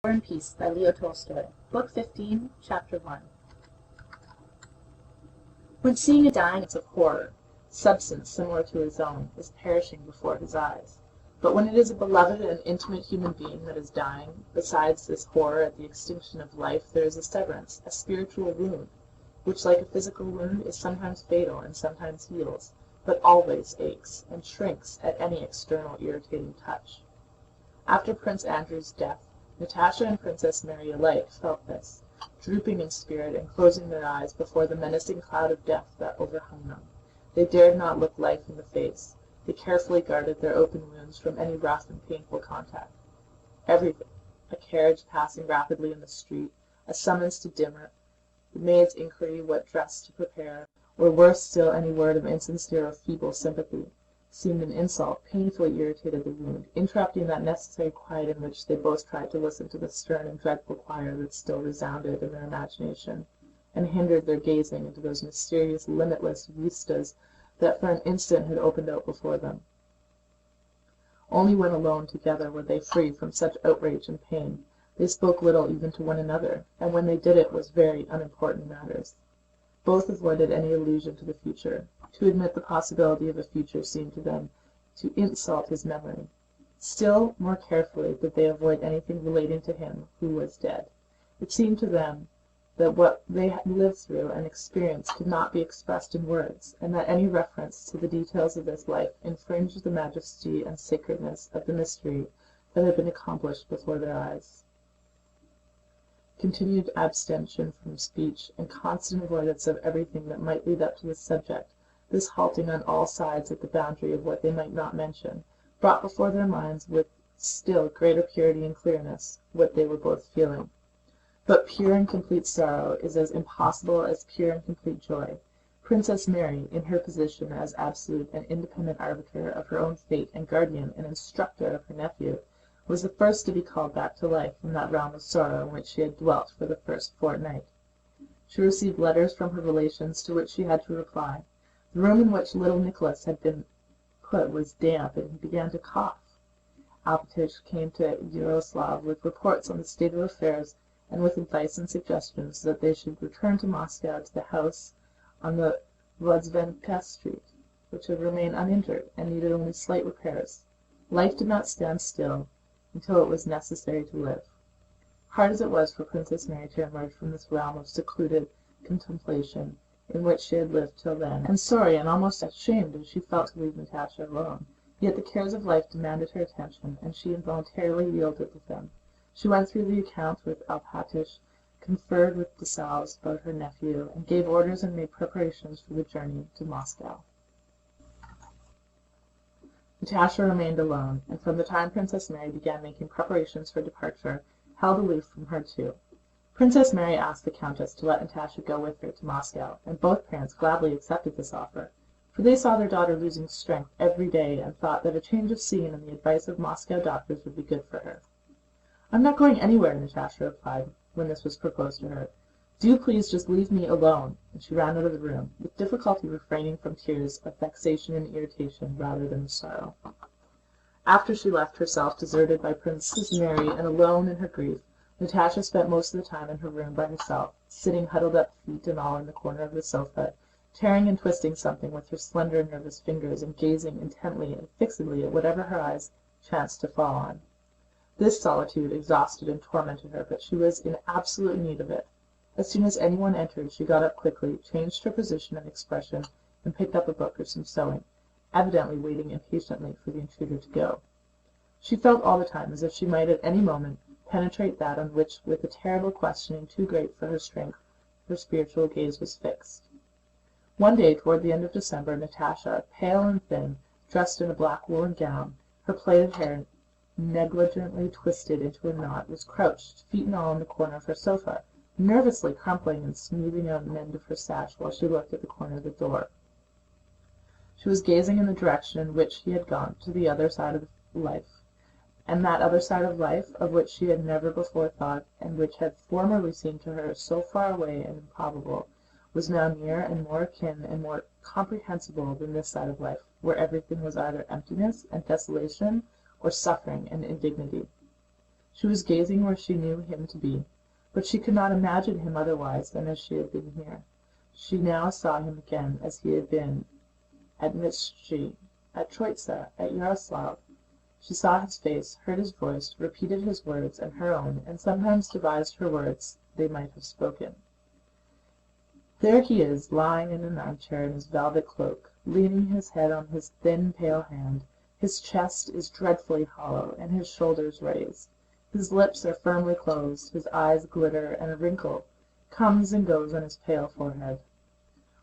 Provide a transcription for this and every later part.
War and Peace by Leo Tolstoy, Book 15, Chapter 1. When seeing a dying sense of horror, substance similar to his own is perishing before his eyes. But when it is a beloved and intimate human being that is dying, besides this horror at the extinction of life there is a severance, a spiritual wound, which like a physical wound is sometimes fatal and sometimes heals, but always aches, and shrinks at any external irritating touch. After Prince Andrew's death, Natásha and Princess Mary alike felt this, drooping in spirit and closing their eyes before the menacing cloud of death that overhung them. They dared not look life in the face. They carefully guarded their open wounds from any rough and painful contact. Everything, a carriage passing rapidly in the street, a summons to dinner, the maid's inquiry what dress to prepare, or worse still any word of insincere or feeble sympathy, seemed an insult, painfully irritated the wound, interrupting that necessary quiet in which they both tried to listen to the stern and dreadful choir that still resounded in their imagination, and hindered their gazing into those mysterious, limitless vistas that for an instant had opened out before them. Only when alone together were they free from such outrage and pain. They spoke little even to one another, and when they did it was very unimportant matters. Both avoided any allusion to the future. To admit the possibility of a future seemed to them to insult his memory. Still more carefully did they avoid anything relating to him who was dead. It seemed to them that what they had lived through and experienced could not be expressed in words, and that any reference to the details of this life infringed the majesty and sacredness of the mystery that had been accomplished before their eyes. Continued abstention from speech, and constant avoidance of everything that might lead up to the subject, this halting on all sides at the boundary of what they might not mention, brought before their minds with still greater purity and clearness what they were both feeling. But pure and complete sorrow is as impossible as pure and complete joy. Princess Mary, in her position as absolute and independent arbiter of her own fate and guardian and instructor of her nephew, was the first to be called back to life from that realm of sorrow in which she had dwelt for the first fortnight. She received letters from her relations to which she had to reply. The room in which little Nicholas had been put was damp, and he began to cough. Alpátych came to Yaroslav with reports on the state of affairs and with advice and suggestions that they should return to Moscow to the house on the Vozdvenka Street, which had remained uninjured and needed only slight repairs. Life did not stand still until it was necessary to live. Hard as it was for Princess Mary to emerge from this realm of secluded contemplation in which she had lived till then, and sorry and almost ashamed as she felt to leave Natásha alone, yet the cares of life demanded her attention, and she involuntarily yielded to them. She went through the accounts with Alpátych, conferred with Dessalles about her nephew, and gave orders and made preparations for the journey to Moscow. Natásha remained alone, and from the time Princess Mary began making preparations for departure, held aloof from her too. Princess Mary asked the countess to let Natásha go with her to Moscow, and both parents gladly accepted this offer, for they saw their daughter losing strength every day and thought that a change of scene and the advice of Moscow doctors would be good for her. "I'm not going anywhere," Natásha replied when this was proposed to her. "Do please just leave me alone," and she ran out of the room, with difficulty refraining from tears of vexation and irritation rather than of sorrow. After she left herself deserted by Princess Mary and alone in her grief, Natásha spent most of the time in her room by herself, sitting huddled up, feet and all, in the corner of the sofa, tearing and twisting something with her slender nervous fingers and gazing intently and fixedly at whatever her eyes chanced to fall on. This solitude exhausted and tormented her, but she was in absolute need of it. As soon as anyone entered she got up quickly, changed her position and expression, and picked up a book or some sewing, evidently waiting impatiently for the intruder to go. She felt all the time as if she might at any moment penetrate that on which, with a terrible questioning too great for her strength, her spiritual gaze was fixed. One day toward the end of December, Natásha, pale and thin, dressed in a black woolen gown, her plaited hair negligently twisted into a knot, was crouched, feet and all, in the corner of her sofa, nervously crumpling and smoothing out an end of her sash while she looked at the corner of the door. She was gazing in the direction in which he had gone, to the other side of life. And that other side of life, of which she had never before thought, and which had formerly seemed to her so far away and improbable, was now near and more akin and more comprehensible than this side of life, where everything was either emptiness and desolation or suffering and indignity. She was gazing where she knew him to be, but she could not imagine him otherwise than as she had been here. She now saw him again as he had been at Mytishchi, at Troitsa, at Yaroslav. She saw his face, heard his voice, repeated his words and her own, and sometimes devised her words they might have spoken. There he is, lying in an armchair in his velvet cloak, leaning his head on his thin, pale hand. His chest is dreadfully hollow, and his shoulders raised. His lips are firmly closed, his eyes glitter, and a wrinkle comes and goes on his pale forehead.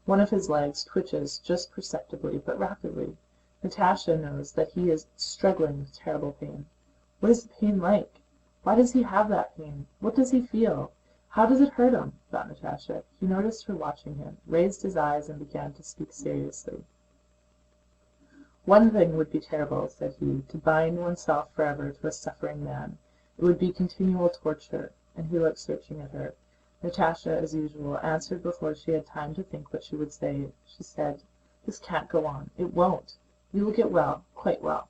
One of his legs twitches just perceptibly, but rapidly. Natásha knows that he is struggling with terrible pain. What is the pain like? Why does he have that pain? What does he feel? How does it hurt him? Thought Natásha. He noticed her watching him, raised his eyes, and began to speak seriously. One thing would be terrible, said he, to bind oneself forever to a suffering man. It would be continual torture, and he looked searching at her. Natásha, as usual, answered before she had time to think what she would say. She said, "This can't go on. It won't. You will get well, quite well."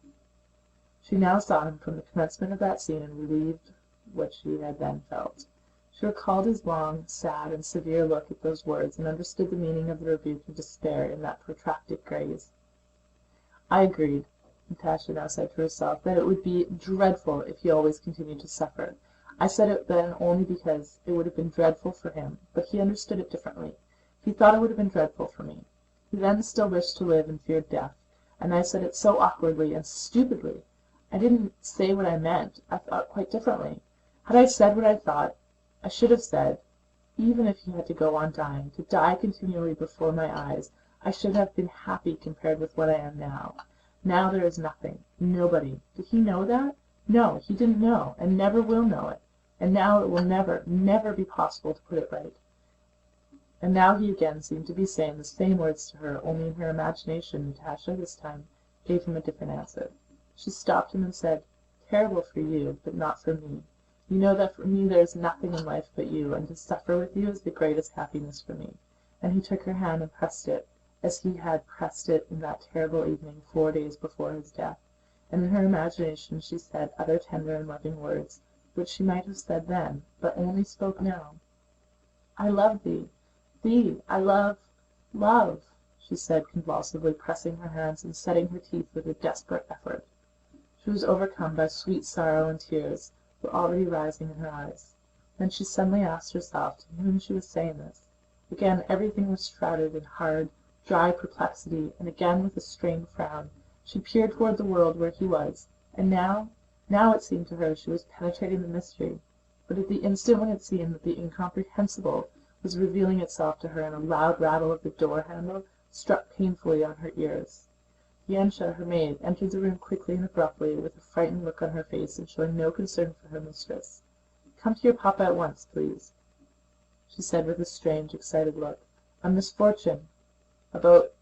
She now saw him from the commencement of that scene and relieved what she had then felt. She recalled his long, sad, and severe look at those words, and understood the meaning of the rebuke of despair in that protracted gaze. I agreed, Natásha now said to herself, that it would be dreadful if he always continued to suffer. I said it then only because it would have been dreadful for him, but he understood it differently. He thought it would have been dreadful for me. He then still wished to live and feared death, and I said it so awkwardly and stupidly. I didn't say what I meant. I thought quite differently. Had I said what I thought, I should have said, even if he had to go on dying, to die continually before my eyes, I should have been happy compared with what I am now. Now there is nothing, nobody. Did he know that? No, he didn't know, and never will know it. And now it will never, never be possible to put it right. And now he again seemed to be saying the same words to her, only in her imagination Natásha this time gave him a different answer. She stopped him and said, "Terrible for you, but not for me. You know that for me there is nothing in life but you, and to suffer with you is the greatest happiness for me." And he took her hand and pressed it, as he had pressed it in that terrible evening 4 days before his death. And in her imagination she said other tender and loving words, which she might have said then, but only spoke now. "I love thee, I love," she said convulsively, pressing her hands and setting her teeth with a desperate effort. She was overcome by sweet sorrow, and tears were already rising in her eyes. Then she suddenly asked herself to whom she was saying this. Again everything was shrouded in hard, dry perplexity, and again with a strained frown she peered toward the world where he was, and now it seemed to her she was penetrating the mystery. But at the instant when it seemed that the incomprehensible was revealing itself to her, and a loud rattle of the door handle struck painfully on her ears. Yansha, her maid, entered the room quickly and abruptly, with a frightened look on her face, and showing no concern for her mistress. "Come to your papa at once, please," she said with a strange, excited look. "A misfortune about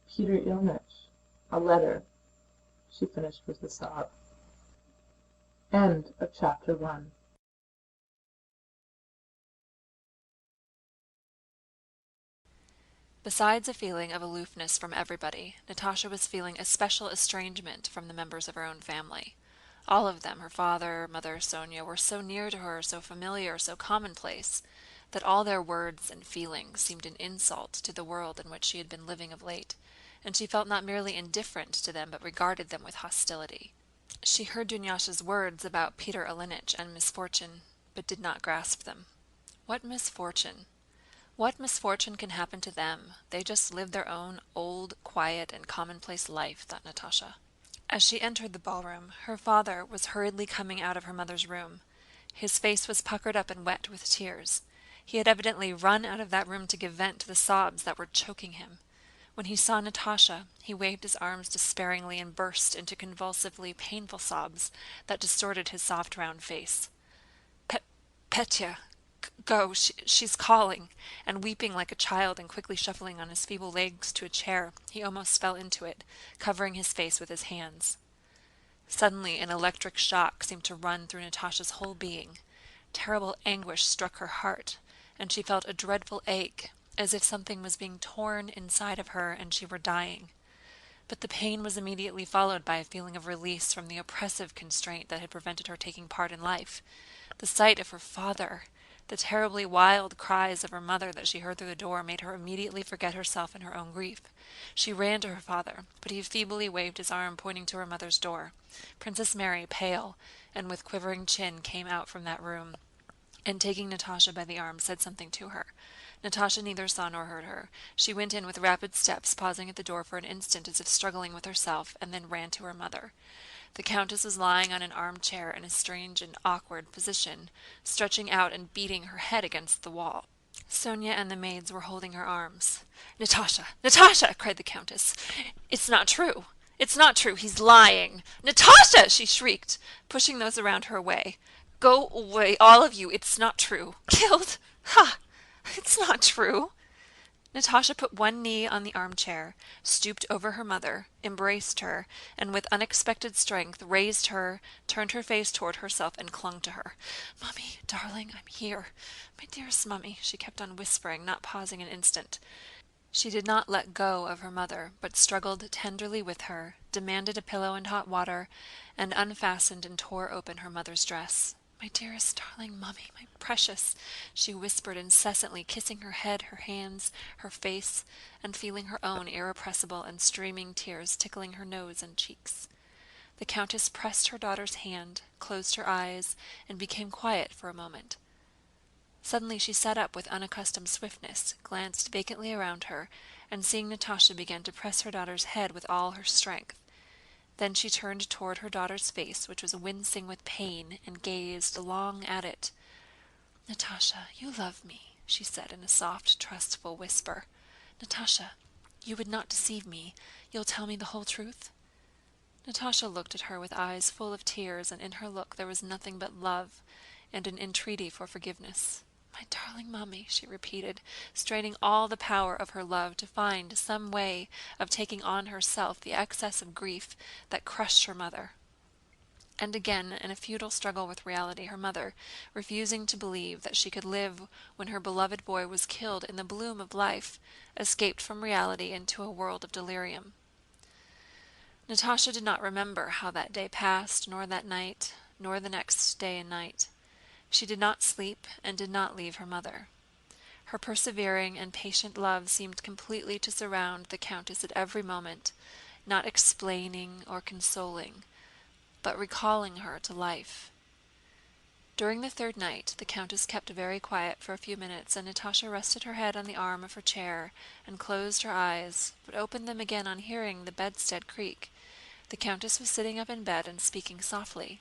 Peter Ilyitch. A letter," she finished with a sob. End of chapter 1. Besides a feeling of aloofness from everybody, Natásha was feeling a special estrangement from the members of her own family. All of them, her father, mother, Sónya, were so near to her, so familiar, so commonplace, that all their words and feelings seemed an insult to the world in which she had been living of late, and she felt not merely indifferent to them but regarded them with hostility. She heard Dunyásha's words about Peter Ilyitch and misfortune, but did not grasp them. What misfortune? What misfortune can happen to them? They just live their own old, quiet, and commonplace life, thought Natásha. As she entered the ballroom, her father was hurriedly coming out of her mother's room. His face was puckered up and wet with tears. He had evidently run out of that room to give vent to the sobs that were choking him. When he saw Natásha, he waved his arms despairingly and burst into convulsively painful sobs that distorted his soft round face. "Pétya, go, she's calling," and weeping like a child and quickly shuffling on his feeble legs to a chair, he almost fell into it, covering his face with his hands. Suddenly an electric shock seemed to run through Natásha's whole being. Terrible anguish struck her heart, and she felt a dreadful ache, as if something was being torn inside of her and she were dying. But the pain was immediately followed by a feeling of release from the oppressive constraint that had prevented her taking part in life. The sight of her father, the terribly wild cries of her mother that she heard through the door, made her immediately forget herself and her own grief. She ran to her father, but he feebly waved his arm, pointing to her mother's door. Princess Mary, pale and with quivering chin, came out from that room, and taking Natásha by the arm, said something to her. Natásha neither saw nor heard her. She went in with rapid steps, pausing at the door for an instant as if struggling with herself, and then ran to her mother. The countess was lying on an armchair in a strange and awkward position, stretching out and beating her head against the wall. Sónya and the maids were holding her arms. "Natásha! Natásha!" cried the countess. "It's not true! It's not true! He's lying!" "Natásha!" she shrieked, pushing those around her away. "Go away, all of you! It's not true! Killed? Ha! It's not true!" Natásha put one knee on the armchair, stooped over her mother, embraced her, and with unexpected strength raised her, turned her face toward herself, and clung to her. "Mummy, darling, I'm here. My dearest Mummy," she kept on whispering, not pausing an instant. She did not let go of her mother, but struggled tenderly with her, demanded a pillow and hot water, and unfastened and tore open her mother's dress. "My dearest, darling Mummy, my precious," she whispered incessantly, kissing her head, her hands, her face, and feeling her own irrepressible and streaming tears tickling her nose and cheeks. The countess pressed her daughter's hand, closed her eyes, and became quiet for a moment. Suddenly she sat up with unaccustomed swiftness, glanced vacantly around her, and seeing Natásha began to press her daughter's head with all her strength. Then she turned toward her daughter's face, which was wincing with pain, and gazed long at it. "Natásha, you love me," she said in a soft, trustful whisper. "Natásha, you would not deceive me. You'll tell me the whole truth?" Natásha looked at her with eyes full of tears, and in her look there was nothing but love and an entreaty for forgiveness. "My darling Mummy," she repeated, straining all the power of her love to find some way of taking on herself the excess of grief that crushed her mother. And again, in a futile struggle with reality, her mother, refusing to believe that she could live when her beloved boy was killed in the bloom of life, escaped from reality into a world of delirium. Natásha did not remember how that day passed, nor that night, nor the next day and night. She did not sleep and did not leave her mother. Her persevering and patient love seemed completely to surround the countess at every moment, not explaining or consoling, but recalling her to life. During the third night, the countess kept very quiet for a few minutes, and Natásha rested her head on the arm of her chair and closed her eyes, but opened them again on hearing the bedstead creak. The countess was sitting up in bed and speaking softly.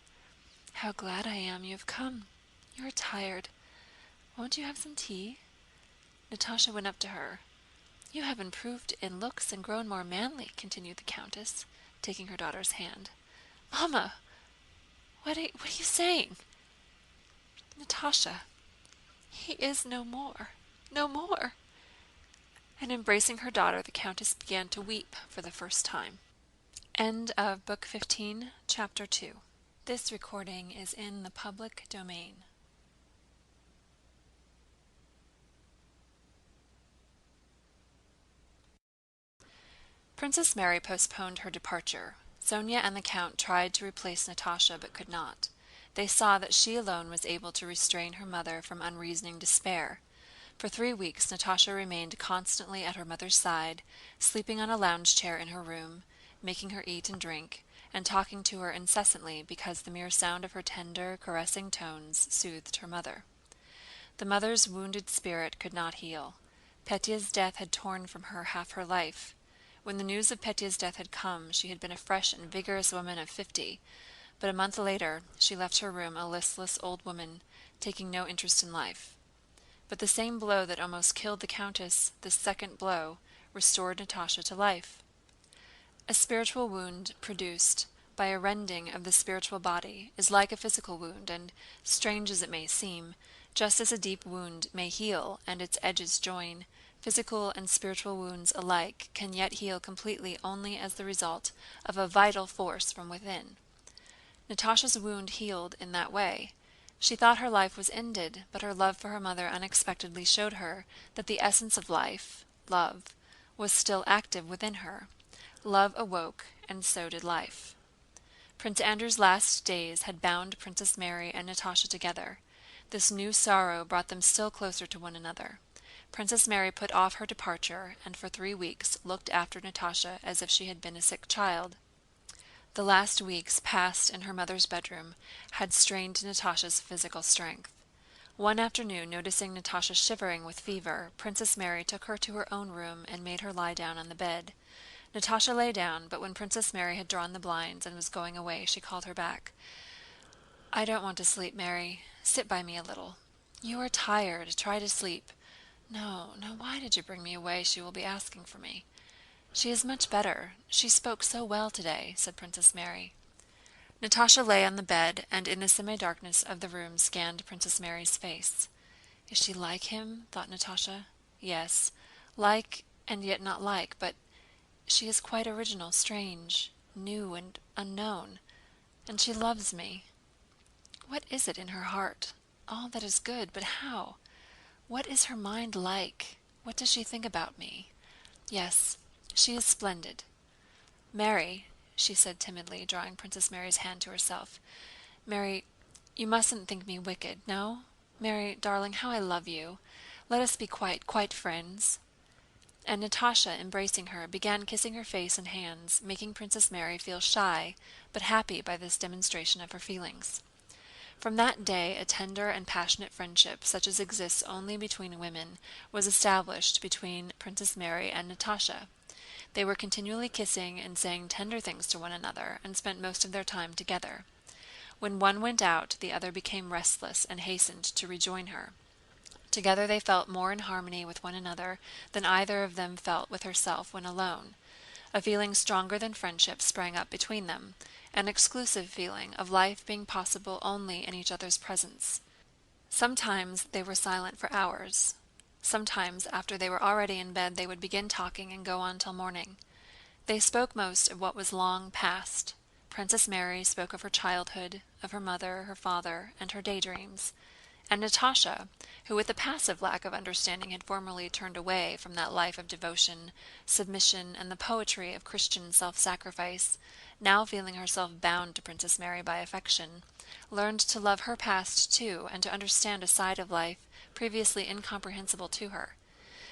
"How glad I am you have come. You are tired. Won't you have some tea?" Natásha went up to her. "You have improved in looks and grown more manly," continued the countess, taking her daughter's hand. "Mamma, what are you saying?" "Natásha, he is no more, no more." And embracing her daughter, the countess began to weep for the first time. End of Book 15, Chapter 2. This recording is in the public domain. Princess Mary postponed her departure. Sónya and the count tried to replace Natásha but could not. They saw that she alone was able to restrain her mother from unreasoning despair. For 3 weeks Natásha remained constantly at her mother's side, sleeping on a lounge chair in her room, making her eat and drink, and talking to her incessantly because the mere sound of her tender, caressing tones soothed her mother. The mother's wounded spirit could not heal. Pétya's death had torn from her half her life. When the news of Pétya's death had come, she had been a fresh and vigorous woman of 50, but a month later she left her room a listless old woman, taking no interest in life. But the same blow that almost killed the countess, this second blow, restored Natásha to life. A spiritual wound produced by a rending of the spiritual body is like a physical wound, and, strange as it may seem, just as a deep wound may heal and its edges join, physical and spiritual wounds alike can yet heal completely only as the result of a vital force from within. Natásha's wound healed in that way. She thought her life was ended, but her love for her mother unexpectedly showed her that the essence of life, love, was still active within her. Love awoke, and so did life. Prince Andrew's last days had bound Princess Mary and Natásha together. This new sorrow brought them still closer to one another. Princess Mary put off her departure, and for 3 weeks looked after Natásha as if she had been a sick child. The last weeks passed in her mother's bedroom had strained Natásha's physical strength. One afternoon, noticing Natásha shivering with fever, Princess Mary took her to her own room and made her lie down on the bed. Natásha lay down, but when Princess Mary had drawn the blinds and was going away, she called her back. "I don't want to sleep, Mary. Sit by me a little. You are tired. Try to sleep." "No, no, why did you bring me away? She will be asking for me." "She is much better. She spoke so well today," said Princess Mary. Natásha lay on the bed and in the semi-darkness of the room scanned Princess Mary's face. "Is she like him?" thought Natásha. "Yes, like and yet not like, but she is quite original, strange, new and unknown, and she loves me. What is it in her heart? All that is good, but how? What is her mind like? What does she think about me? Yes, she is splendid. Mary," she said timidly, drawing Princess Mary's hand to herself. "Mary, you mustn't think me wicked, no? Mary, darling, how I love you. Let us be quite friends." And Natásha, embracing her, began kissing her face and hands, making Princess Mary feel shy but happy by this demonstration of her feelings. From that day a tender and passionate friendship, such as exists only between women, was established between Princess Mary and Natásha. They were continually kissing and saying tender things to one another, and spent most of their time together. When one went out, the other became restless and hastened to rejoin her. Together they felt more in harmony with one another than either of them felt with herself when alone. A feeling stronger than friendship sprang up between them, an exclusive feeling of life being possible only in each other's presence. Sometimes they were silent for hours. Sometimes, after they were already in bed, they would begin talking and go on till morning. They spoke most of what was long past. Princess Mary spoke of her childhood, of her mother, her father, and her daydreams. And Natásha, who with a passive lack of understanding had formerly turned away from that life of devotion, submission, and the poetry of Christian self-sacrifice, now feeling herself bound to Princess Mary by affection, learned to love her past too and to understand a side of life previously incomprehensible to her.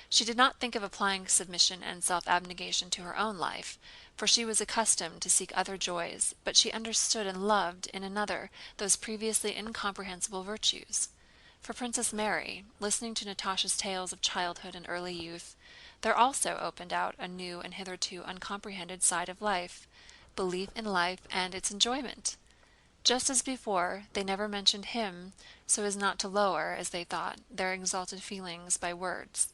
She did not think of applying submission and self-abnegation to her own life, for she was accustomed to seek other joys, but she understood and loved in another those previously incomprehensible virtues. For Princess Mary, listening to Natásha's tales of childhood and early youth, there also opened out a new and hitherto uncomprehended side of life, belief in life and its enjoyment. Just as before, they never mentioned him so as not to lower, as they thought, their exalted feelings by words.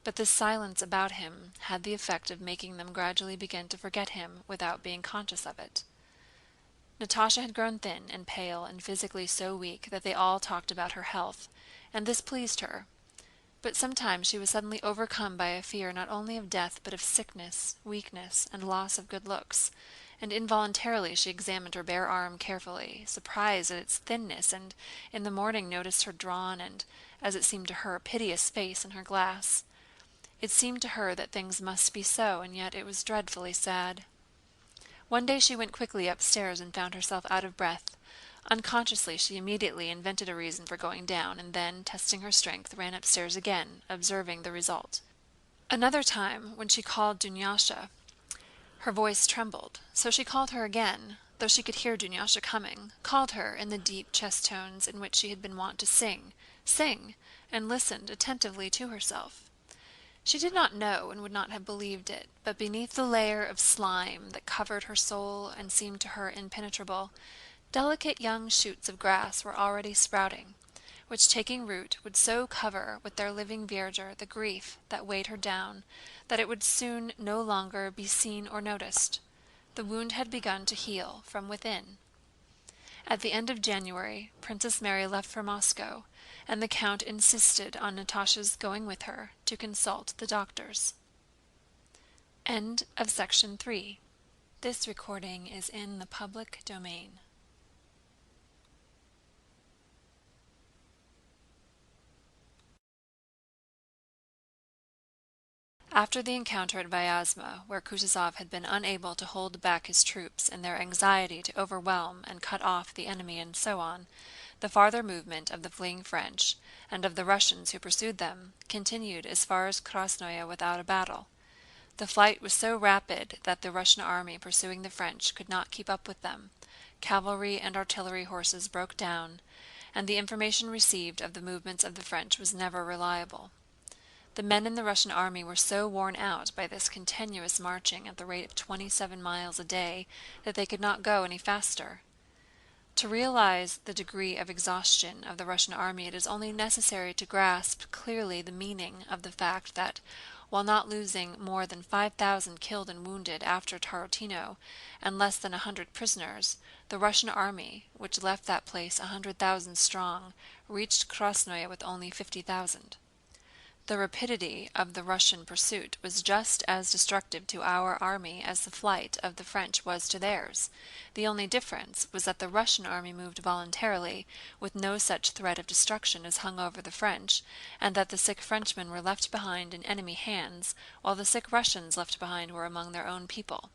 But this silence about him had the effect of making them gradually begin to forget him without being conscious of it. Natásha had grown thin and pale and physically so weak that they all talked about her health, and this pleased her. But sometimes she was suddenly overcome by a fear not only of death but of sickness, weakness, and loss of good looks, and involuntarily she examined her bare arm carefully, surprised at its thinness, and in the morning noticed her drawn and, as it seemed to her, piteous face in her glass. It seemed to her that things must be so, and yet it was dreadfully sad. One day she went quickly upstairs and found herself out of breath. Unconsciously she immediately invented a reason for going down, and then, testing her strength, ran upstairs again, observing the result. Another time, when she called Dunyasha, her voice trembled, so she called her again, though she could hear Dunyasha coming, called her in the deep chest tones in which she had been wont to sing, and listened attentively to herself. She did not know and would not have believed it, but beneath the layer of slime that covered her soul and seemed to her impenetrable, delicate young shoots of grass were already sprouting, which taking root would so cover with their living verdure the grief that weighed her down that it would soon no longer be seen or noticed. The wound had begun to heal from within. At the end of January, Princess Mary left for Moscow, and the Count insisted on Natásha's going with her to consult the doctors. End of section 3. This recording is in the public domain. After the encounter at Vyazma, where Kutuzov had been unable to hold back his troops in their anxiety to overwhelm and cut off the enemy and so on, the farther movement of the fleeing French, and of the Russians who pursued them, continued as far as Krasnoye without a battle. The flight was so rapid that the Russian army pursuing the French could not keep up with them. Cavalry and artillery horses broke down, and the information received of the movements of the French was never reliable. The men in the Russian army were so worn out by this continuous marching at the rate of 27 miles a day that they could not go any faster. To realize the degree of exhaustion of the Russian army, it is only necessary to grasp clearly the meaning of the fact that, while not losing more than 5,000 killed and wounded after Tarútino, and less than 100 prisoners, the Russian army, which left that place 100,000 strong, reached Krasnoye with only 50,000. The rapidity of the Russian pursuit was just as destructive to our army as the flight of the French was to theirs. The only difference was that the Russian army moved voluntarily, with no such threat of destruction as hung over the French, and that the sick Frenchmen were left behind in enemy hands, while the sick Russians left behind were among their own people.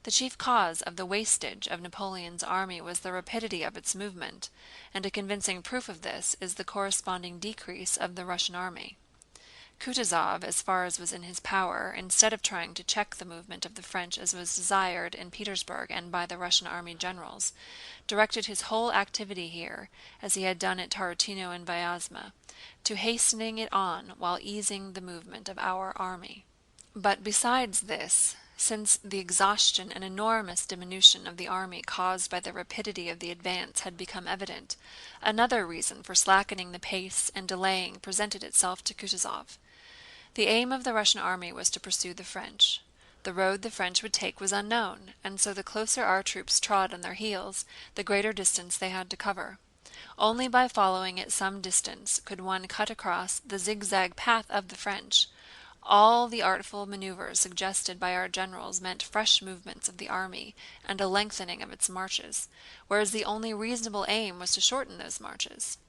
The chief cause of the wastage of Napoleon's army was the rapidity of its movement, and a convincing proof of this is the corresponding decrease of the Russian army. Kutuzov, as far as was in his power, instead of trying to check the movement of the French as was desired in Petersburg and by the Russian army generals, directed his whole activity here, as he had done at Tarútino and Vyazma, to hastening it on while easing the movement of our army. But besides this, since the exhaustion and enormous diminution of the army caused by the rapidity of the advance had become evident, another reason for slackening the pace and delaying presented itself to Kutuzov. The aim of the Russian army was to pursue the French. The road the French would take was unknown, and so the closer our troops trod on their heels, the greater distance they had to cover. Only by following at some distance could one cut across the zigzag path of the French. All the artful maneuvers suggested by our generals meant fresh movements of the army and a lengthening of its marches, whereas the only reasonable aim was to shorten those marches.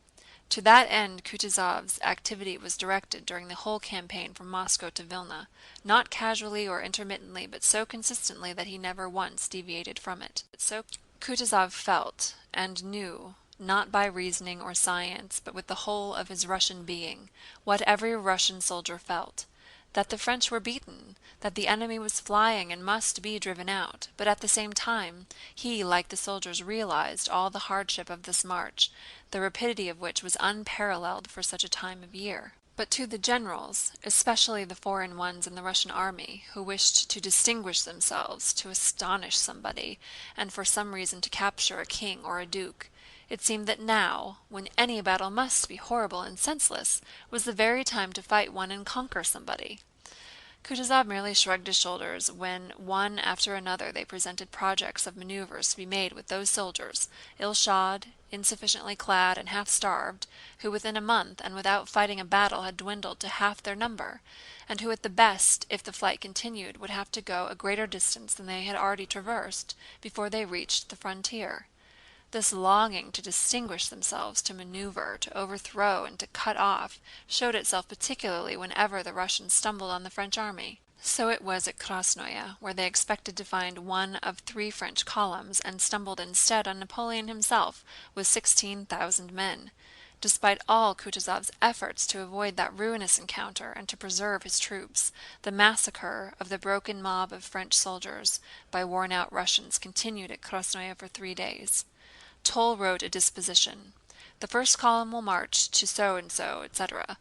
To that end Kutuzov's activity was directed during the whole campaign from Moscow to Vilna, not casually or intermittently, but so consistently that he never once deviated from it. So Kutuzov felt and knew, not by reasoning or science, but with the whole of his Russian being, what every Russian soldier felt, that the French were beaten, that the enemy was flying and must be driven out, but at the same time he, like the soldiers, realized all the hardship of this march, the rapidity of which was unparalleled for such a time of year. But to the generals, especially the foreign ones in the Russian army, who wished to distinguish themselves, to astonish somebody, and for some reason to capture a king or a duke, it seemed that now, when any battle must be horrible and senseless, was the very time to fight one and conquer somebody. Kutuzov merely shrugged his shoulders when one after another they presented projects of maneuvers to be made with those soldiers, ill-shod, insufficiently clad, and half-starved, who within a month and without fighting a battle had dwindled to half their number, and who at the best, if the flight continued, would have to go a greater distance than they had already traversed before they reached the frontier. This longing to distinguish themselves, to maneuver, to overthrow, and to cut off, showed itself particularly whenever the Russians stumbled on the French army. So it was at Krasnoye, where they expected to find one of 3 French columns, and stumbled instead on Napoleon himself with 16,000 men. Despite all Kutuzov's efforts to avoid that ruinous encounter and to preserve his troops, the massacre of the broken mob of French soldiers by worn-out Russians continued at Krasnoye for 3 days. Toll wrote a disposition. The first column will march to so-and-so, etc.,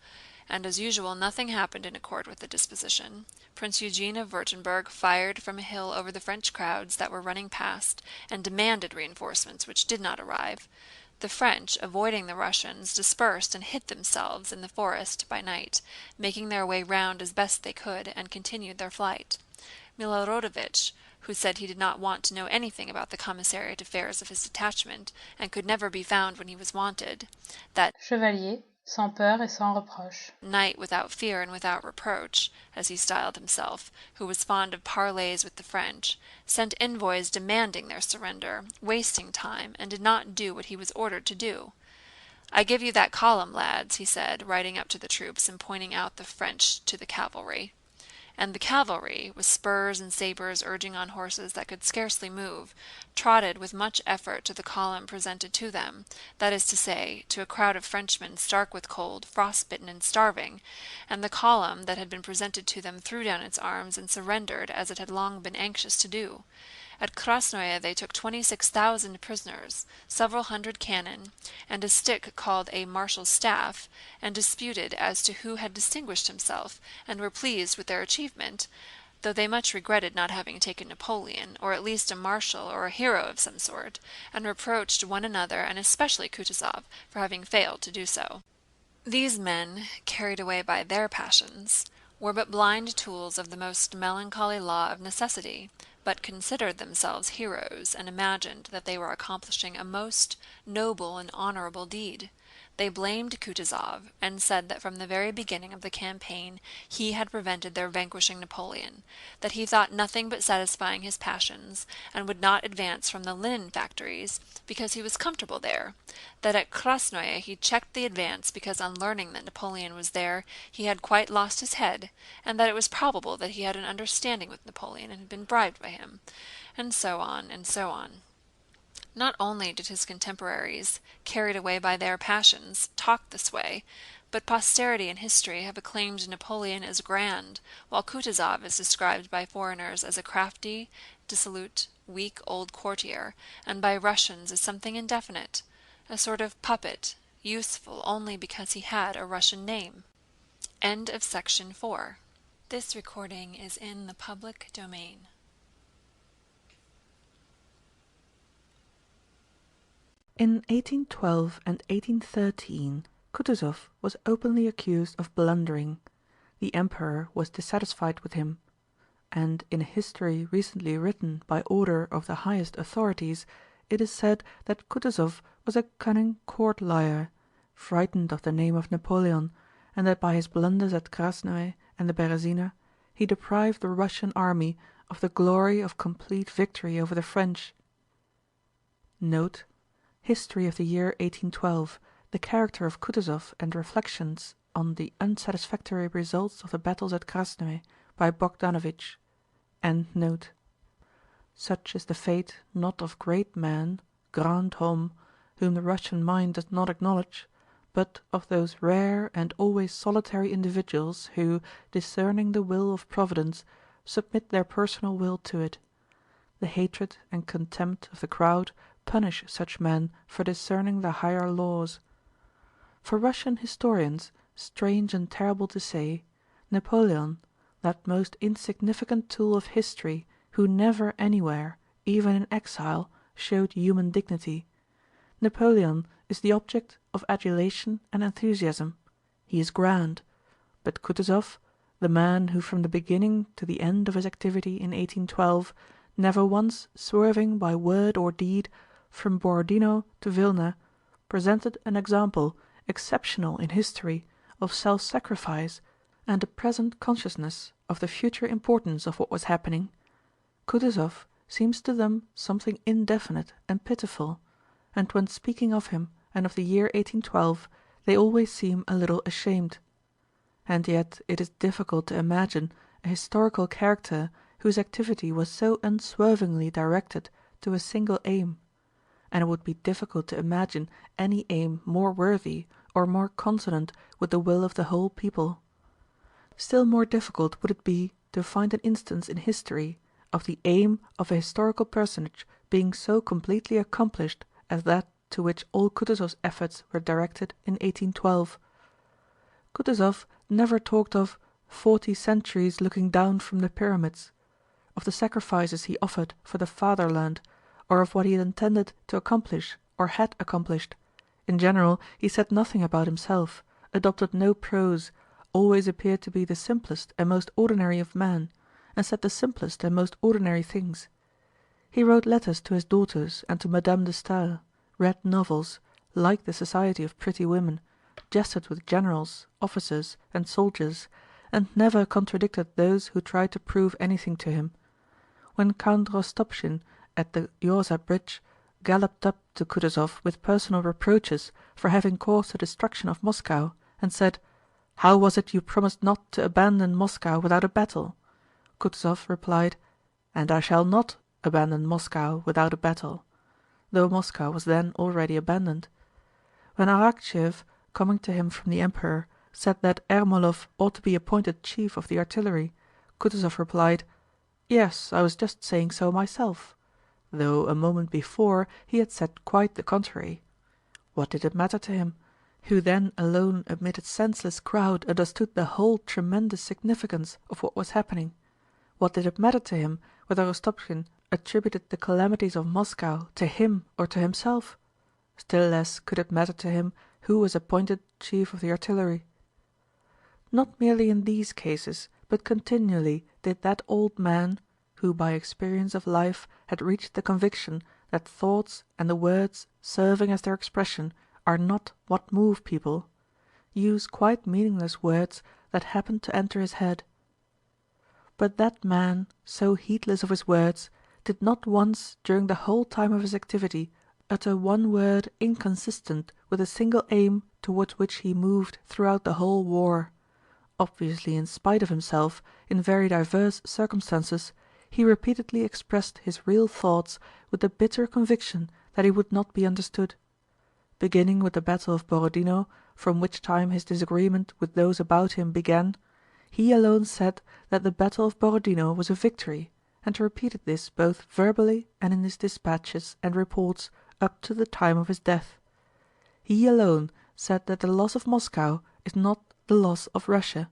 and as usual nothing happened in accord with the disposition. Prince Eugene of Württemberg fired from a hill over the French crowds that were running past and demanded reinforcements which did not arrive. The French, avoiding the Russians, dispersed and hid themselves in the forest by night, making their way round as best they could, and continued their flight. Milorodovich, who said he did not want to know anything about the commissariat affairs of his detachment, and could never be found when he was wanted, that Chevalier, sans peur et sans reproche. knight without fear and without reproach, as he styled himself, who was fond of parleys with the French, sent envoys demanding their surrender, wasting time, and did not do what he was ordered to do. "I give you that column, lads," he said, riding up to the troops and pointing out the French to the cavalry. and the cavalry, with spurs and sabers urging on horses that could scarcely move, trotted with much effort to the column presented to them, that is to say, to a crowd of Frenchmen stark with cold, frostbitten and starving, and the column that had been presented to them threw down its arms and surrendered as it had long been anxious to do. At Krasnoye they took 26,000 prisoners, several hundred cannon, and a stick called a marshal's staff, and disputed as to who had distinguished himself, and were pleased with their achievement, though they much regretted not having taken Napoleon, or at least a marshal or a hero of some sort, and reproached one another, and especially Kutuzov, for having failed to do so. These men, carried away by their passions, were but blind tools of the most melancholy law of necessity, but considered themselves heroes, and imagined that they were accomplishing a most noble and honorable deed. They blamed Kutuzov, and said that from the very beginning of the campaign he had prevented their vanquishing Napoleon, that he thought nothing but satisfying his passions, and would not advance from the linen factories, because he was comfortable there, that at Krasnoye he checked the advance because on learning that Napoleon was there he had quite lost his head, and that it was probable that he had an understanding with Napoleon and had been bribed by him, and so on, and so on. Not only did his contemporaries, carried away by their passions, talk this way, but posterity and history have acclaimed Napoleon as grand, while Kutuzov is described by foreigners as a crafty, dissolute, weak old courtier, and by Russians as something indefinite, a sort of puppet, useful only because he had a Russian name. End of section 4. This recording is in the public domain. In 1812 and 1813, Kutuzov was openly accused of blundering. The Emperor was dissatisfied with him, and in a history recently written by order of the highest authorities, it is said that Kutuzov was a cunning court liar, frightened of the name of Napoleon, and that by his blunders at Krasnoye and the Berezina he deprived the Russian army of the glory of complete victory over the French. Note: History of the year 1812, the character of Kutuzov and reflections on the unsatisfactory results of the battles at Krasnoye, by Bogdanovich. End note. Such is the fate not of great men, grand hommes, whom the Russian mind does not acknowledge, but of those rare and always solitary individuals who, discerning the will of Providence, submit their personal will to it. The hatred and contempt of the crowd punish such men for discerning the higher laws. For Russian historians, strange and terrible to say, Napoleon, that most insignificant tool of history who never anywhere, even in exile, showed human dignity, Napoleon is the object of adulation and enthusiasm. He is grand. But Kutuzov, the man who from the beginning to the end of his activity in 1812, never once swerving by word or deed from Borodino to Vílna, presented an example exceptional in history of self-sacrifice and a present consciousness of the future importance of what was happening. Kutuzov seems to them something indefinite and pitiful, and when speaking of him and of the year 1812 they always seem a little ashamed. And yet it is difficult to imagine a historical character whose activity was so unswervingly directed to a single aim, and it would be difficult to imagine any aim more worthy or more consonant with the will of the whole people. Still more difficult would it be to find an instance in history of the aim of a historical personage being so completely accomplished as that to which all Kutuzov's efforts were directed in 1812. Kutuzov never talked of 40 centuries looking down from the pyramids, of the sacrifices he offered for the fatherland, or of what he had intended to accomplish or had accomplished. In general he said nothing about himself, adopted no prose, always appeared to be the simplest and most ordinary of men, and said the simplest and most ordinary things. He wrote letters to his daughters and to Madame de Staël, read novels, liked the society of pretty women, jested with generals, officers, and soldiers, and never contradicted those who tried to prove anything to him. When Count Rostopchín at the Yaúza bridge galloped up to Kutuzov with personal reproaches for having caused the destruction of Moscow, and said, "How was it you promised not to abandon Moscow without a battle?" Kutúzov replied, "And I shall not abandon Moscow without a battle," though Moscow was then already abandoned. When Arakchéev, coming to him from the Emperor, said that Ermólov ought to be appointed chief of the artillery, Kutúzov replied, "Yes, I was just saying so myself," though a moment before he had said quite the contrary. What did it matter to him, who then alone amid a senseless crowd understood the whole tremendous significance of what was happening? What did it matter to him whether Rostopchín attributed the calamities of Moscow to him or to himself? Still less could it matter to him who was appointed chief of the artillery. Not merely in these cases, but continually did that old man, who by experience of life had reached the conviction that thoughts and the words serving as their expression are not what move people, use quite meaningless words that happened to enter his head. But that man, so heedless of his words, did not once during the whole time of his activity utter one word inconsistent with the single aim towards which he moved throughout the whole war. Obviously in spite of himself, in very diverse circumstances, he repeatedly expressed his real thoughts with the bitter conviction that he would not be understood. Beginning with the battle of Borodinó, from which time his disagreement with those about him began, he alone said that the battle of Borodinó was a victory, and repeated this both verbally and in his dispatches and reports up to the time of his death. He alone said that the loss of Moscow is not the loss of Russia.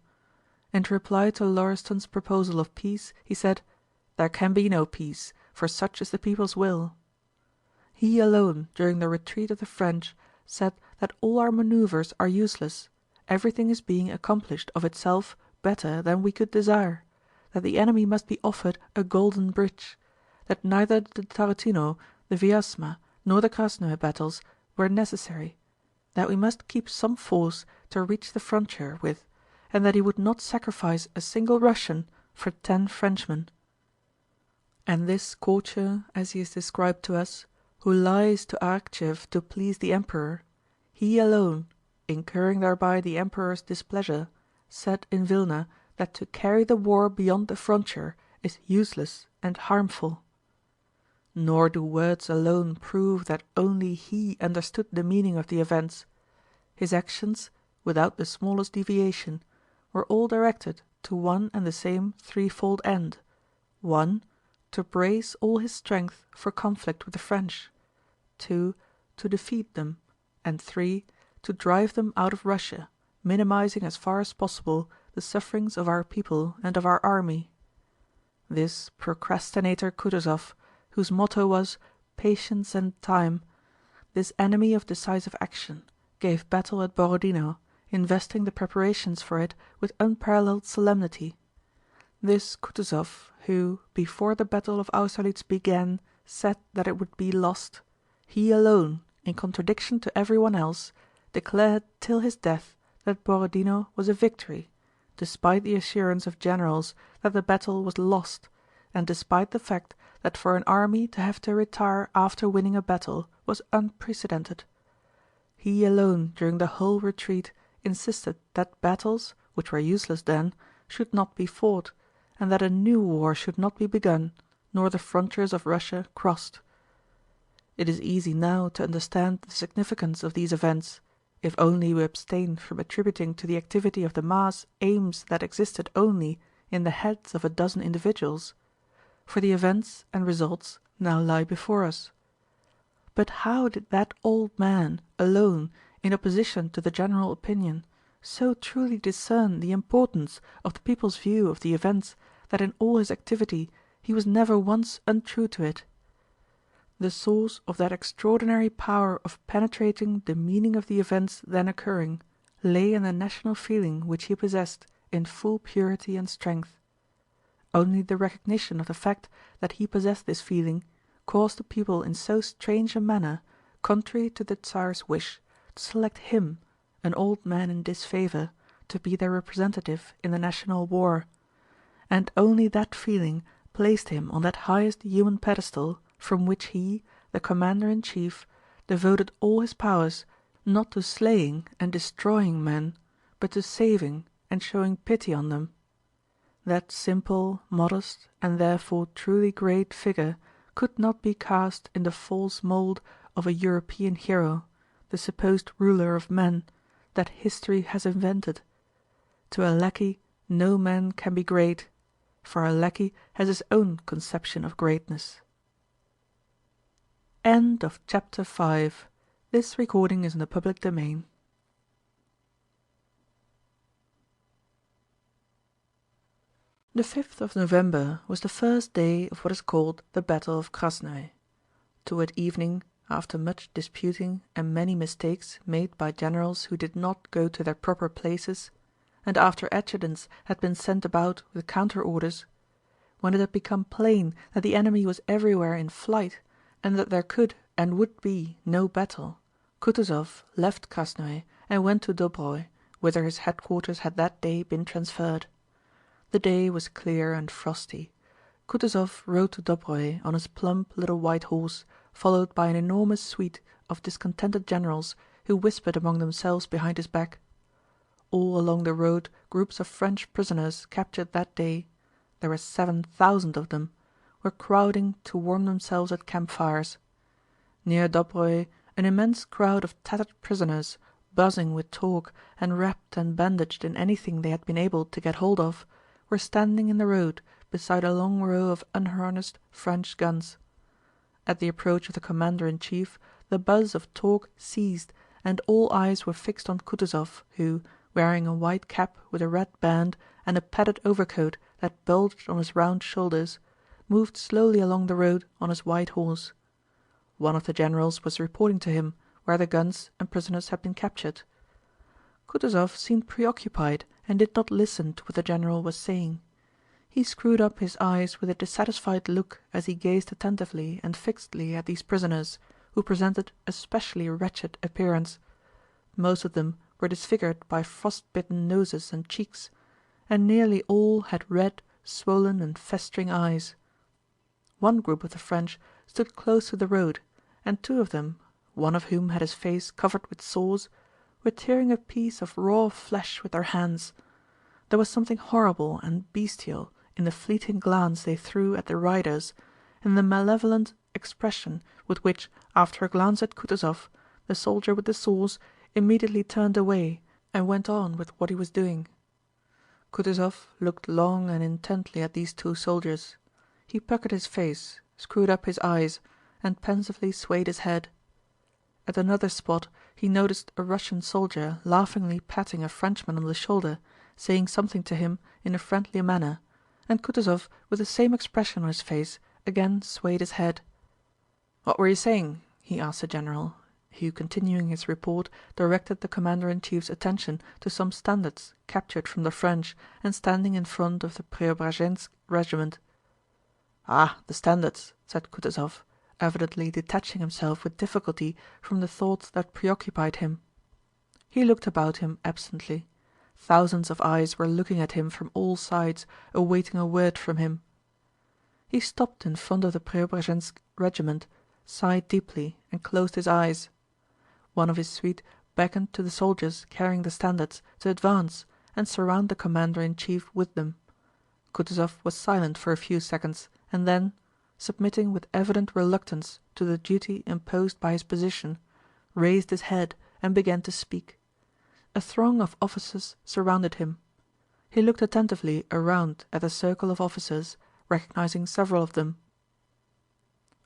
In reply to Lauriston's proposal of peace, he said, "There can be no peace, for such is the people's will." He alone, during the retreat of the French, said that all our maneuvers are useless, everything is being accomplished of itself better than we could desire, that the enemy must be offered a golden bridge, that neither the Tarútino, the Vyázma, nor the Krásnoe battles were necessary, that we must keep some force to reach the frontier with, and that he would not sacrifice a single Russian for 10 Frenchmen. And this courtier, as he is described to us, who lies to Arakchéev to please the Emperor, he alone, incurring thereby the Emperor's displeasure, said in Vílna that to carry the war beyond the frontier is useless and harmful. Nor do words alone prove that only he understood the meaning of the events. His actions, without the smallest deviation, were all directed to one and the same threefold end: 1. To brace all his strength for conflict with the French; 2. To defeat them; and 3. To drive them out of Russia, minimizing as far as possible the sufferings of our people and of our army. This procrastinator Kutúzov, whose motto was "Patience and time," this enemy of decisive action, gave battle at Borodinó, investing the preparations for it with unparalleled solemnity. This Kutúzov, who, before the battle of Austerlitz began, said that it would be lost, he alone, in contradiction to everyone else, declared till his death that Borodinó was a victory, despite the assurance of generals that the battle was lost, and despite the fact that for an army to have to retire after winning a battle was unprecedented. He alone during the whole retreat insisted that battles, which were useless then, should not be fought, and that a new war should not be begun, nor the frontiers of Russia crossed. It is easy now to understand the significance of these events, if only we abstain from attributing to the activity of the mass aims that existed only in the heads of a dozen individuals, for the events and results now lie before us. But how did that old man, alone, in opposition to the general opinion, so truly discern the importance of the people's view of the events that in all his activity he was never once untrue to it? The source of that extraordinary power of penetrating the meaning of the events then occurring lay in the national feeling which he possessed in full purity and strength. Only the recognition of the fact that he possessed this feeling caused the people in so strange a manner, contrary to the Tsar's wish, to select him, an old man in disfavor, to be their representative in the national war, and only that feeling placed him on that highest human pedestal from which he, the commander-in-chief, devoted all his powers not to slaying and destroying men, but to saving and showing pity on them. That simple, modest, and therefore truly great figure could not be cast in the false mould of a European hero, the supposed ruler of men, that history has invented. To a lackey no man can be great, for a lackey has his own conception of greatness. End of chapter 5. This recording is in the public domain. The 5th of November was the first day of what is called the Battle of Krásnoe. Toward evening, after much disputing and many mistakes made by generals who did not go to their proper places, and after adjutants had been sent about with counter-orders, when it had become plain that the enemy was everywhere in flight and that there could and would be no battle, Kutúzov left Krásnoe and went to Dóbroj, whither his headquarters had that day been transferred. The day was clear and frosty. Kutúzov rode to Dóbroj on his plump little white horse, followed by an enormous suite of discontented generals who whispered among themselves behind his back. All along the road groups of French prisoners captured that day—there were 7,000 of them—were crowding to warm themselves at campfires. Near Dóbroj an immense crowd of tattered prisoners, buzzing with talk and wrapped and bandaged in anything they had been able to get hold of, were standing in the road beside a long row of unharnessed French guns. At the approach of the commander-in-chief the buzz of talk ceased and all eyes were fixed on Kutúzov who, wearing a white cap with a red band and a padded overcoat that bulged on his round shoulders, moved slowly along the road on his white horse. One of the generals was reporting to him where the guns and prisoners had been captured. Kutúzov seemed preoccupied and did not listen to what the general was saying. He screwed up his eyes with a dissatisfied look as he gazed attentively and fixedly at these prisoners, who presented a specially wretched appearance. Most of them were disfigured by frost-bitten noses and cheeks, and nearly all had red, swollen and festering eyes. One group of the French stood close to the road, and two of them, one of whom had his face covered with sores, were tearing a piece of raw flesh with their hands. There was something horrible and bestial in the fleeting glance they threw at the riders, and the malevolent expression with which, after a glance at Kutúzov, the soldier with the sores immediately turned away and went on with what he was doing. Kutúzov looked long and intently at these two soldiers. He puckered his face, screwed up his eyes, and pensively swayed his head. At another spot he noticed a Russian soldier laughingly patting a Frenchman on the shoulder, saying something to him in a friendly manner, and Kutúzov with the same expression on his face again swayed his head. "What were you saying?" he asked the general, who, continuing his report, directed the commander-in-chief's attention to some standards captured from the French and standing in front of the Preobrazhénsk regiment. "Ah, the standards," said Kutúzov, evidently detaching himself with difficulty from the thoughts that preoccupied him. He looked about him absently. Thousands of eyes were looking at him from all sides, awaiting a word from him. He stopped in front of the Preobrazhénsk regiment, sighed deeply and closed his eyes. One of his suite beckoned to the soldiers carrying the standards to advance and surround the commander-in-chief with them. Kutúzov was silent for a few seconds and then, submitting with evident reluctance to the duty imposed by his position, raised his head and began to speak. A throng of officers surrounded him. He looked attentively around at the circle of officers, recognizing several of them.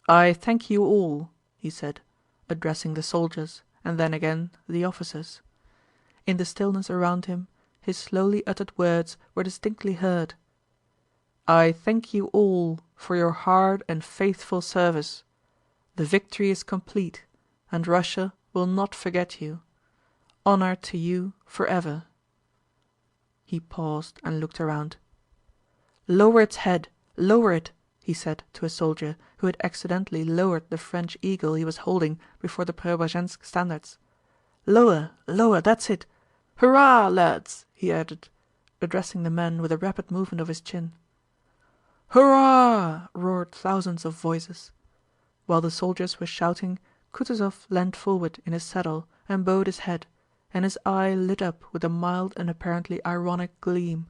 "I thank you all," he said, addressing the soldiers and then again the officers. In the stillness around him his slowly uttered words were distinctly heard. "I thank you all for your hard and faithful service. The victory is complete and Russia will not forget you. Honor to you forever." He paused and looked around. "Lower its head, lower it!" he said to a soldier who had accidentally lowered the French eagle he was holding before the Preobrazhénsk standards. "Lower, lower, that's it! Hurrah, lads!" he added, addressing the men with a rapid movement of his chin. "Hurrah!" roared thousands of voices. While the soldiers were shouting, Kutúzov leaned forward in his saddle and bowed his head, and his eye lit up with a mild and apparently ironic gleam.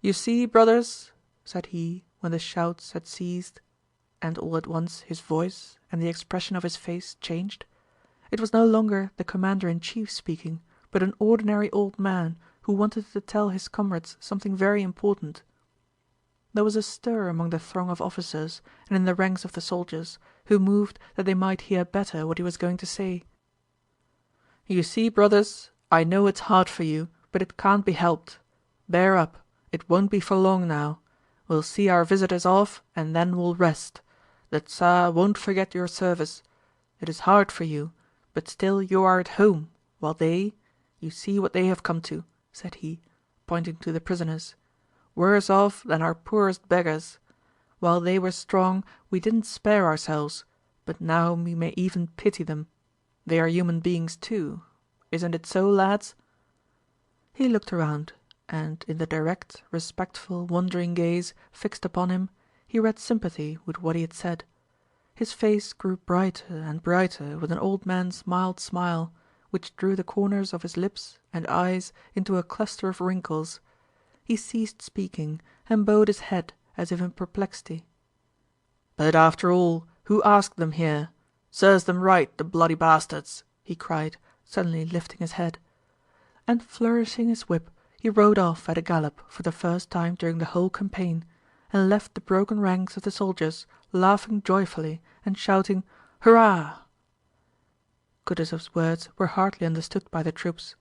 "You see, brothers," said he, when the shouts had ceased, and all at once his voice and the expression of his face changed. It was no longer the commander-in-chief speaking, but an ordinary old man who wanted to tell his comrades something very important. There was a stir among the throng of officers and in the ranks of the soldiers, who moved that they might hear better what he was going to say. "You see, brothers, I know it's hard for you, but it can't be helped. Bear up, it won't be for long now. We'll see our visitors off and then we'll rest. The Tsar won't forget your service. It is hard for you, but still you are at home, while you see what they have come to," said he, pointing to the prisoners. "Worse off than our poorest beggars. While they were strong we didn't spare ourselves, but now we may even pity them. They are human beings too. Isn't it so, lads?" He looked around, and in the direct, respectful, wondering gaze fixed upon him he read sympathy with what he had said. His face grew brighter and brighter with an old man's mild smile, which drew the corners of his lips and eyes into a cluster of wrinkles. He ceased speaking and bowed his head as if in perplexity. "But after all, who asked them here? Serves them right, the bloody bastards!" he cried, suddenly lifting his head. And flourishing his whip he rode off at a gallop for the first time during the whole campaign, and left the broken ranks of the soldiers laughing joyfully and shouting "Hurrah!" Kutúzov's words were hardly understood by the troops.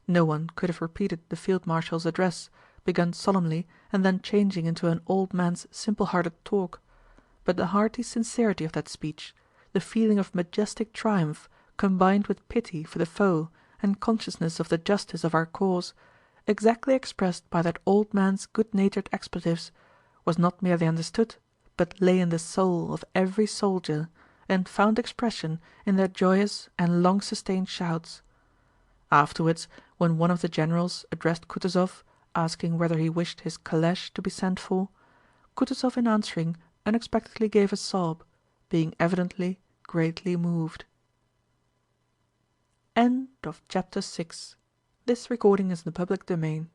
No one could have repeated the field-marshal's address, begun solemnly and then changing into an old man's simple-hearted talk. But the hearty sincerity of that speech, the feeling of majestic triumph combined with pity for the foe and consciousness of the justice of our cause, exactly expressed by that old man's good-natured expletives, was not merely understood, but lay in the soul of every soldier and found expression in their joyous and long-sustained shouts. Afterwards, when one of the generals addressed Kutúzov, asking whether he wished his calèche to be sent for, Kutúzov in answering unexpectedly gave a sob, being evidently greatly moved. End of chapter 6. This recording is in the public domain.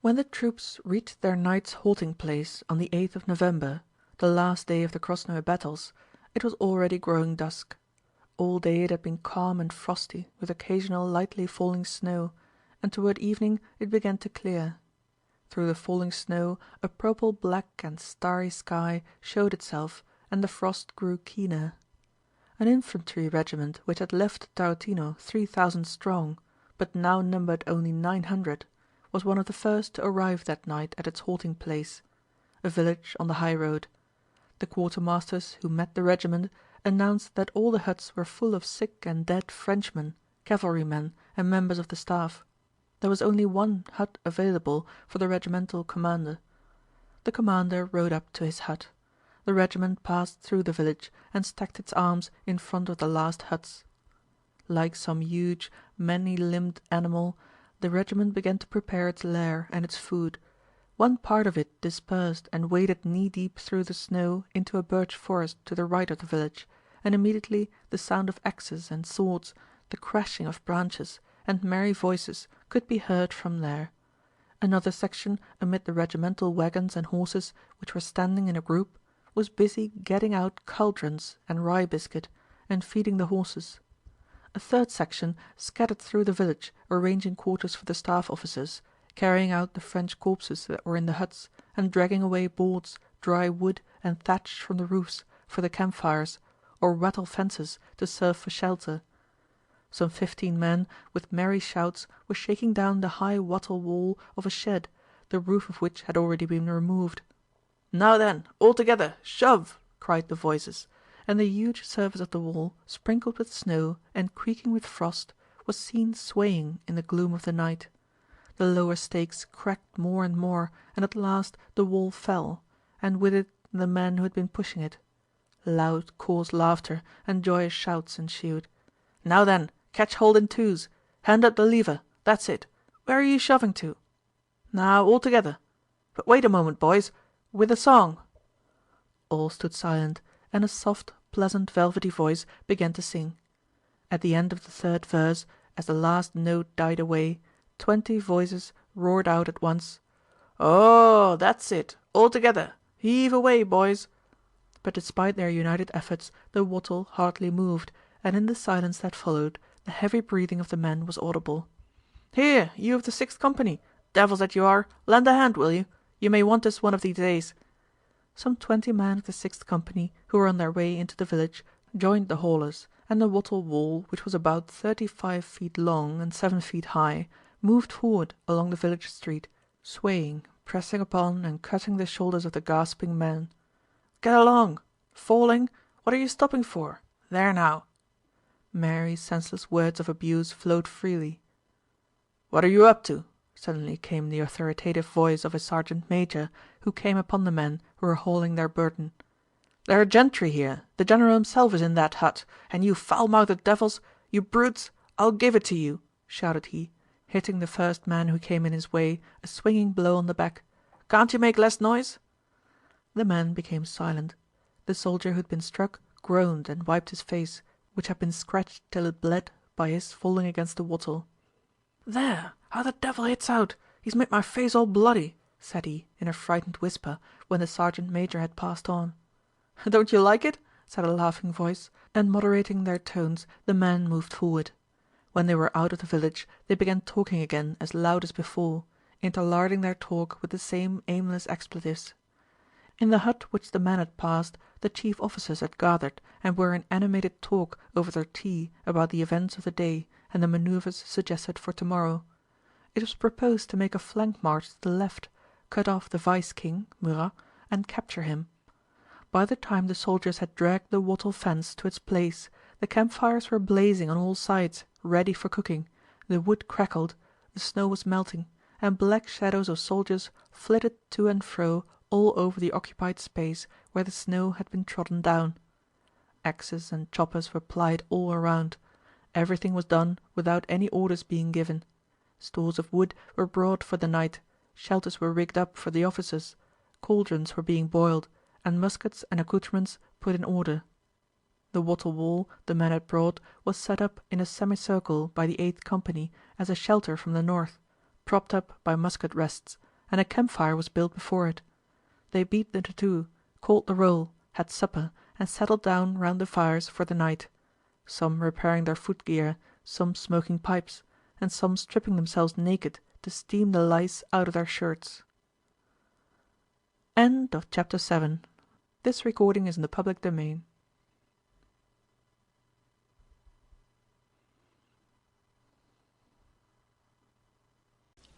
When the troops reached their night's halting place on the 8th of November, the last day of the Krásnoe battles, it was already growing dusk. All day it had been calm and frosty with occasional lightly falling snow, and toward evening it began to clear. Through the falling snow a purple-black and starry sky showed itself and the frost grew keener. An infantry regiment which had left Tarútino 3,000 strong, but now numbered only 900, was one of the first to arrive that night at its halting place, a village on the highroad. The quartermasters who met the regiment announced that all the huts were full of sick and dead Frenchmen, cavalrymen, and members of the staff. There was only one hut available for the regimental commander. The commander rode up to his hut. The regiment passed through the village and stacked its arms in front of the last huts. Like some huge, many-limbed animal, the regiment began to prepare its lair and its food. One part of it dispersed and waded knee-deep through the snow into a birch forest to the right of the village, and immediately the sound of axes and swords, the crashing of branches, and merry voices could be heard from there. Another section, amid the regimental wagons and horses which were standing in a group, was busy getting out cauldrons and rye biscuit and feeding the horses. A third section scattered through the village arranging quarters for the staff officers, carrying out the French corpses that were in the huts, and dragging away boards, dry wood and thatch from the roofs for the campfires, or wattle fences to serve for shelter. Some 15 men with merry shouts were shaking down the high wattle wall of a shed, the roof of which had already been removed. "Now then, all together, shove!" cried the voices, and the huge surface of the wall, sprinkled with snow and creaking with frost, was seen swaying in the gloom of the night. The lower stakes cracked more and more, and at last the wall fell, and with it the men who had been pushing it. Loud, coarse laughter and joyous shouts ensued. "Now then, catch hold in twos! Hand up the lever! That's it! Where are you shoving to? Now, all together! But wait a moment, boys! With a song!" All stood silent, and a soft, pleasant velvety voice began to sing. At the end of the third verse, as the last note died away, 20 voices roared out at once, "Oh, that's it! All together! Heave away, boys!" But despite their united efforts the wattle hardly moved, and in the silence that followed the heavy breathing of the men was audible. "Here, you of the 6th Company! Devils that you are, lend a hand, will you? You may want us one of these days." Some 20 men of the 6th Company, who were on their way into the village, joined the haulers, and the wattle wall, which was about 35 feet long and 7 feet high, moved forward along the village street, swaying, pressing upon and cutting the shoulders of the gasping men. "Get along! Falling? What are you stopping for? There now!" Merry, senseless words of abuse flowed freely. "What are you up to?" suddenly came the authoritative voice of a sergeant major, who came upon the men who were hauling their burden. "There are gentry here, the general himself is in that hut, and you foul-mouthed devils, you brutes, I'll give it to you!" shouted he, hitting the first man who came in his way a swinging blow on the back. "Can't you make less noise?" The men became silent. The soldier who had been struck groaned and wiped his face, which had been scratched till it bled by his falling against the wattle. "There, how the devil hits out! He's made my face all bloody," said he in a frightened whisper when the sergeant major had passed on. "Don't you like it?" said a laughing voice, and moderating their tones the men moved forward. When they were out of the village they began talking again as loud as before, interlarding their talk with the same aimless expletives. In the hut which the men had passed the chief officers had gathered and were in animated talk over their tea about the events of the day and the manoeuvres suggested for tomorrow. It was proposed to make a flank march to the left, cut off the Vice-King, Murat, and capture him. By the time the soldiers had dragged the wattle fence to its place, the campfires were blazing on all sides, ready for cooking, the wood crackled, the snow was melting, and black shadows of soldiers flitted to and fro all over the occupied space where the snow had been trodden down. Axes and choppers were plied all around. Everything was done without any orders being given. Stores of wood were brought for the night, shelters were rigged up for the officers, cauldrons were being boiled, and muskets and accoutrements put in order. The wattle wall the men had brought was set up in a semicircle by the 8th Company as a shelter from the north, propped up by musket rests, and a campfire was built before it. They beat the tattoo, called the roll, had supper, and settled down round the fires for the night, some repairing their footgear, some smoking pipes, and some stripping themselves naked to steam the lice out of their shirts. End of Chapter 7. This recording is in the public domain.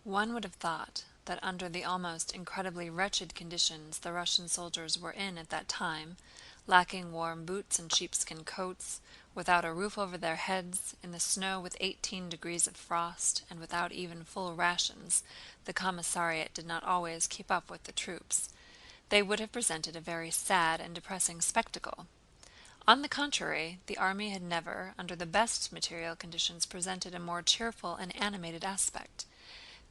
One would have thought that under the almost incredibly wretched conditions the Russian soldiers were in at that time, lacking warm boots and sheepskin coats, without a roof over their heads, in the snow with 18 degrees of frost, and without even full rations, the commissariat did not always keep up with the troops. They would have presented a very sad and depressing spectacle. On the contrary, the army had never, under the best material conditions, presented a more cheerful and animated aspect.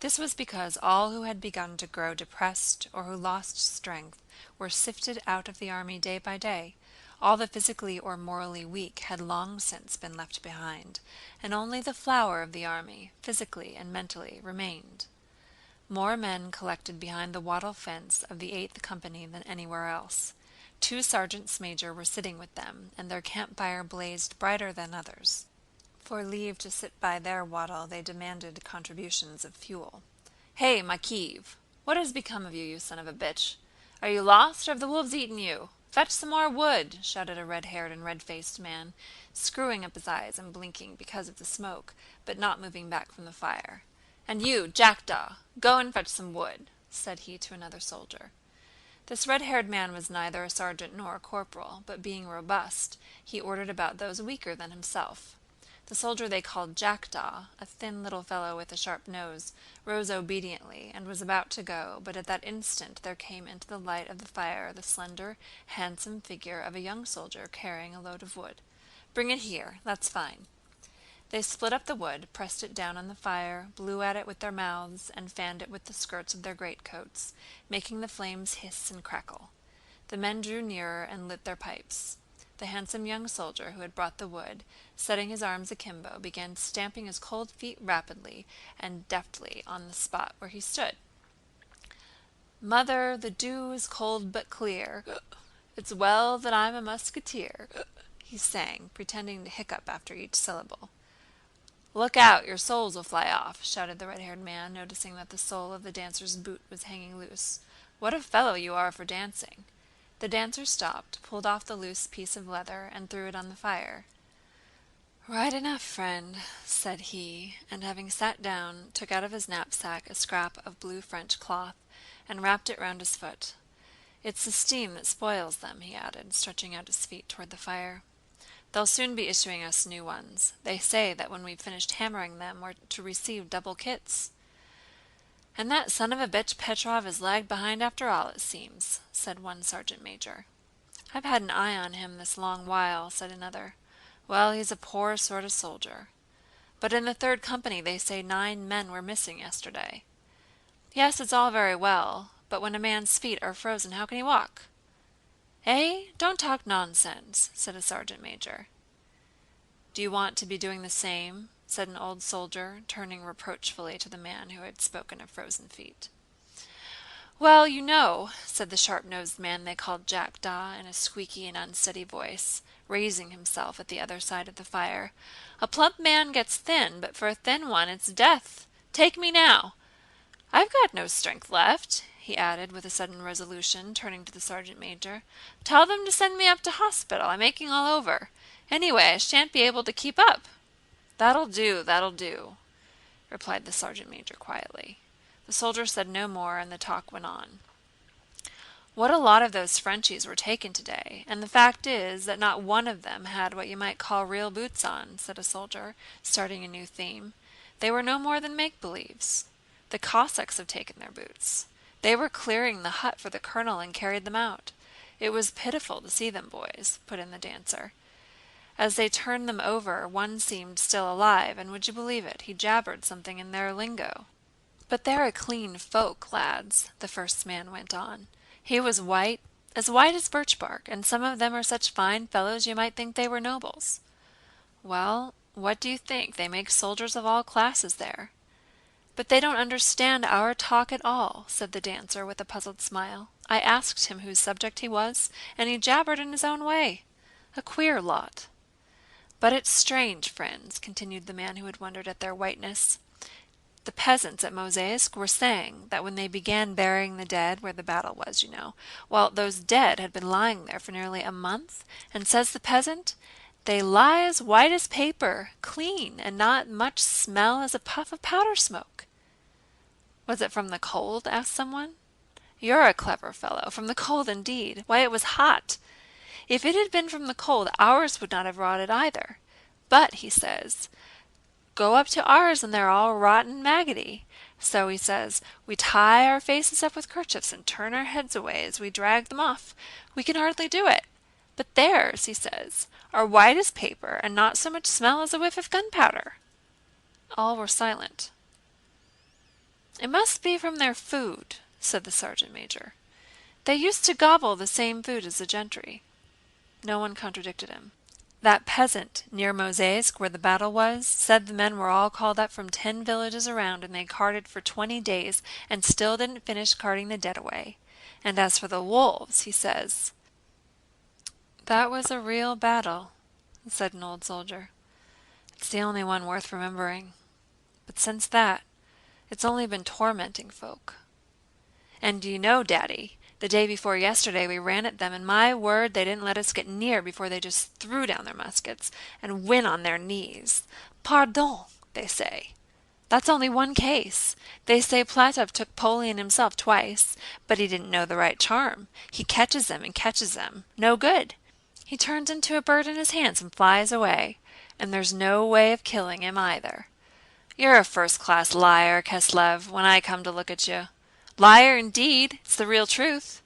This was because all who had begun to grow depressed or who lost strength were sifted out of the army day by day. All the physically or morally weak had long since been left behind, and only the flower of the army, physically and mentally, remained. More men collected behind the wattle fence of the 8th Company than anywhere else. 2 sergeants major were sitting with them, and their campfire blazed brighter than others. For leave to sit by their wattle they demanded contributions of fuel. "Hey, Makiv! What has become of you, you son of a bitch? Are you lost, or have the wolves eaten you? Fetch some more wood!" shouted a red-haired and red-faced man, screwing up his eyes and blinking because of the smoke, but not moving back from the fire. "And you, jackdaw, go and fetch some wood," said he to another soldier. This red-haired man was neither a sergeant nor a corporal, but being robust, he ordered about those weaker than himself. The soldier they called Jackdaw, a thin little fellow with a sharp nose, rose obediently, and was about to go, but at that instant there came into the light of the fire the slender, handsome figure of a young soldier carrying a load of wood. "Bring it here, that's fine." They split up the wood, pressed it down on the fire, blew at it with their mouths, and fanned it with the skirts of their greatcoats, making the flames hiss and crackle. The men drew nearer and lit their pipes. the handsome young soldier who had brought the wood, setting his arms akimbo, began stamping his cold feet rapidly and deftly on the spot where he stood. "Mother, the dew is cold but clear. It's well that I'm a musketeer," he sang, pretending to hiccup after each syllable. "Look out, your soles will fly off," shouted the red-haired man, noticing that the sole of the dancer's boot was hanging loose. "What a fellow you are for dancing." The dancer stopped, pulled off the loose piece of leather, and threw it on the fire. "Right enough, friend," said he, and having sat down, took out of his knapsack a scrap of blue French cloth, and wrapped it round his foot. "It's the steam that spoils them," he added, stretching out his feet toward the fire. "They'll soon be issuing us new ones. They say that when we've finished hammering them we're to receive double kits." "And that son of a bitch Petrov is lagged behind after all, it seems," said one sergeant major. "I've had an eye on him this long while," said another. "Well, he's a poor sort of soldier. But in the 3rd Company they say 9 men were missing yesterday." "Yes, it's all very well, but when a man's feet are frozen, how can he walk?" "Eh? Don't talk nonsense," said a sergeant major. "Do you want to be doing the same?" said an old soldier, turning reproachfully to the man who had spoken of frozen feet. "Well, you know," said the sharp-nosed man they called Jackdaw in a squeaky and unsteady voice, raising himself at the other side of the fire, "a plump man gets thin, but for a thin one it's death. Take me now. I've got no strength left," he added with a sudden resolution, turning to the sergeant major. "Tell them to send me up to hospital. I'm aching all over. Anyway, I shan't be able to keep up." That'll do," replied the sergeant major quietly. The soldier said no more, and the talk went on. "What a lot of those Frenchies were taken today, and the fact is that not one of them had what you might call real boots on," said a soldier, starting a new theme. "They were no more than make-believes. The Cossacks have taken their boots. They were clearing the hut for the colonel and carried them out. It was pitiful to see them, boys," put in the dancer. "As they turned them over, one seemed still alive, and would you believe it, he jabbered something in their lingo. But they're a clean folk, lads," the first man went on. "He was white as birch bark, and some of them are such fine fellows you might think they were nobles." "Well, what do you think? They make soldiers of all classes there." "But they don't understand our talk at all," said the dancer with a puzzled smile. "I asked him whose subject he was, and he jabbered in his own way. A queer lot." "But it's strange, friends," continued the man who had wondered at their whiteness. "The peasants at Mozháysk were saying that when they began burying the dead where the battle was, you know, well, those dead had been lying there for nearly a month, and says the peasant, they lie as white as paper, clean, and not much smell as a puff of powder smoke." "Was it from the cold?" asked someone. "You're a clever fellow. From the cold indeed. Why, it was hot. If it had been from the cold, ours would not have rotted either. But, he says, go up to ours and they're all rotten maggoty. So he says, we tie our faces up with kerchiefs and turn our heads away as we drag them off. We can hardly do it. But theirs, he says, are white as paper and not so much smell as a whiff of gunpowder." All were silent. "It must be from their food," said the sergeant major. "They used to gobble the same food as the gentry." No one contradicted him. "That peasant near Mozháysk, where the battle was, said the men were all called up from 10 villages around, and they carted for 20 days and still didn't finish carting the dead away. And as for the wolves, he says—" "That was a real battle," said an old soldier. "It's the only one worth remembering. But since that, it's only been tormenting folk. And do you know, Daddy, the day before yesterday we ran at them, and my word, they didn't let us get near before they just threw down their muskets and went on their knees. 'Pardon,' they say. That's only one case. They say Platov took Polion himself twice, but he didn't know the right charm. He catches them and catches them. No good. He turns into a bird in his hands and flies away, and there's no way of killing him either. You're a first-class liar, Keslev, when I come to look at you. Liar indeed, it's the real truth.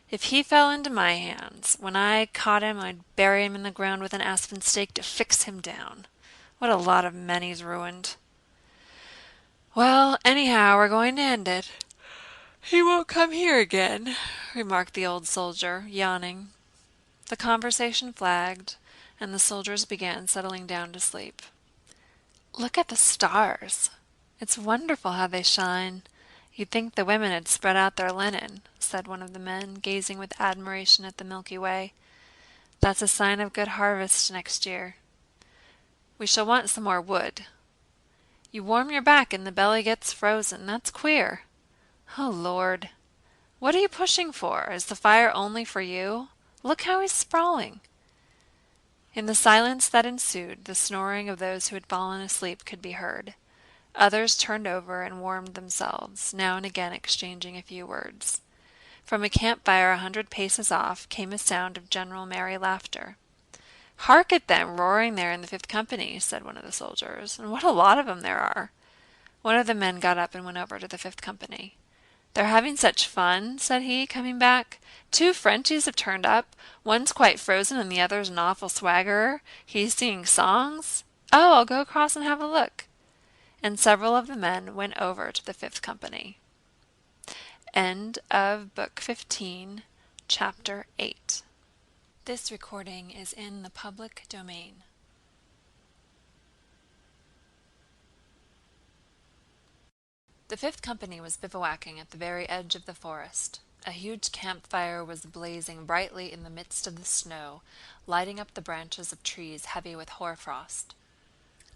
If he fell into my hands, when I caught him I'd bury him in the ground with an aspen stake to fix him down. What a lot of men he's ruined. Well, anyhow, we're going to end it. He won't come here again," remarked the old soldier, yawning. The conversation flagged, and the soldiers began settling down to sleep. "Look at the stars. It's wonderful how they shine. You'd think the women had spread out their linen," said one of the men, gazing with admiration at the Milky Way. "That's a sign of good harvest next year. We shall want some more wood. You warm your back and the belly gets frozen. That's queer. Oh, Lord! What are you pushing for? Is the fire only for you? Look how he's sprawling." In the silence that ensued, the snoring of those who had fallen asleep could be heard. Others turned over and warmed themselves, now and again exchanging a few words. From a campfire 100 paces off came a sound of general merry laughter. "Hark at them roaring there in the 5th Company," said one of the soldiers, "and what a lot of 'em there are." One of the men got up and went over to the 5th Company. "They're having such fun," said he, coming back. "2 Frenchies have turned up. One's quite frozen and the other's an awful swaggerer. He's singing songs. Oh, I'll go across and have a look." And several of the men went over to the 5th Company. End of Book 15, Chapter 8. This recording is in the public domain. The 5th Company was bivouacking at the very edge of the forest. A huge campfire was blazing brightly in the midst of the snow, lighting up the branches of trees heavy with hoarfrost.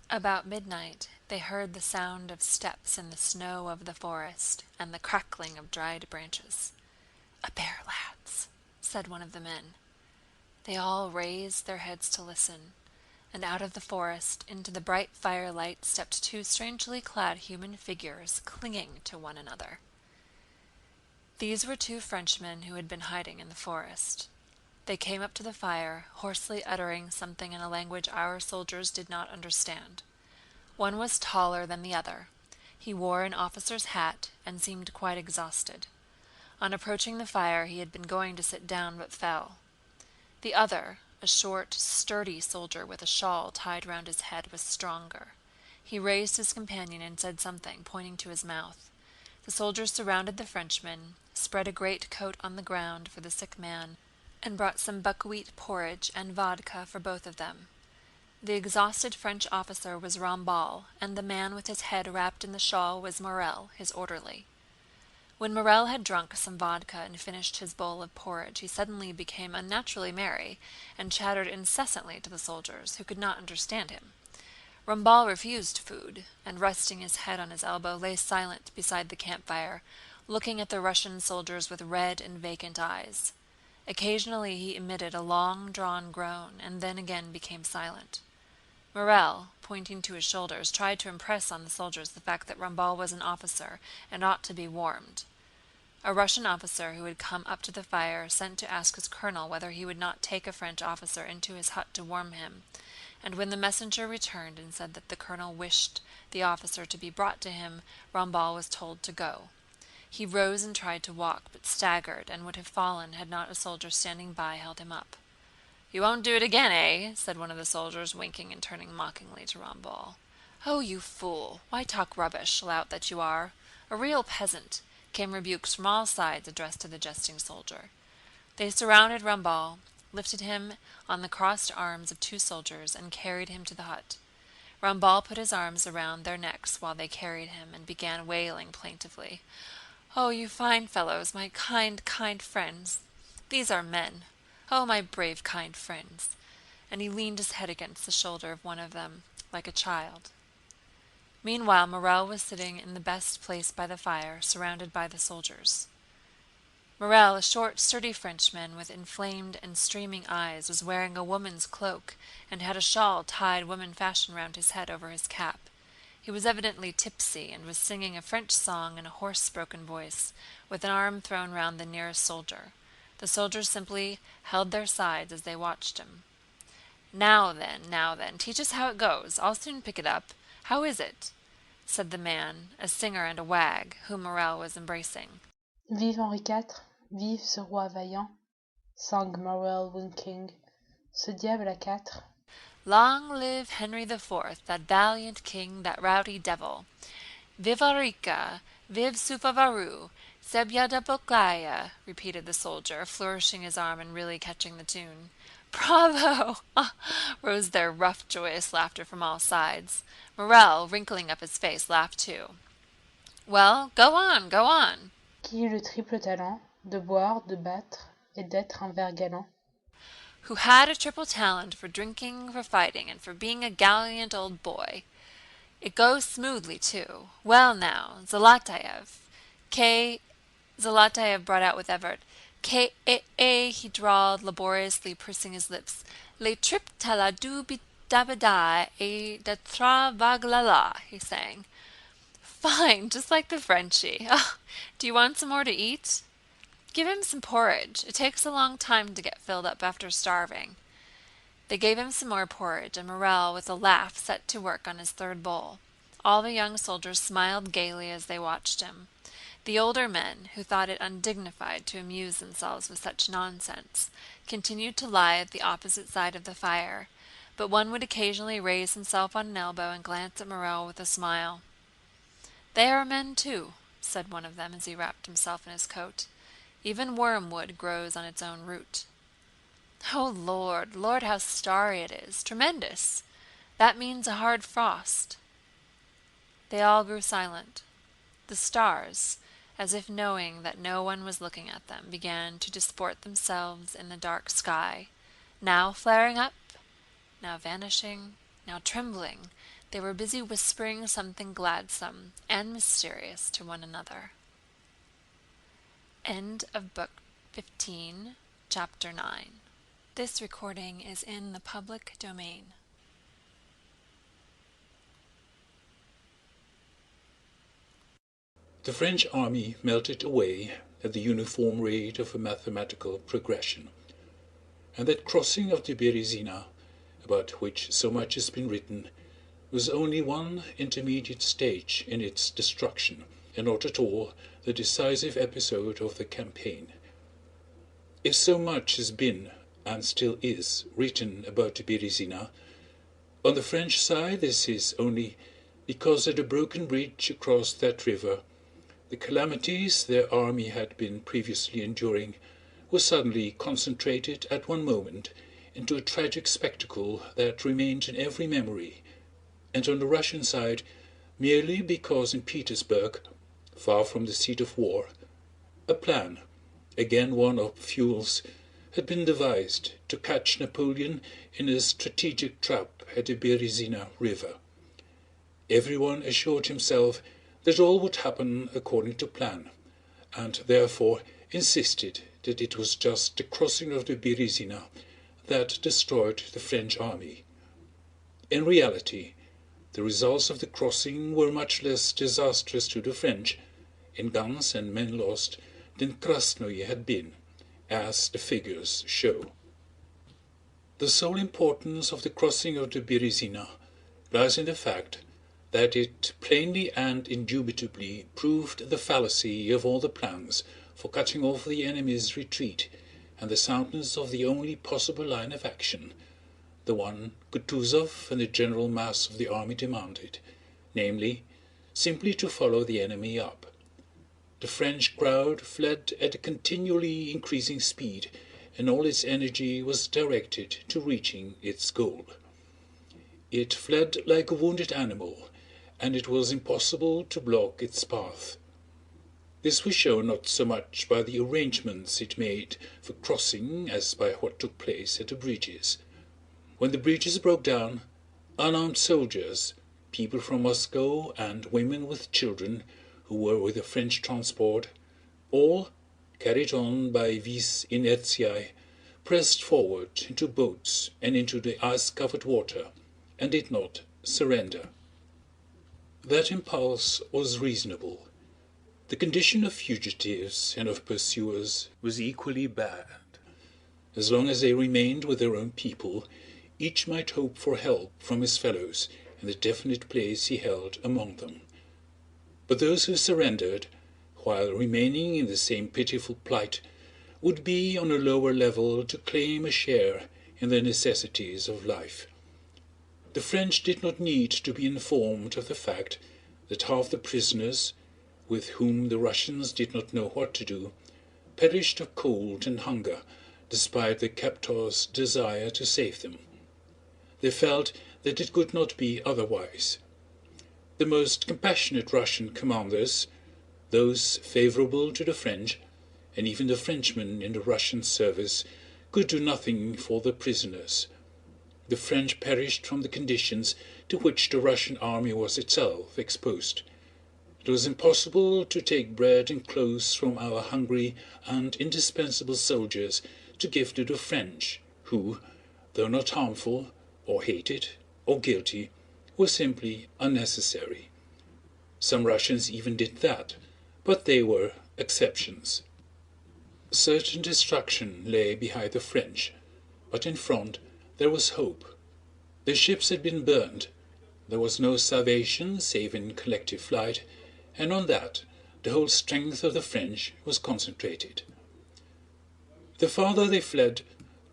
About midnight they heard the sound of steps in the snow of the forest and the crackling of dried branches. "A bear, lads," said one of the men. They all raised their heads to listen, and out of the forest into the bright firelight stepped 2 strangely clad human figures clinging to one another. These were 2 Frenchmen who had been hiding in the forest. They came up to the fire, hoarsely uttering something in a language our soldiers did not understand. One was taller than the other. He wore an officer's hat and seemed quite exhausted. On approaching the fire he had been going to sit down but fell. The other, a short, sturdy soldier with a shawl tied round his head, was stronger. He raised his companion and said something, pointing to his mouth. The soldiers surrounded the Frenchman, spread a great coat on the ground for the sick man, and brought some buckwheat porridge and vodka for both of them. The exhausted French officer was Rambal, and the man with his head wrapped in the shawl was Morel, his orderly. When Morel had drunk some vodka and finished his bowl of porridge, he suddenly became unnaturally merry, and chattered incessantly to the soldiers, who could not understand him. Rambal refused food, and resting his head on his elbow, lay silent beside the campfire, looking at the Russian soldiers with red and vacant eyes. Occasionally he emitted a long-drawn groan, and then again became silent. Morel, pointing to his shoulders, tried to impress on the soldiers the fact that Rambal was an officer and ought to be warmed. A Russian officer who had come up to the fire sent to ask his colonel whether he would not take a French officer into his hut to warm him, and when the messenger returned and said that the colonel wished the officer to be brought to him, Rambal was told to go. He rose and tried to walk, but staggered and would have fallen had not a soldier standing by held him up. "You won't do it again, eh?" said one of the soldiers, winking and turning mockingly to Rambal. "Oh, you fool! Why talk rubbish, lout that you are? A real peasant!" came rebukes from all sides addressed to the jesting soldier. They surrounded Rambal, lifted him on the crossed arms of 2 soldiers, and carried him to the hut. Rambal put his arms around their necks while they carried him, and began wailing plaintively. "Oh, you fine fellows, my kind, kind friends! These are men! Oh, my brave, kind friends!" And he leaned his head against the shoulder of one of them, like a child. Meanwhile, Morel was sitting in the best place by the fire, surrounded by the soldiers. Morel, a short, sturdy Frenchman with inflamed and streaming eyes, was wearing a woman's cloak and had a shawl tied woman fashion round his head over his cap. He was evidently tipsy and was singing a French song in a hoarse, broken voice, with an arm thrown round the nearest soldier. The soldiers simply held their sides as they watched him. Now then, teach us how it goes. I'll soon pick it up. How is it?" said the man, a singer and a wag, whom Morel was embracing. Vive Henri IV, vive ce roi vaillant, sang Morel winking, ce diable à 4. "Long live Henry IV, that valiant king, that rowdy devil. Vive Arica, vive Supavaru, Sebya da Bolkaya," repeated the soldier, flourishing his arm and really catching the tune. Bravo! Rose their rough, joyous laughter from all sides. Morel, wrinkling up his face, laughed too. Well, go on, go on. Qui eut le triple talent de boire, de battre et d'être un ver galant. Who had a triple talent for drinking, for fighting, and for being a gallant old boy. It goes smoothly, too. Well now, Zalatayev. Zalatayev brought out with effort. K-A-A, he drawled, laboriously pursing his lips. Le trip tala du dabada e da tra vaglala, he sang. Fine, just like the Frenchie. Oh, do you want some more to eat? Give him some porridge. It takes a long time to get filled up after starving. They gave him some more porridge, and Morel, with a laugh, set to work on his third bowl. All the young soldiers smiled gaily as they watched him. The older men, who thought it undignified to amuse themselves with such nonsense, continued to lie at the opposite side of the fire, but one would occasionally raise himself on an elbow and glance at Morel with a smile. "They are men too," said one of them as he wrapped himself in his coat. "Even wormwood grows on its own root." "Oh, Lord, Lord, how starry it is! Tremendous! That means a hard frost." They all grew silent. The stars, as if knowing that no one was looking at them, began to disport themselves in the dark sky, now flaring up, now vanishing, now trembling. They were busy whispering something gladsome and mysterious to one another. End of Book 15, Chapter 9. This recording is in the public domain. The French army melted away at the uniform rate of a mathematical progression, and that crossing of the Berezina, about which so much has been written, was only one intermediate stage in its destruction, and not at all the decisive episode of the campaign. If so much has been, and still is, written about the Berezina, on the French side this is only because at a broken bridge across that river the calamities their army had been previously enduring were suddenly concentrated at one moment into a tragic spectacle that remained in every memory, and on the Russian side merely because in Petersburg, far from the seat of war, a plan, again one of Pfuel's, had been devised to catch Napoleon in a strategic trap at the Berezina river. Everyone assured himself that all would happen according to plan, and therefore insisted that it was just the crossing of the Berezina that destroyed the French army. In reality, the results of the crossing were much less disastrous to the French, in guns and men lost, than Krasnoye had been, as the figures show. The sole importance of the crossing of the Berezina lies in the fact that it plainly and indubitably proved the fallacy of all the plans for cutting off the enemy's retreat and the soundness of the only possible line of action, the one Kutuzov and the general mass of the army demanded, namely, simply to follow the enemy up. The French crowd fled at a continually increasing speed, and all its energy was directed to reaching its goal. It fled like a wounded animal, and it was impossible to block its path. This was shown not so much by the arrangements it made for crossing as by what took place at the bridges. When the bridges broke down, unarmed soldiers, people from Moscow, and women with children who were with the French transport, all, carried on by vis inertiae, pressed forward into boats and into the ice-covered water, and did not surrender. That impulse was reasonable. The condition of fugitives and of pursuers was equally bad. As long as they remained with their own people, each might hope for help from his fellows in the definite place he held among them. But those who surrendered, while remaining in the same pitiful plight, would be on a lower level to claim a share in the necessities of life. The French did not need to be informed of the fact that half the prisoners, with whom the Russians did not know what to do, perished of cold and hunger despite the captors' desire to save them. They felt that it could not be otherwise. The most compassionate Russian commanders, those favorable to the French, and even the Frenchmen in the Russian service, could do nothing for the prisoners. The French perished from the conditions to which the Russian army was itself exposed. It was impossible to take bread and clothes from our hungry and indispensable soldiers to give to the French, who, though not harmful, or hated, or guilty, were simply unnecessary. Some Russians even did that, but they were exceptions. Certain destruction lay behind the French, but in front there was hope. The ships had been burned, there was no salvation save in collective flight, and on that the whole strength of the French was concentrated. The farther they fled,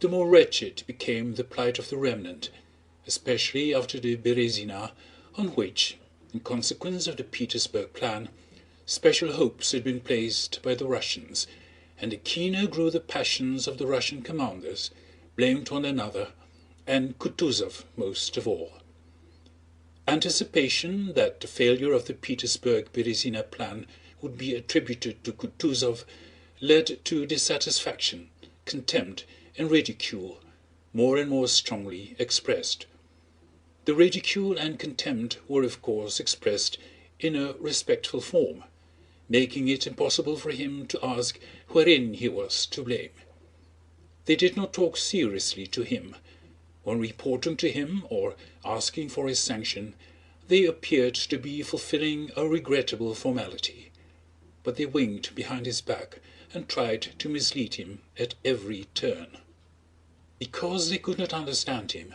the more wretched became the plight of the remnant, especially after the Berezina, on which, in consequence of the Petersburg Plan, special hopes had been placed by the Russians, and the keener grew the passions of the Russian commanders, blamed one another, and Kutúzov most of all. Anticipation that the failure of the Petersburg-Berezina plan would be attributed to Kutúzov led to dissatisfaction, contempt, and ridicule, more and more strongly expressed. The ridicule and contempt were of course expressed in a respectful form, making it impossible for him to ask wherein he was to blame. They did not talk seriously to him. When reporting to him or asking for his sanction, they appeared to be fulfilling a regrettable formality, but they winked behind his back and tried to mislead him at every turn. Because they could not understand him,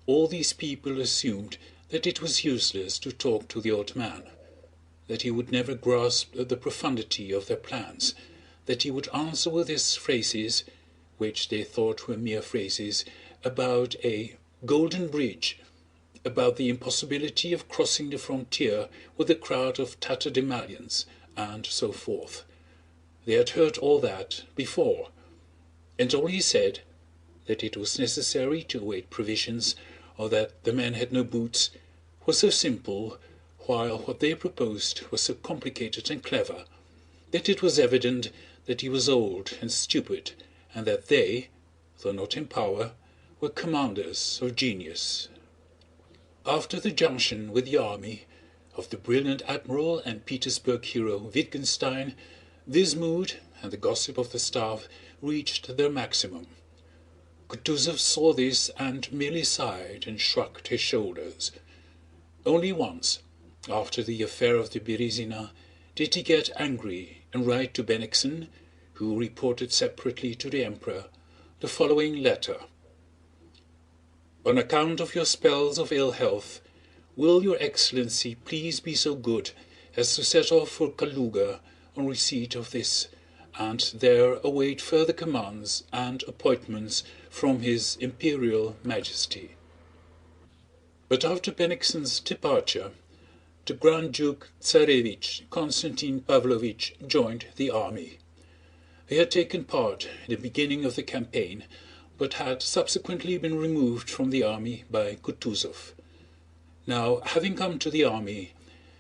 all these people assumed that it was useless to talk to the old man, that he would never grasp the profundity of their plans, that he would answer with his phrases, which they thought were mere phrases, about a golden bridge, about the impossibility of crossing the frontier with a crowd of tatterdemalions, and so forth. They had heard all that before, and all he said, that it was necessary to await provisions, or that the men had no boots, was so simple, while what they proposed was so complicated and clever, that it was evident that he was old and stupid, and that they, though not in power, were commanders of genius. After the junction with the army of the brilliant admiral and Petersburg hero Wittgenstein, this mood and the gossip of the staff reached their maximum. Kutúzov saw this and merely sighed and shrugged his shoulders. Only once, after the affair of the Berezina, did he get angry and write to Bennigsen, who reported separately to the Emperor, the following letter. On account of your spells of ill health, will your Excellency please be so good as to set off for Kaluga on receipt of this, and there await further commands and appointments from His Imperial Majesty. But after Bennigsen's departure, the Grand Duke Tsarevich Konstantin Pavlovich joined the army. He had taken part in the beginning of the campaign, but had subsequently been removed from the army by Kutúzov. Now, having come to the army,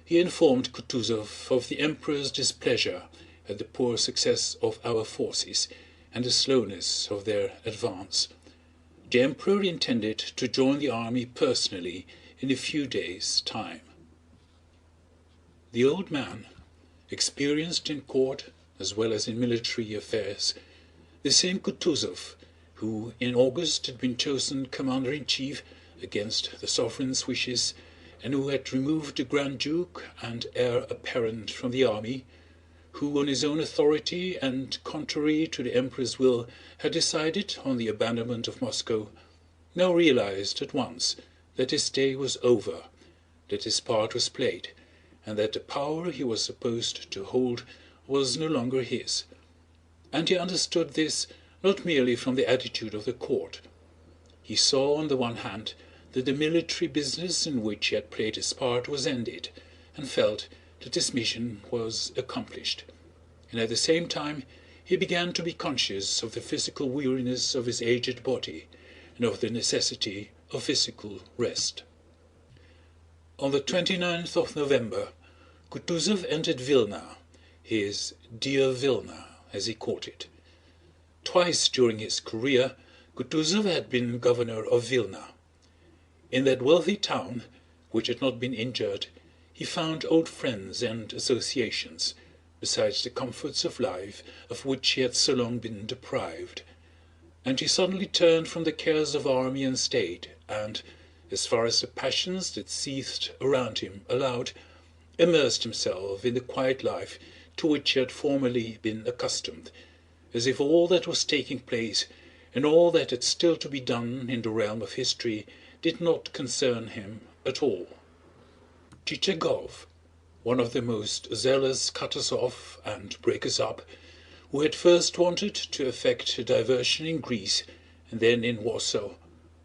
he informed Kutúzov of the Emperor's displeasure at the poor success of our forces and the slowness of their advance. The Emperor intended to join the army personally in a few days' time. The old man, experienced in court as well as in military affairs, the same Kutúzov who in August had been chosen commander-in-chief against the sovereign's wishes, and who had removed the Grand Duke and heir apparent from the army, who on his own authority and contrary to the Emperor's will had decided on the abandonment of Moscow, now realized at once that his day was over, that his part was played, and that the power he was supposed to hold was no longer his. And he understood this not merely from the attitude of the court. He saw on the one hand that the military business in which he had played his part was ended, and felt that his mission was accomplished, and at the same time he began to be conscious of the physical weariness of his aged body and of the necessity of physical rest. On the 29th of November, Kutúzov entered Vilna, his dear Vilna, as he called it. Twice during his career, Kutúzov had been governor of Vilna. In that wealthy town, which had not been injured, he found old friends and associations, besides the comforts of life of which he had so long been deprived. And he suddenly turned from the cares of army and state and, as far as the passions that seethed around him allowed, immersed himself in the quiet life to which he had formerly been accustomed, as if all that was taking place and all that had still to be done in the realm of history did not concern him at all. Chichagov, one of the most zealous cutters off and breakers up, who had first wanted to effect a diversion in Greece and then in Warsaw,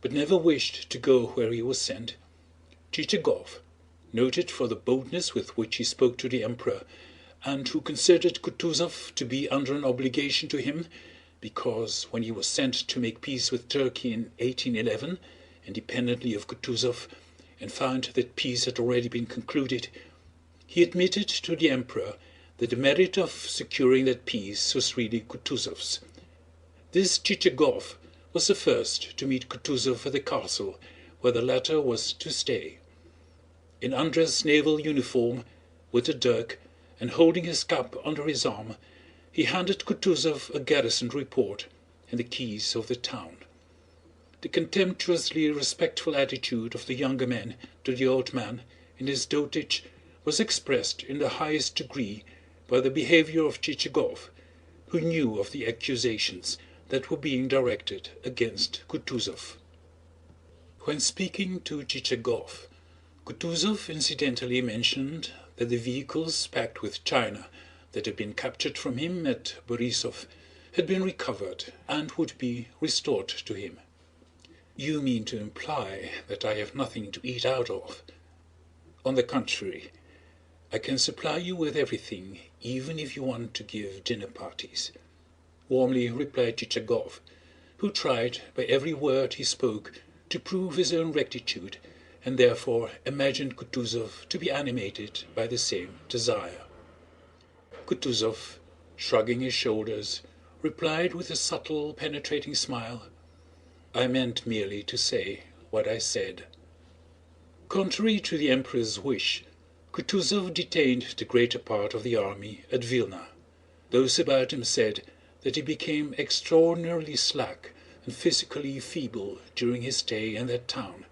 but never wished to go where he was sent, Chichagov, noted for the boldness with which he spoke to the Emperor, and who considered Kutúzov to be under an obligation to him, because when he was sent to make peace with Turkey in 1811, independently of Kutúzov, and found that peace had already been concluded, he admitted to the Emperor that the merit of securing that peace was really Kutúzov's. This Chichagov was the first to meet Kutúzov at the castle where the latter was to stay. In undress naval uniform, with a dirk, and holding his cap under his arm, he handed Kutúzov a garrison report and the keys of the town. The contemptuously respectful attitude of the younger men to the old man in his dotage was expressed in the highest degree by the behavior of Chichagov, who knew of the accusations that were being directed against Kutúzov. When speaking to Chichagov, Kutúzov incidentally mentioned that the vehicles packed with china that had been captured from him at Borisov had been recovered and would be restored to him. "You mean to imply that I have nothing to eat out of? On the contrary, I can supply you with everything, even if you want to give dinner parties," warmly replied Chichagov, who tried by every word he spoke to prove his own rectitude, and therefore imagined Kutúzov to be animated by the same desire. Kutúzov, shrugging his shoulders, replied with a subtle, penetrating smile, "I meant merely to say what I said." Contrary to the Emperor's wish, Kutúzov detained the greater part of the army at Vilna. Those about him said that he became extraordinarily slack and physically feeble during his stay in that town.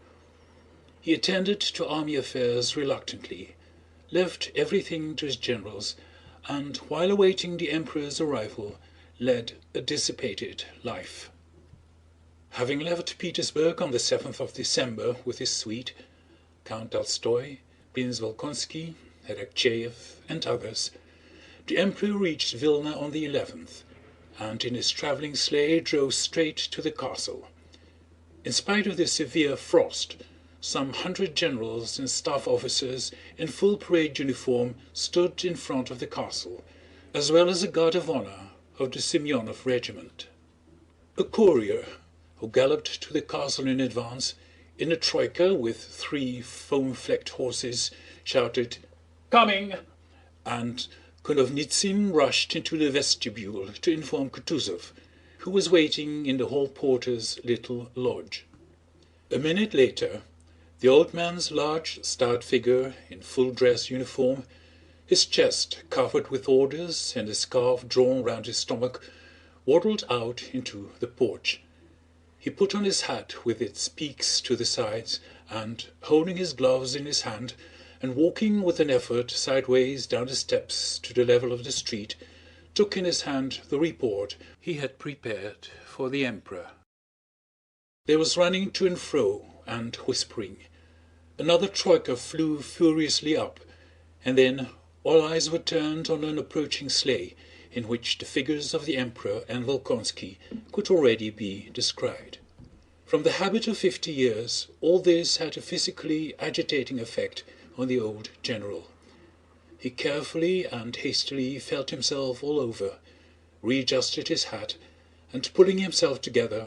He attended to army affairs reluctantly, left everything to his generals, and while awaiting the Emperor's arrival led a dissipated life. Having left Petersburg on the 7th of December with his suite, Count Tolstoy, Prince Volkonsky, Arakcheyev, and others, the Emperor reached Vilna on the 11th, and in his traveling sleigh drove straight to the castle. In spite of the severe frost, some 100 generals and staff officers in full parade uniform stood in front of the castle, as well as a guard of honor of the Semyonov regiment. A courier, who galloped to the castle in advance, in a troika with 3 foam-flecked horses, shouted, "Coming!" and Konovnitsyn rushed into the vestibule to inform Kutúzov, who was waiting in the hall porter's little lodge. A minute later, the old man's large stout figure in full dress uniform, his chest covered with orders and a scarf drawn round his stomach, waddled out into the porch. He put on his hat with its peaks to the sides and, holding his gloves in his hand and walking with an effort sideways down the steps to the level of the street, took in his hand the report he had prepared for the Emperor. There was running to and fro and whispering. Another troika flew furiously up, and then all eyes were turned on an approaching sleigh in which the figures of the Emperor and Volkonsky could already be descried. From the habit of 50 years all this had a physically agitating effect on the old general. He carefully and hastily felt himself all over, readjusted his hat, and pulling himself together,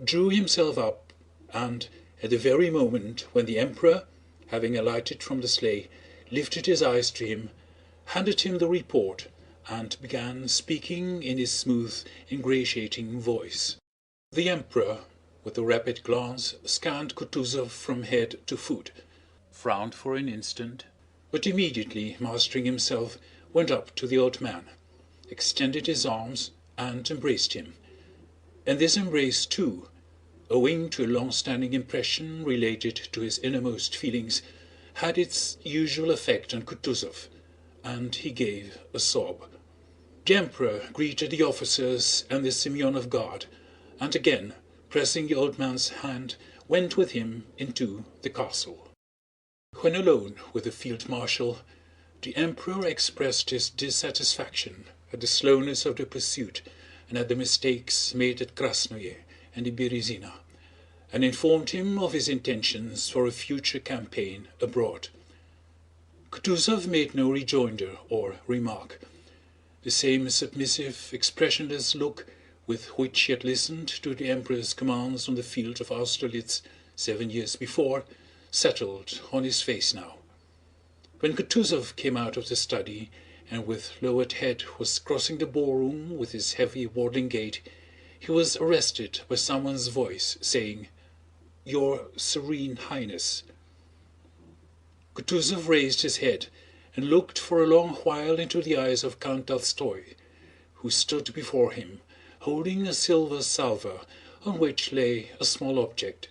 drew himself up, and at the very moment when the Emperor, having alighted from the sleigh, lifted his eyes to him, handed him the report, and began speaking in his smooth, ingratiating voice. The Emperor, with a rapid glance, scanned Kutúzov from head to foot, frowned for an instant, but immediately mastering himself went up to the old man, extended his arms and embraced him. And this embrace too, owing to a long-standing impression related to his innermost feelings, had its usual effect on Kutúzov, and he gave a sob. The Emperor greeted the officers and the Semyonov guard, and again, pressing the old man's hand, went with him into the castle. When alone with the field marshal, the Emperor expressed his dissatisfaction at the slowness of the pursuit and at the mistakes made at Krasnoye and in Berezina, and informed him of his intentions for a future campaign abroad. Kutúzov made no rejoinder or remark. The same submissive, expressionless look with which he had listened to the Emperor's commands on the field of Austerlitz 7 years before settled on his face now. When Kutúzov came out of the study and with lowered head was crossing the ballroom with his heavy waddling gait, he was arrested by someone's voice saying, "Your Serene Highness." Kutúzov raised his head and looked for a long while into the eyes of Count Tolstoy, who stood before him, holding a silver salver on which lay a small object.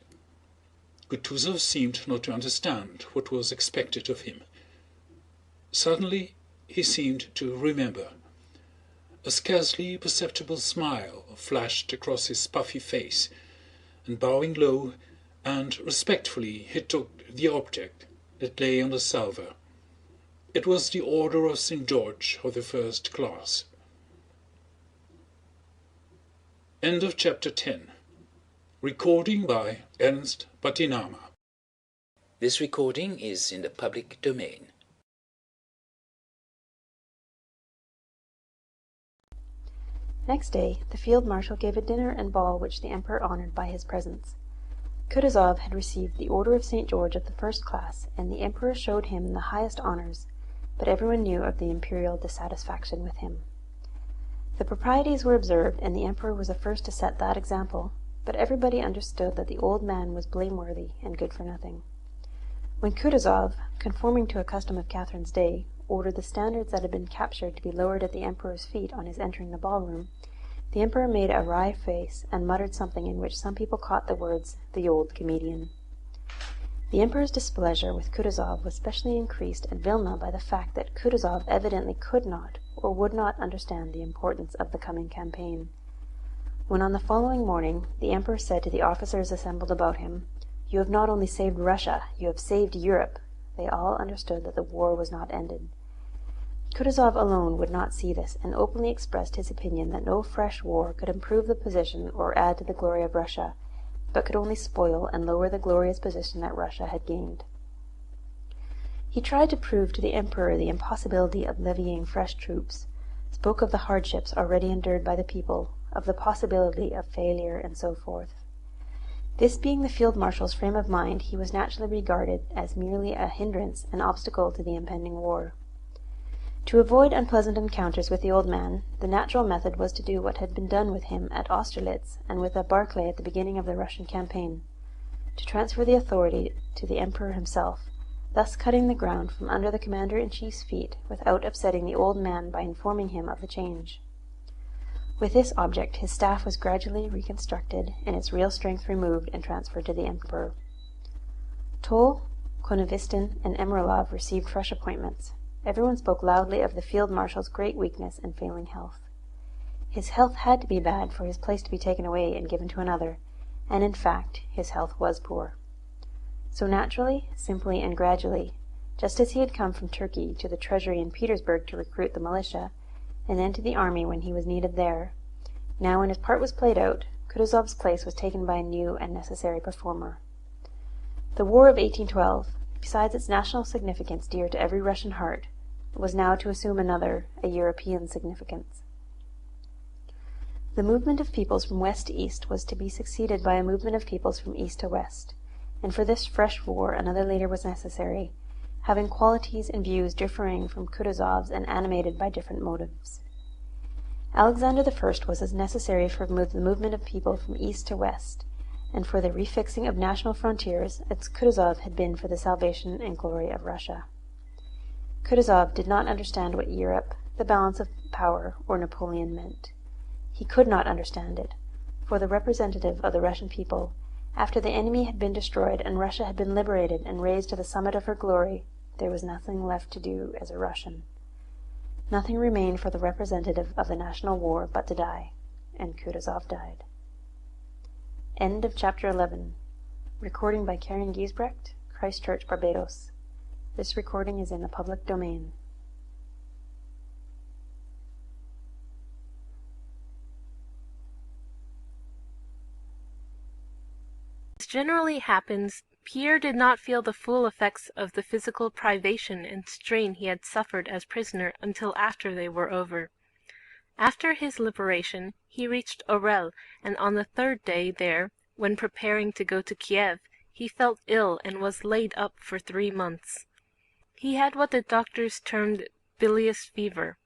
Kutúzov seemed not to understand what was expected of him. Suddenly he seemed to remember. A scarcely perceptible smile flashed across his puffy face, and bowing low and respectfully he took the object that lay on the salver. It was the Order of St. George of the First Class. End of chapter 10. Recording by Ernst Patinama. This recording is in the public domain. Next day, the field marshal gave a dinner and ball which the Emperor honored by his presence. Kutúzov had received the Order of St. George of the First Class, and the Emperor showed him the highest honors, but everyone knew of the imperial dissatisfaction with him. The proprieties were observed, and the Emperor was the first to set that example, but everybody understood that the old man was blameworthy and good for nothing. When Kutúzov, conforming to a custom of Catherine's day, ordered the standards that had been captured to be lowered at the Emperor's feet on his entering the ballroom, the Emperor made a wry face and muttered something in which some people caught the words, "the old comedian." The Emperor's displeasure with Kutúzov was specially increased at Vilna by the fact that Kutúzov evidently could not or would not understand the importance of the coming campaign. When on the following morning the Emperor said to the officers assembled about him, "You have not only saved Russia, you have saved Europe," they all understood that the war was not ended. Kutúzov alone would not see this, and openly expressed his opinion that no fresh war could improve the position or add to the glory of Russia, but could only spoil and lower the glorious position that Russia had gained. He tried to prove to the Emperor the impossibility of levying fresh troops, spoke of the hardships already endured by the people, of the possibility of failure, and so forth. This being the field marshal's frame of mind, he was naturally regarded as merely a hindrance and obstacle to the impending war. To avoid unpleasant encounters with the old man, the natural method was to do what had been done with him at Austerlitz and with Barclay at the beginning of the Russian campaign, to transfer the authority to the Emperor himself, thus cutting the ground from under the commander-in-chief's feet without upsetting the old man by informing him of the change. With this object his staff was gradually reconstructed and its real strength removed and transferred to the Emperor. Toll, Konovistin, and Emerolov received fresh appointments. Everyone spoke loudly of the field marshal's great weakness and failing health. His health had to be bad for his place to be taken away and given to another, and in fact his health was poor. So naturally, simply, and gradually, just as he had come from Turkey to the treasury in Petersburg to recruit the militia, and then to the army when he was needed there, now when his part was played out, Kutúzov's place was taken by a new and necessary performer. The War of 1812, besides its national significance dear to every Russian heart, was now to assume another, a European significance. The movement of peoples from west to east was to be succeeded by a movement of peoples from east to west, and for this fresh war another leader was necessary, having qualities and views differing from Kutuzov's and animated by different motives. Alexander I was as necessary for the movement of people from east to west, and for the refixing of national frontiers as Kutuzov had been for the salvation and glory of Russia. Kutuzov did not understand what Europe, the balance of power, or Napoleon meant. He could not understand it, for the representative of the Russian people, after the enemy had been destroyed and Russia had been liberated and raised to the summit of her glory, there was nothing left to do as a Russian. Nothing remained for the representative of the national war but to die, and Kutuzov died. End of Chapter 11. Recording by Karen Giesbrecht, Christchurch, Barbados. This recording is in the public domain. As generally happens, Pierre did not feel the full effects of the physical privation and strain he had suffered as prisoner until after they were over. After his liberation, he reached Orel, and on the third day there, when preparing to go to Kiev, he felt ill and was laid up for 3 months. He had what the doctors termed bilious fever,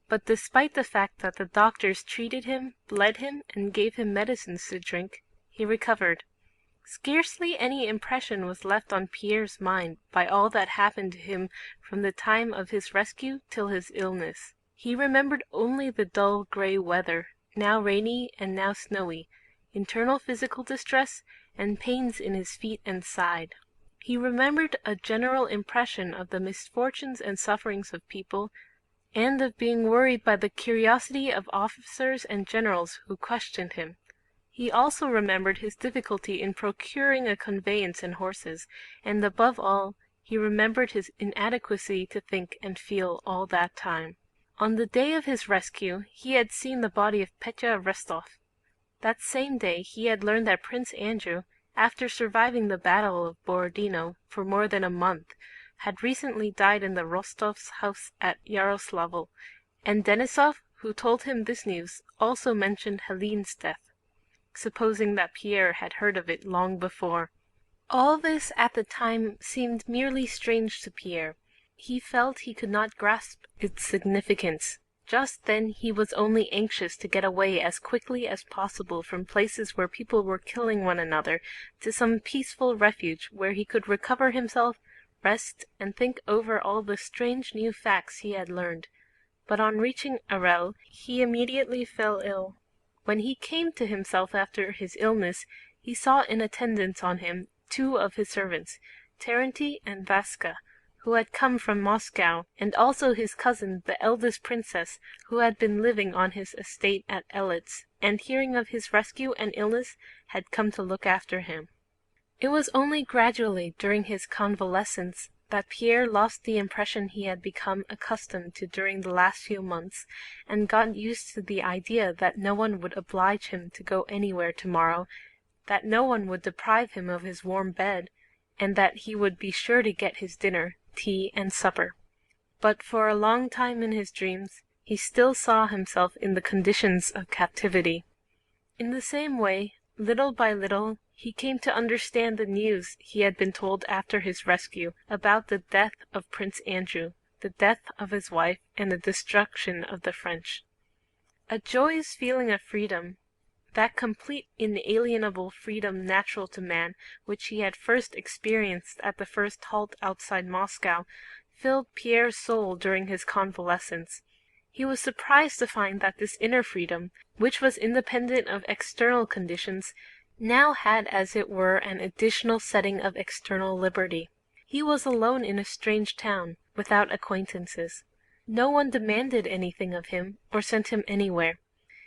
but despite the fact that the doctors treated him, bled him, and gave him medicines to drink, he recovered. Scarcely any impression was left on Pierre's mind by all that happened to him from the time of his rescue till his illness. He remembered only the dull grey weather, now rainy and now snowy, internal physical distress, and pains in his feet and side. He remembered a general impression of the misfortunes and sufferings of people, and of being worried by the curiosity of officers and generals who questioned him. He also remembered his difficulty in procuring a conveyance and horses, and above all, he remembered his inadequacy to think and feel all that time. On the day of his rescue, he had seen the body of Petya Rostov. That same day he had learned that Prince Andrew, after surviving the Battle of Borodino for more than a month, had recently died in the Rostovs' house at Yaroslavl, and Denisov, who told him this news, also mentioned Helene's death, supposing that Pierre had heard of it long before. All this at the time seemed merely strange to Pierre. He felt he could not grasp its significance. Just then he was only anxious to get away as quickly as possible from places where people were killing one another to some peaceful refuge where he could recover himself, rest, and think over all the strange new facts he had learned. But on reaching Orel, he immediately fell ill. When he came to himself after his illness, he saw in attendance on him 2 of his servants, Terenty and Vaska, who had come from Moscow, and also his cousin, the eldest princess, who had been living on his estate at Elitz, and hearing of his rescue and illness, had come to look after him. It was only gradually during his convalescence that Pierre lost the impression he had become accustomed to during the last few months, and got used to the idea that no one would oblige him to go anywhere tomorrow, that no one would deprive him of his warm bed, and that he would be sure to get his dinner, tea, and supper. But for a long time in his dreams he still saw himself in the conditions of captivity. In the same way, little by little, he came to understand the news he had been told after his rescue about the death of Prince Andrew, the death of his wife, and the destruction of the French. A joyous feeling of freedom, that complete inalienable freedom natural to man, which he had first experienced at the first halt outside Moscow, filled Pierre's soul during his convalescence. He was surprised to find that this inner freedom, which was independent of external conditions, now had as it were an additional setting of external liberty. He was alone in a strange town, without acquaintances. No one demanded anything of him, or sent him anywhere.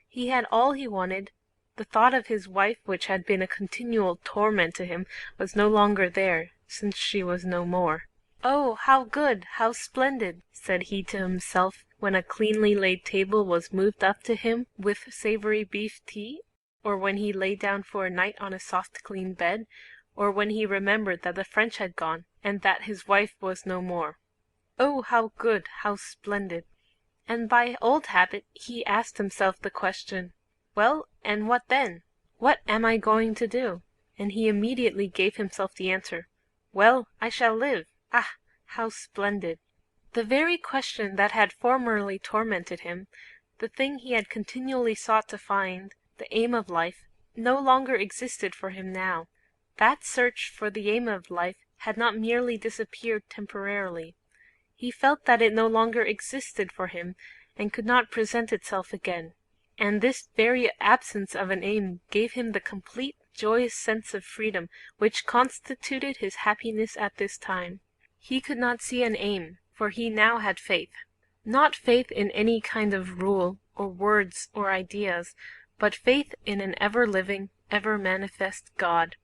He had all he wanted. The thought of his wife, which had been a continual torment to him, was no longer there, since she was no more. "Oh, how good, how splendid!" said he to himself, when a cleanly laid table was moved up to him with savory beef tea, or when he lay down for a night on a soft clean bed, or when he remembered that the French had gone, and that his wife was no more. "Oh, how good, how splendid!" And by old habit he asked himself the question, Well, and what then? What am I going to do? And he immediately gave himself the answer, Well, I shall live. Ah, how splendid! The very question that had formerly tormented him, the thing he had continually sought to find, the aim of life, no longer existed for him now. That search for the aim of life had not merely disappeared temporarily. He felt that it no longer existed for him and could not present itself again. And this very absence of an aim gave him the complete, joyous sense of freedom which constituted his happiness at this time. He could not see an aim, for he now had faith. Not faith in any kind of rule, or words, or ideas, but faith in an ever-living, ever-manifest God.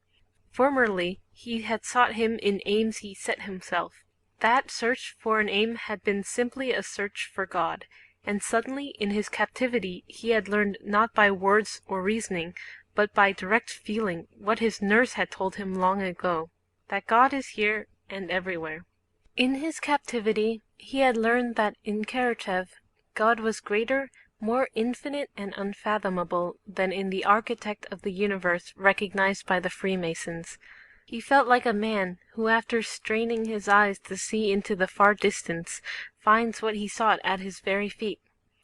Formerly he had sought him in aims he set himself. That search for an aim had been simply a search for God, and suddenly in his captivity he had learned not by words or reasoning, but by direct feeling what his nurse had told him long ago, that God is here and everywhere. In his captivity he had learned that in Karachev God was greater, more infinite and unfathomable than in the architect of the universe recognized by the Freemasons. He felt like a man who, after straining his eyes to see into the far distance, finds what he sought at his very feet.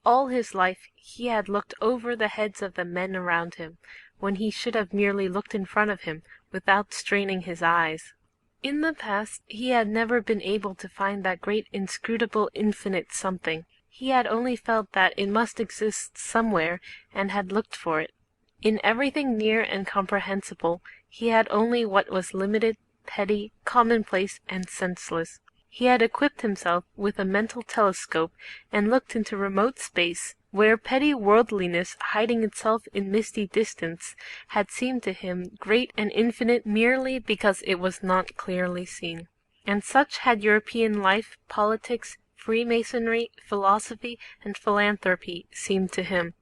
All his life he had looked over the heads of the men around him, when he should have merely looked in front of him, without straining his eyes. In the past he had never been able to find that great inscrutable infinite something. He had only felt that it must exist somewhere, and had looked for it. In everything near and comprehensible he had only what was limited, petty, commonplace, and senseless. He had equipped himself with a mental telescope and looked into remote space, where petty worldliness hiding itself in misty distance had seemed to him great and infinite merely because it was not clearly seen. And such had European life, politics, Freemasonry, philosophy, and philanthropy seemed to him.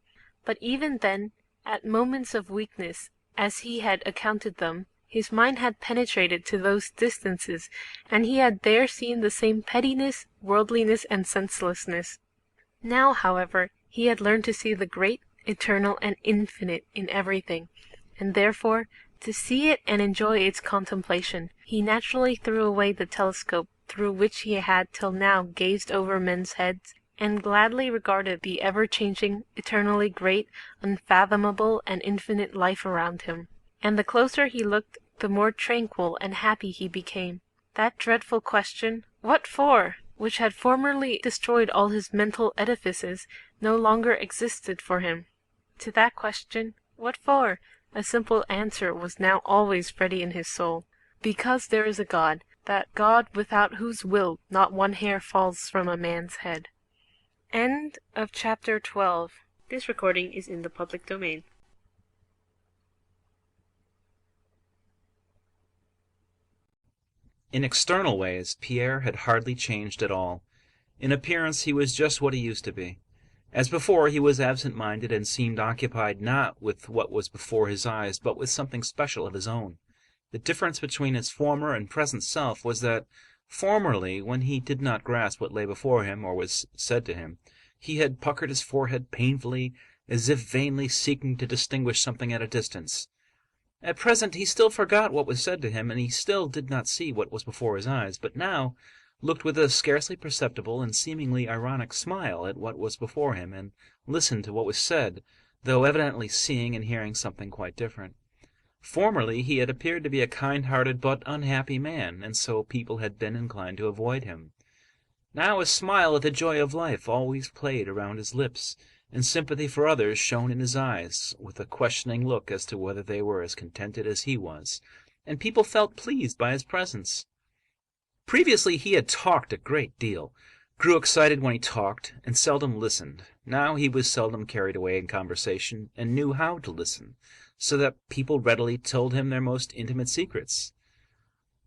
But even then, at moments of weakness, as he had accounted them, his mind had penetrated to those distances, and he had there seen the same pettiness, worldliness, and senselessness. Now, however, he had learned to see the great, eternal, and infinite in everything, and therefore, to see it and enjoy its contemplation, he naturally threw away the telescope through which he had till now gazed over men's heads, and gladly regarded the ever-changing, eternally great, unfathomable, and infinite life around him. And the closer he looked, the more tranquil and happy he became. That dreadful question, "What for?" which had formerly destroyed all his mental edifices, no longer existed for him. To that question, "What for?" a simple answer was now always ready in his soul. Because there is a God, that God without whose will not one hair falls from a man's head. End of chapter 12. This recording is in the public domain. In external ways, Pierre had hardly changed at all. In appearance he was just what he used to be. As before, he was absent-minded and seemed occupied not with what was before his eyes, but with something special of his own. The difference between his former and present self was that, formerly, when he did not grasp what lay before him or was said to him, he had puckered his forehead painfully, as if vainly seeking to distinguish something at a distance. At present he still forgot what was said to him, and he still did not see what was before his eyes, but now looked with a scarcely perceptible and seemingly ironic smile at what was before him, and listened to what was said, though evidently seeing and hearing something quite different. Formerly he had appeared to be a kind-hearted but unhappy man, and so people had been inclined to avoid him. Now a smile at the joy of life always played around his lips, and sympathy for others shone in his eyes, with a questioning look as to whether they were as contented as he was, and people felt pleased by his presence. Previously he had talked a great deal, grew excited when he talked, and seldom listened. Now he was seldom carried away in conversation, and knew how to listen, so that people readily told him their most intimate secrets.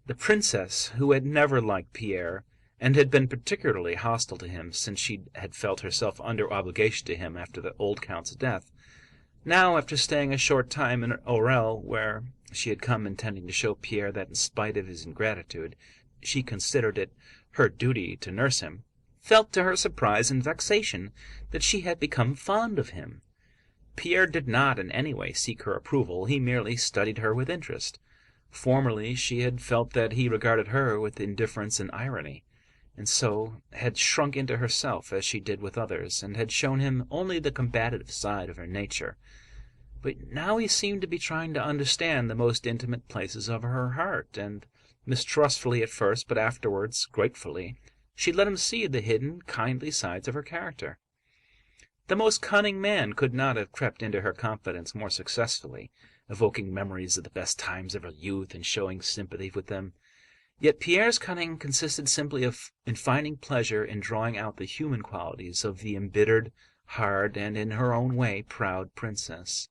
The princess, who had never liked Pierre, and had been particularly hostile to him since she had felt herself under obligation to him after the old count's death, now, after staying a short time in Orel, where she had come intending to show Pierre that in spite of his ingratitude she considered it her duty to nurse him, felt to her surprise and vexation that she had become fond of him. Pierre did not in any way seek her approval, he merely studied her with interest. Formerly she had felt that he regarded her with indifference and irony, and so had shrunk into herself as she did with others, and had shown him only the combative side of her nature. But now he seemed to be trying to understand the most intimate places of her heart, and mistrustfully at first, but afterwards gratefully, she let him see the hidden, kindly sides of her character. The most cunning man could not have crept into her confidence more successfully, evoking memories of the best times of her youth and showing sympathy with them. Yet Pierre's cunning consisted simply in finding pleasure in drawing out the human qualities of the embittered, hard, and in her own way proud princess.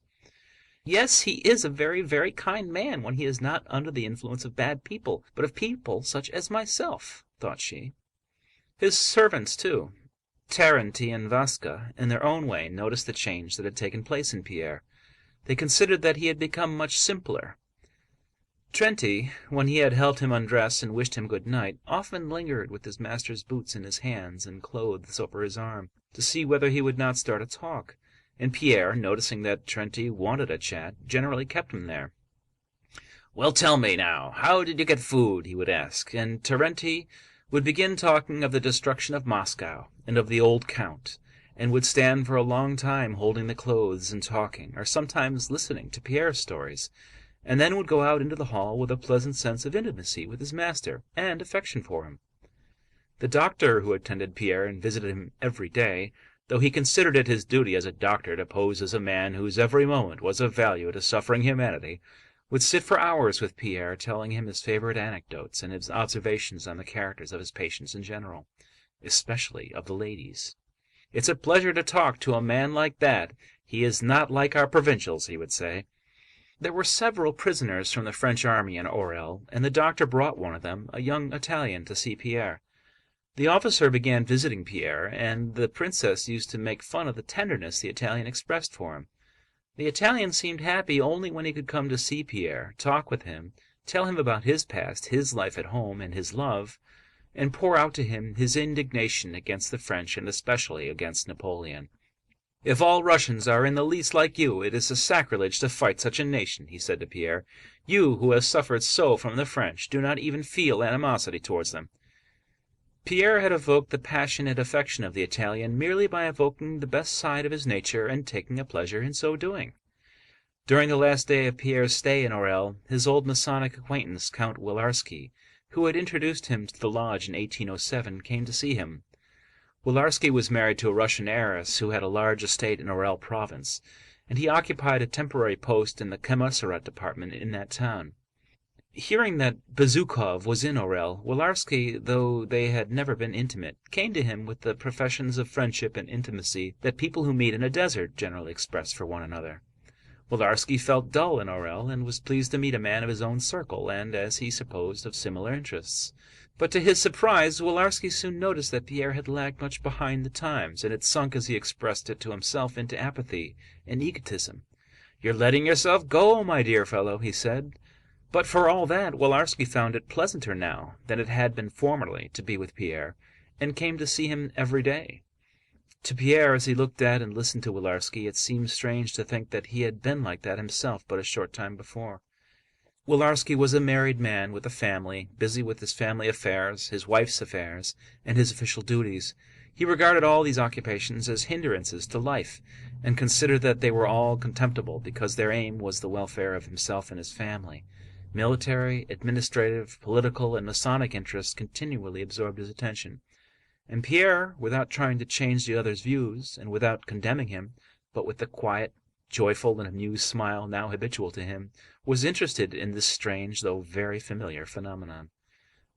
Yes, he is a very, very kind man when he is not under the influence of bad people, but of people such as myself, thought she. His servants, too, Terenty and Vaska, in their own way, noticed the change that had taken place in Pierre. They considered that he had become much simpler. Trenty, when he had helped him undress and wished him good night, often lingered with his master's boots in his hands and clothes over his arm, to see whether he would not start a talk, and Pierre, noticing that Trenty wanted a chat, generally kept him there. "Well, tell me now, how did you get food?" he would ask, and Terenty would begin talking of the destruction of Moscow and of the old count, and would stand for a long time holding the clothes and talking, or sometimes listening to Pierre's stories, and then would go out into the hall with a pleasant sense of intimacy with his master and affection for him. The doctor who attended Pierre and visited him every day, though he considered it his duty as a doctor to pose as a man whose every moment was of value to suffering humanity, would sit for hours with Pierre, telling him his favorite anecdotes and his observations on the characters of his patients in general, especially of the ladies. "It's a pleasure to talk to a man like that. He is not like our provincials," he would say. There were several prisoners from the French army in Orel, and the doctor brought one of them, a young Italian, to see Pierre. The officer began visiting Pierre, and the princess used to make fun of the tenderness the Italian expressed for him. The Italian seemed happy only when he could come to see Pierre, talk with him, tell him about his past, his life at home, and his love, and pour out to him his indignation against the French and especially against Napoleon. "If all Russians are in the least like you, it is a sacrilege to fight such a nation," he said to Pierre. "You, who have suffered so from the French, do not even feel animosity towards them." Pierre had evoked the passionate affection of the Italian merely by evoking the best side of his nature and taking a pleasure in so doing. During the last day of Pierre's stay in Orel, his old Masonic acquaintance, Count Wilarski, who had introduced him to the lodge in 1807, came to see him. Wilarski was married to a Russian heiress who had a large estate in Orel province, and he occupied a temporary post in the commissariat department in that town. Hearing that Bezúkhov was in Orel, Wilarski, though they had never been intimate, came to him with the professions of friendship and intimacy that people who meet in a desert generally express for one another. Wilarski felt dull in Orel, and was pleased to meet a man of his own circle, and, as he supposed, of similar interests. But to his surprise, Wilarski soon noticed that Pierre had lagged much behind the times, and had sunk, as he expressed it to himself, into apathy and egotism. "You're letting yourself go, my dear fellow," he said. But for all that, Wilarski found it pleasanter now than it had been formerly to be with Pierre, and came to see him every day. To Pierre, as he looked at and listened to Wilarski, it seemed strange to think that he had been like that himself but a short time before. Wilarski was a married man with a family, busy with his family affairs, his wife's affairs, and his official duties. He regarded all these occupations as hindrances to life, and considered that they were all contemptible because their aim was the welfare of himself and his family. Military, administrative, political, and Masonic interests continually absorbed his attention. And Pierre, without trying to change the other's views, and without condemning him, but with the quiet, joyful, and amused smile now habitual to him, was interested in this strange, though very familiar phenomenon.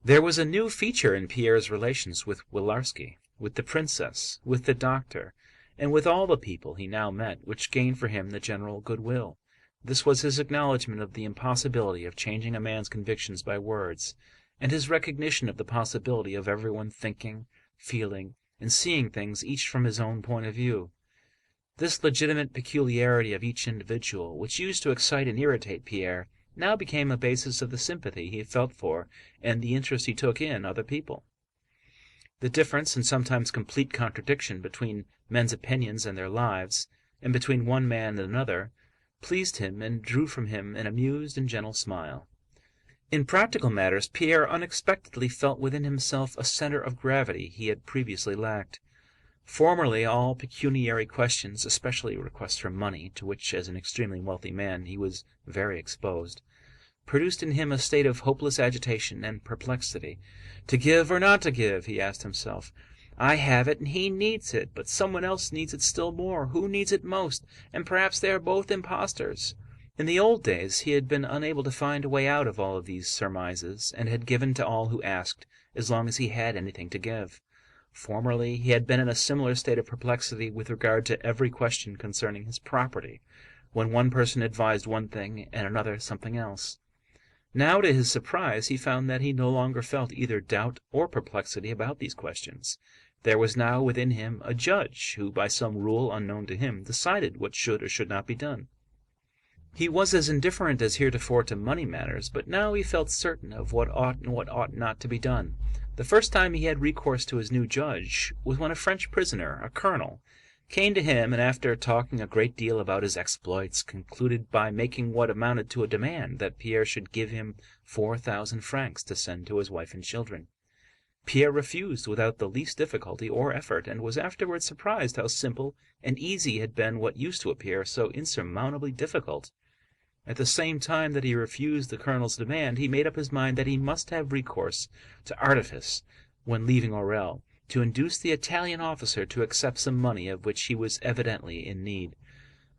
There was a new feature in Pierre's relations with Wilarski, with the princess, with the doctor, and with all the people he now met, which gained for him the general goodwill. This was his acknowledgment of the impossibility of changing a man's convictions by words, and his recognition of the possibility of everyone thinking, feeling, and seeing things each from his own point of view. This legitimate peculiarity of each individual, which used to excite and irritate Pierre, now became a basis of the sympathy he felt for and the interest he took in other people. The difference and sometimes complete contradiction between men's opinions and their lives, and between one man and another, pleased him and drew from him an amused and gentle smile. In practical matters, Pierre unexpectedly felt within himself a centre of gravity he had previously lacked. Formerly all pecuniary questions, especially requests for money, to which as an extremely wealthy man he was very exposed, produced in him a state of hopeless agitation and perplexity. To give or not to give, he asked himself. I have it and he needs it, but someone else needs it still more. Who needs it most? And perhaps they are both impostors. In the old days he had been unable to find a way out of all of these surmises, and had given to all who asked, as long as he had anything to give. Formerly he had been in a similar state of perplexity with regard to every question concerning his property, when one person advised one thing and another something else. Now, to his surprise, he found that he no longer felt either doubt or perplexity about these questions. There was now within him a judge who, by some rule unknown to him, decided what should or should not be done. He was as indifferent as heretofore to money matters, but now he felt certain of what ought and what ought not to be done. The first time he had recourse to his new judge was when a French prisoner, a colonel, came to him, and after talking a great deal about his exploits, concluded by making what amounted to a demand that Pierre should give him 4,000 francs to send to his wife and children. Pierre refused without the least difficulty or effort, and was afterwards surprised how simple and easy had been what used to appear so insurmountably difficult. At the same time that he refused the colonel's demand, he made up his mind that he must have recourse to artifice when leaving Orel, to induce the Italian officer to accept some money of which he was evidently in need.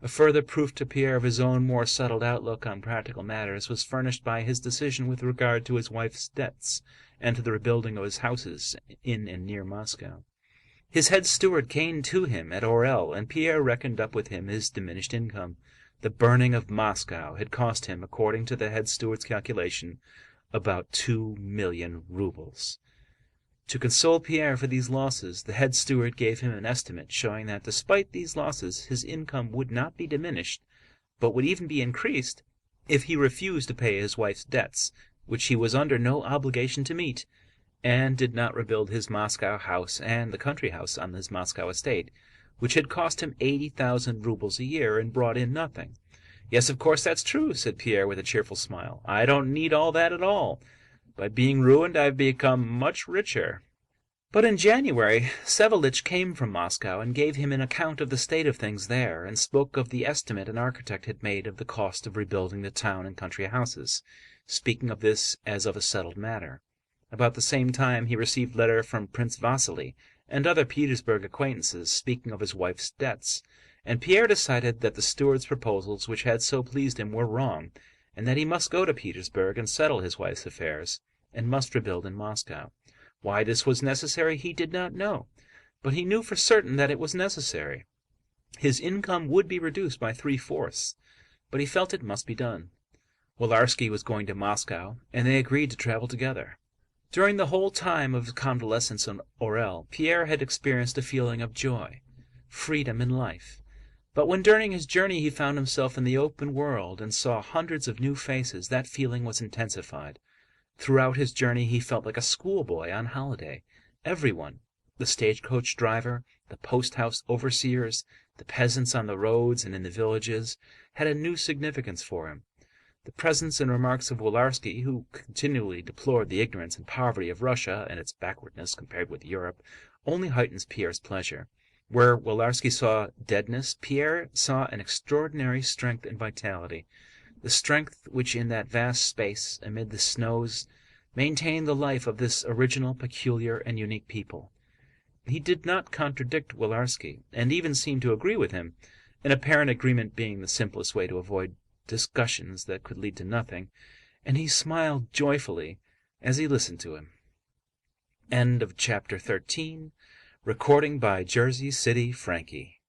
A further proof to Pierre of his own more settled outlook on practical matters was furnished by his decision with regard to his wife's debts and to the rebuilding of his houses in and near Moscow. His head steward came to him at Orel, and Pierre reckoned up with him his diminished income. The burning of Moscow had cost him, according to the head steward's calculation, about 2,000,000 roubles. To console Pierre for these losses, the head steward gave him an estimate showing that despite these losses his income would not be diminished, but would even be increased, if he refused to pay his wife's debts, which he was under no obligation to meet, and did not rebuild his Moscow house and the country house on his Moscow estate, which had cost him 80,000 roubles a year and brought in nothing. Yes, of course, that's true, said Pierre with a cheerful smile. I don't need all that at all. By being ruined, I've become much richer. But in January, Savélich came from Moscow and gave him an account of the state of things there, and spoke of the estimate an architect had made of the cost of rebuilding the town and country houses, speaking of this as of a settled matter. About the same time he received letter from Prince Vasily and other Petersburg acquaintances speaking of his wife's debts, and Pierre decided that the steward's proposals which had so pleased him were wrong, and that he must go to Petersburg and settle his wife's affairs, and must rebuild in Moscow. Why this was necessary he did not know, but he knew for certain that it was necessary. His income would be reduced by 3/4, but he felt it must be done. Willarski was going to Moscow, and they agreed to travel together. During the whole time of his convalescence in Orel, Pierre had experienced a feeling of joy, freedom in life. But when during his journey he found himself in the open world and saw hundreds of new faces, that feeling was intensified. Throughout his journey he felt like a schoolboy on holiday. Everyone, the stagecoach driver, the post-house overseers, the peasants on the roads and in the villages, had a new significance for him. The presence and remarks of Willarski, who continually deplored the ignorance and poverty of Russia and its backwardness compared with Europe, only heightens Pierre's pleasure. Where Willarski saw deadness, Pierre saw an extraordinary strength and vitality, the strength which in that vast space, amid the snows, maintained the life of this original, peculiar, and unique people. He did not contradict Willarski, and even seemed to agree with him, an apparent agreement being the simplest way to avoid discussions that could lead to nothing, and he smiled joyfully as he listened to him. End of chapter 13. Recording by Jersey City Frankie.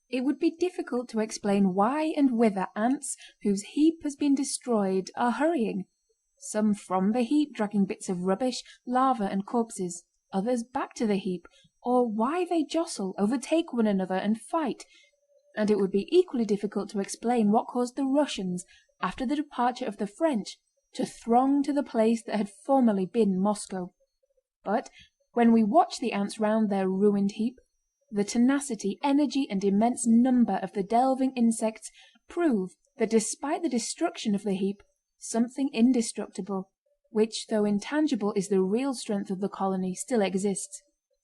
It would be difficult to explain why and whither ants whose heap has been destroyed are hurrying. Some from the heap dragging bits of rubbish, lava and corpses, others back to the heap, or why they jostle, overtake one another and fight. And it would be equally difficult to explain what caused the Russians, after the departure of the French, to throng to the place that had formerly been Moscow. But when we watch the ants round their ruined heap, the tenacity, energy, and immense number of the delving insects prove that despite the destruction of the heap, something indestructible, which though intangible is the real strength of the colony, still exists.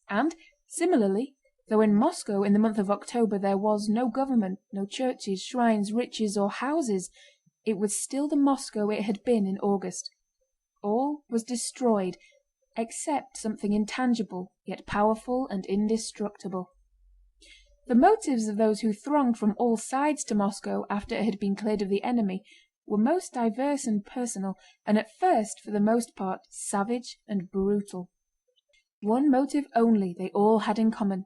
And, similarly, though in Moscow in the month of October there was no government, no churches, shrines, riches, or houses, it was still the Moscow it had been in August. All was destroyed, except something intangible, yet powerful and indestructible. The motives of those who thronged from all sides to Moscow after it had been cleared of the enemy were most diverse and personal, and at first, for the most part, savage and brutal. One motive only they all had in common: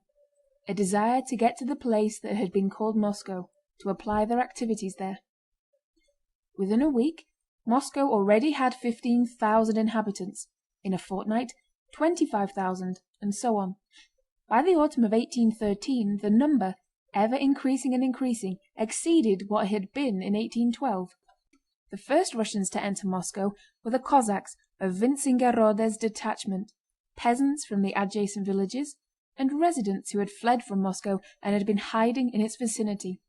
a desire to get to the place that had been called Moscow, to apply their activities there. Within a week, Moscow already had 15,000 inhabitants, in a fortnight 25,000, and so on. By the autumn of 1813 the number, ever increasing and increasing, exceeded what it had been in 1812. The first Russians to enter Moscow were the Cossacks of Wintzingerode's detachment, peasants from the adjacent villages, and residents who had fled from Moscow and had been hiding in its vicinity.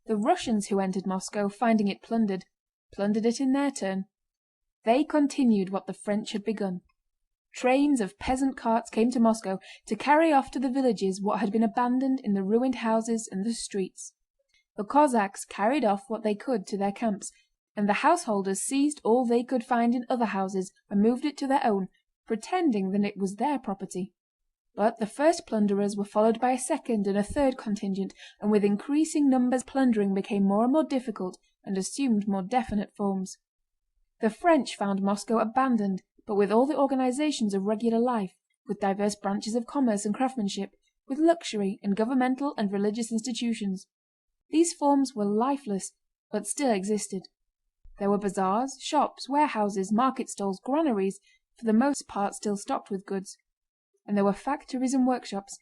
The Russians who entered Moscow, finding it plundered, plundered it in their turn. They continued what the French had begun. Trains of peasant carts came to Moscow to carry off to the villages what had been abandoned in the ruined houses and the streets. The Cossacks carried off what they could to their camps, and the householders seized all they could find in other houses and moved it to their own, pretending that it was their property. But the first plunderers were followed by a second and a third contingent, and with increasing numbers plundering became more and more difficult and assumed more definite forms. The French found Moscow abandoned, but with all the organizations of regular life, with diverse branches of commerce and craftsmanship, with luxury and governmental and religious institutions. These forms were lifeless, but still existed. There were bazaars, shops, warehouses, market stalls, granaries, for the most part still stocked with goods. And there were factories and workshops,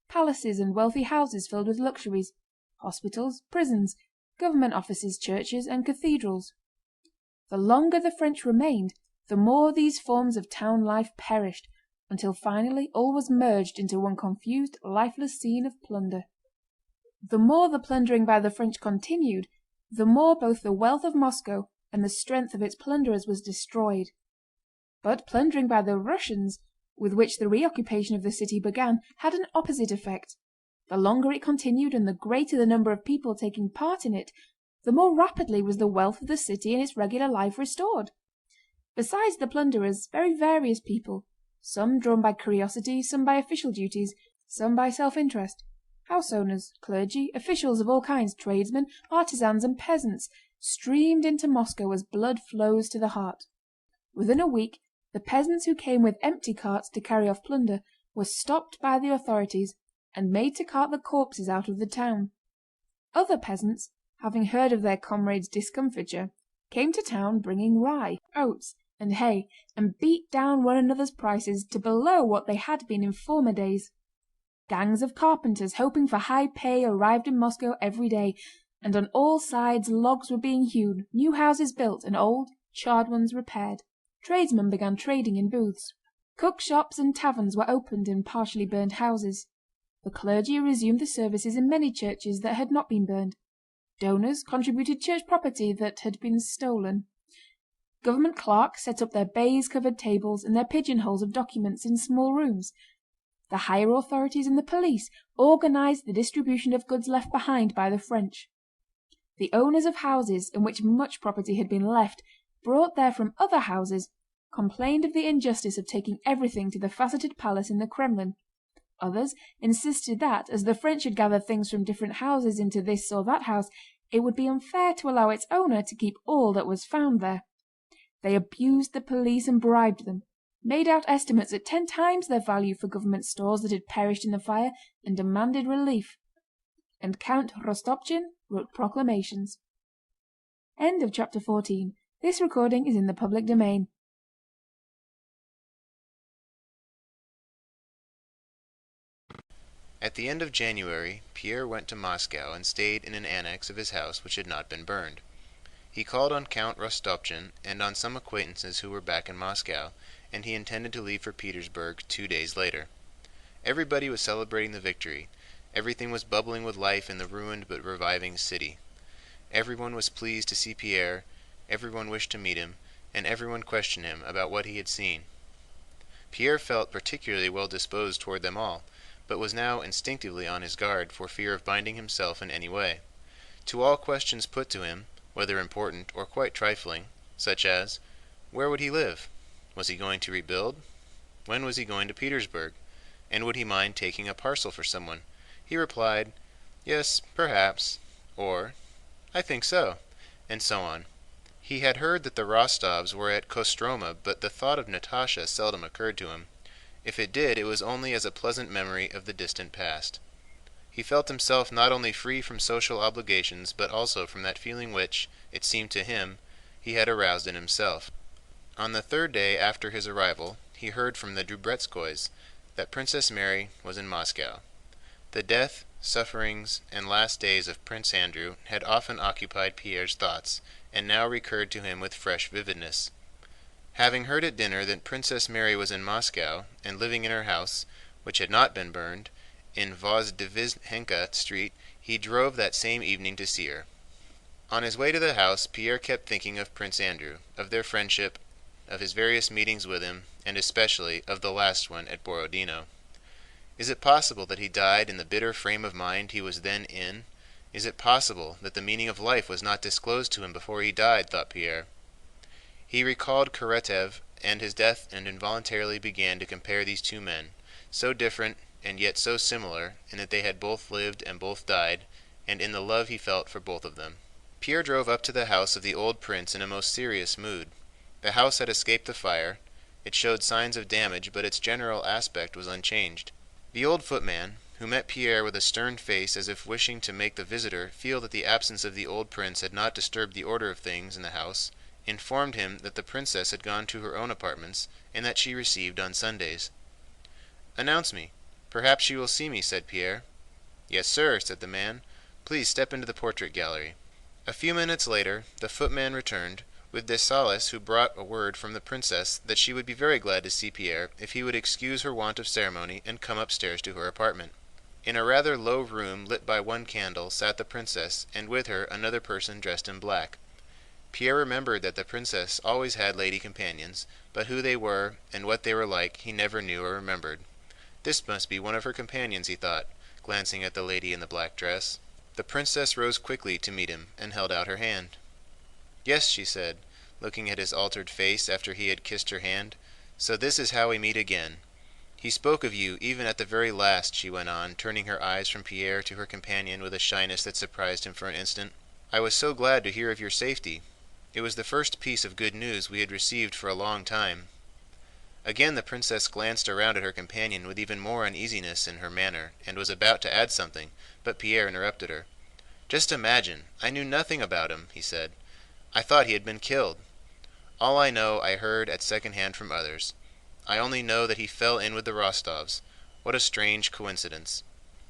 palaces and wealthy houses filled with luxuries, hospitals, prisons, government offices, churches, and cathedrals. The longer the French remained, the more these forms of town life perished, until finally all was merged into one confused, lifeless scene of plunder. The more the plundering by the French continued, the more both the wealth of Moscow and the strength of its plunderers was destroyed. But plundering by the Russians, with which the reoccupation of the city began, had an opposite effect. The longer it continued and the greater the number of people taking part in it, the more rapidly was the wealth of the city and its regular life restored. Besides the plunderers, very various people, some drawn by curiosity, some by official duties, some by self-interest, house owners, clergy, officials of all kinds, tradesmen, artisans, and peasants, streamed into Moscow as blood flows to the heart. Within a week, the peasants who came with empty carts to carry off plunder were stopped by the authorities and made to cart the corpses out of the town. Other peasants, having heard of their comrades' discomfiture, came to town bringing rye, oats, and hay, and beat down one another's prices to below what they had been in former days. Gangs of carpenters hoping for high pay arrived in Moscow every day, and on all sides logs were being hewn, new houses built, and old, charred ones repaired. Tradesmen began trading in booths. Cook shops and taverns were opened in partially burned houses. The clergy resumed the services in many churches that had not been burned. Donors contributed church property that had been stolen. Government clerks set up their baize-covered tables and their pigeonholes of documents in small rooms. The higher authorities and the police organized the distribution of goods left behind by the French. The owners of houses in which much property had been left, brought there from other houses, complained of the injustice of taking everything to the faceted palace in the Kremlin. Others insisted that, as the French had gathered things from different houses into this or that house, it would be unfair to allow its owner to keep all that was found there. They abused the police and bribed them, made out estimates at 10 times their value for government stores that had perished in the fire, and demanded relief. And Count Rostopchín wrote proclamations. End of chapter 14. This recording is in the public domain. At the end of January, Pierre went to Moscow and stayed in an annex of his house which had not been burned. He called on Count Rostopchín and on some acquaintances who were back in Moscow, and he intended to leave for Petersburg 2 days later. Everybody was celebrating the victory. Everything was bubbling with life in the ruined but reviving city. Everyone was pleased to see Pierre, everyone wished to meet him, and everyone questioned him about what he had seen. Pierre felt particularly well disposed toward them all, but was now instinctively on his guard for fear of binding himself in any way. To all questions put to him, whether important or quite trifling, such as, where would he live? Was he going to rebuild? When was he going to Petersburg? And would he mind taking a parcel for someone? He replied, yes, perhaps, or I think so, and so on. He had heard that the Rostovs were at Kostroma, but the thought of Natásha seldom occurred to him. If it did, it was only as a pleasant memory of the distant past. He felt himself not only free from social obligations, but also from that feeling which, it seemed to him, he had aroused in himself. On the third day after his arrival, he heard from the Drubetskoys that Princess Mary was in Moscow. The death, sufferings, and last days of Prince Andrew had often occupied Pierre's thoughts, and now recurred to him with fresh vividness. Having heard at dinner that Princess Mary was in Moscow, and living in her house, which had not been burned, in Vozdvizhenka Street, he drove that same evening to see her. On his way to the house, Pierre kept thinking of Prince Andrew, of their friendship, of his various meetings with him, and especially of the last one at Borodino. Is it possible that he died in the bitter frame of mind he was then in? Is it possible that the meaning of life was not disclosed to him before he died, thought Pierre. He recalled Karatev and his death and involuntarily began to compare these two men, so different and yet so similar in that they had both lived and both died, and in the love he felt for both of them. Pierre drove up to the house of the old prince in a most serious mood. The house had escaped the fire. It showed signs of damage, but its general aspect was unchanged. The old footman, who met Pierre with a stern face as if wishing to make the visitor feel that the absence of the old prince had not disturbed the order of things in the house, informed him that the princess had gone to her own apartments and that she received on Sundays. "Announce me. Perhaps she will see me," said Pierre. "Yes, sir," said the man. "Please step into the portrait gallery." A few minutes later the footman returned with Dessalles, who brought a word from the princess that she would be very glad to see Pierre if he would excuse her want of ceremony and come upstairs to her apartment. In a rather low room lit by one candle sat the princess, and with her another person dressed in black. Pierre remembered that the princess always had lady companions, but who they were and what they were like he never knew or remembered. This must be one of her companions, he thought, glancing at the lady in the black dress. The princess rose quickly to meet him and held out her hand. "Yes," she said, looking at his altered face after he had kissed her hand, "so this is how we meet again. He spoke of you even at the very last," she went on, turning her eyes from Pierre to her companion with a shyness that surprised him for an instant. "I was so glad to hear of your safety. It was the first piece of good news we had received for a long time." Again the princess glanced around at her companion with even more uneasiness in her manner, and was about to add something, but Pierre interrupted her. "Just imagine, I knew nothing about him," he said. "I thought he had been killed. All I know I heard at second hand from others. I only know that he fell in with the Rostovs. What a strange coincidence."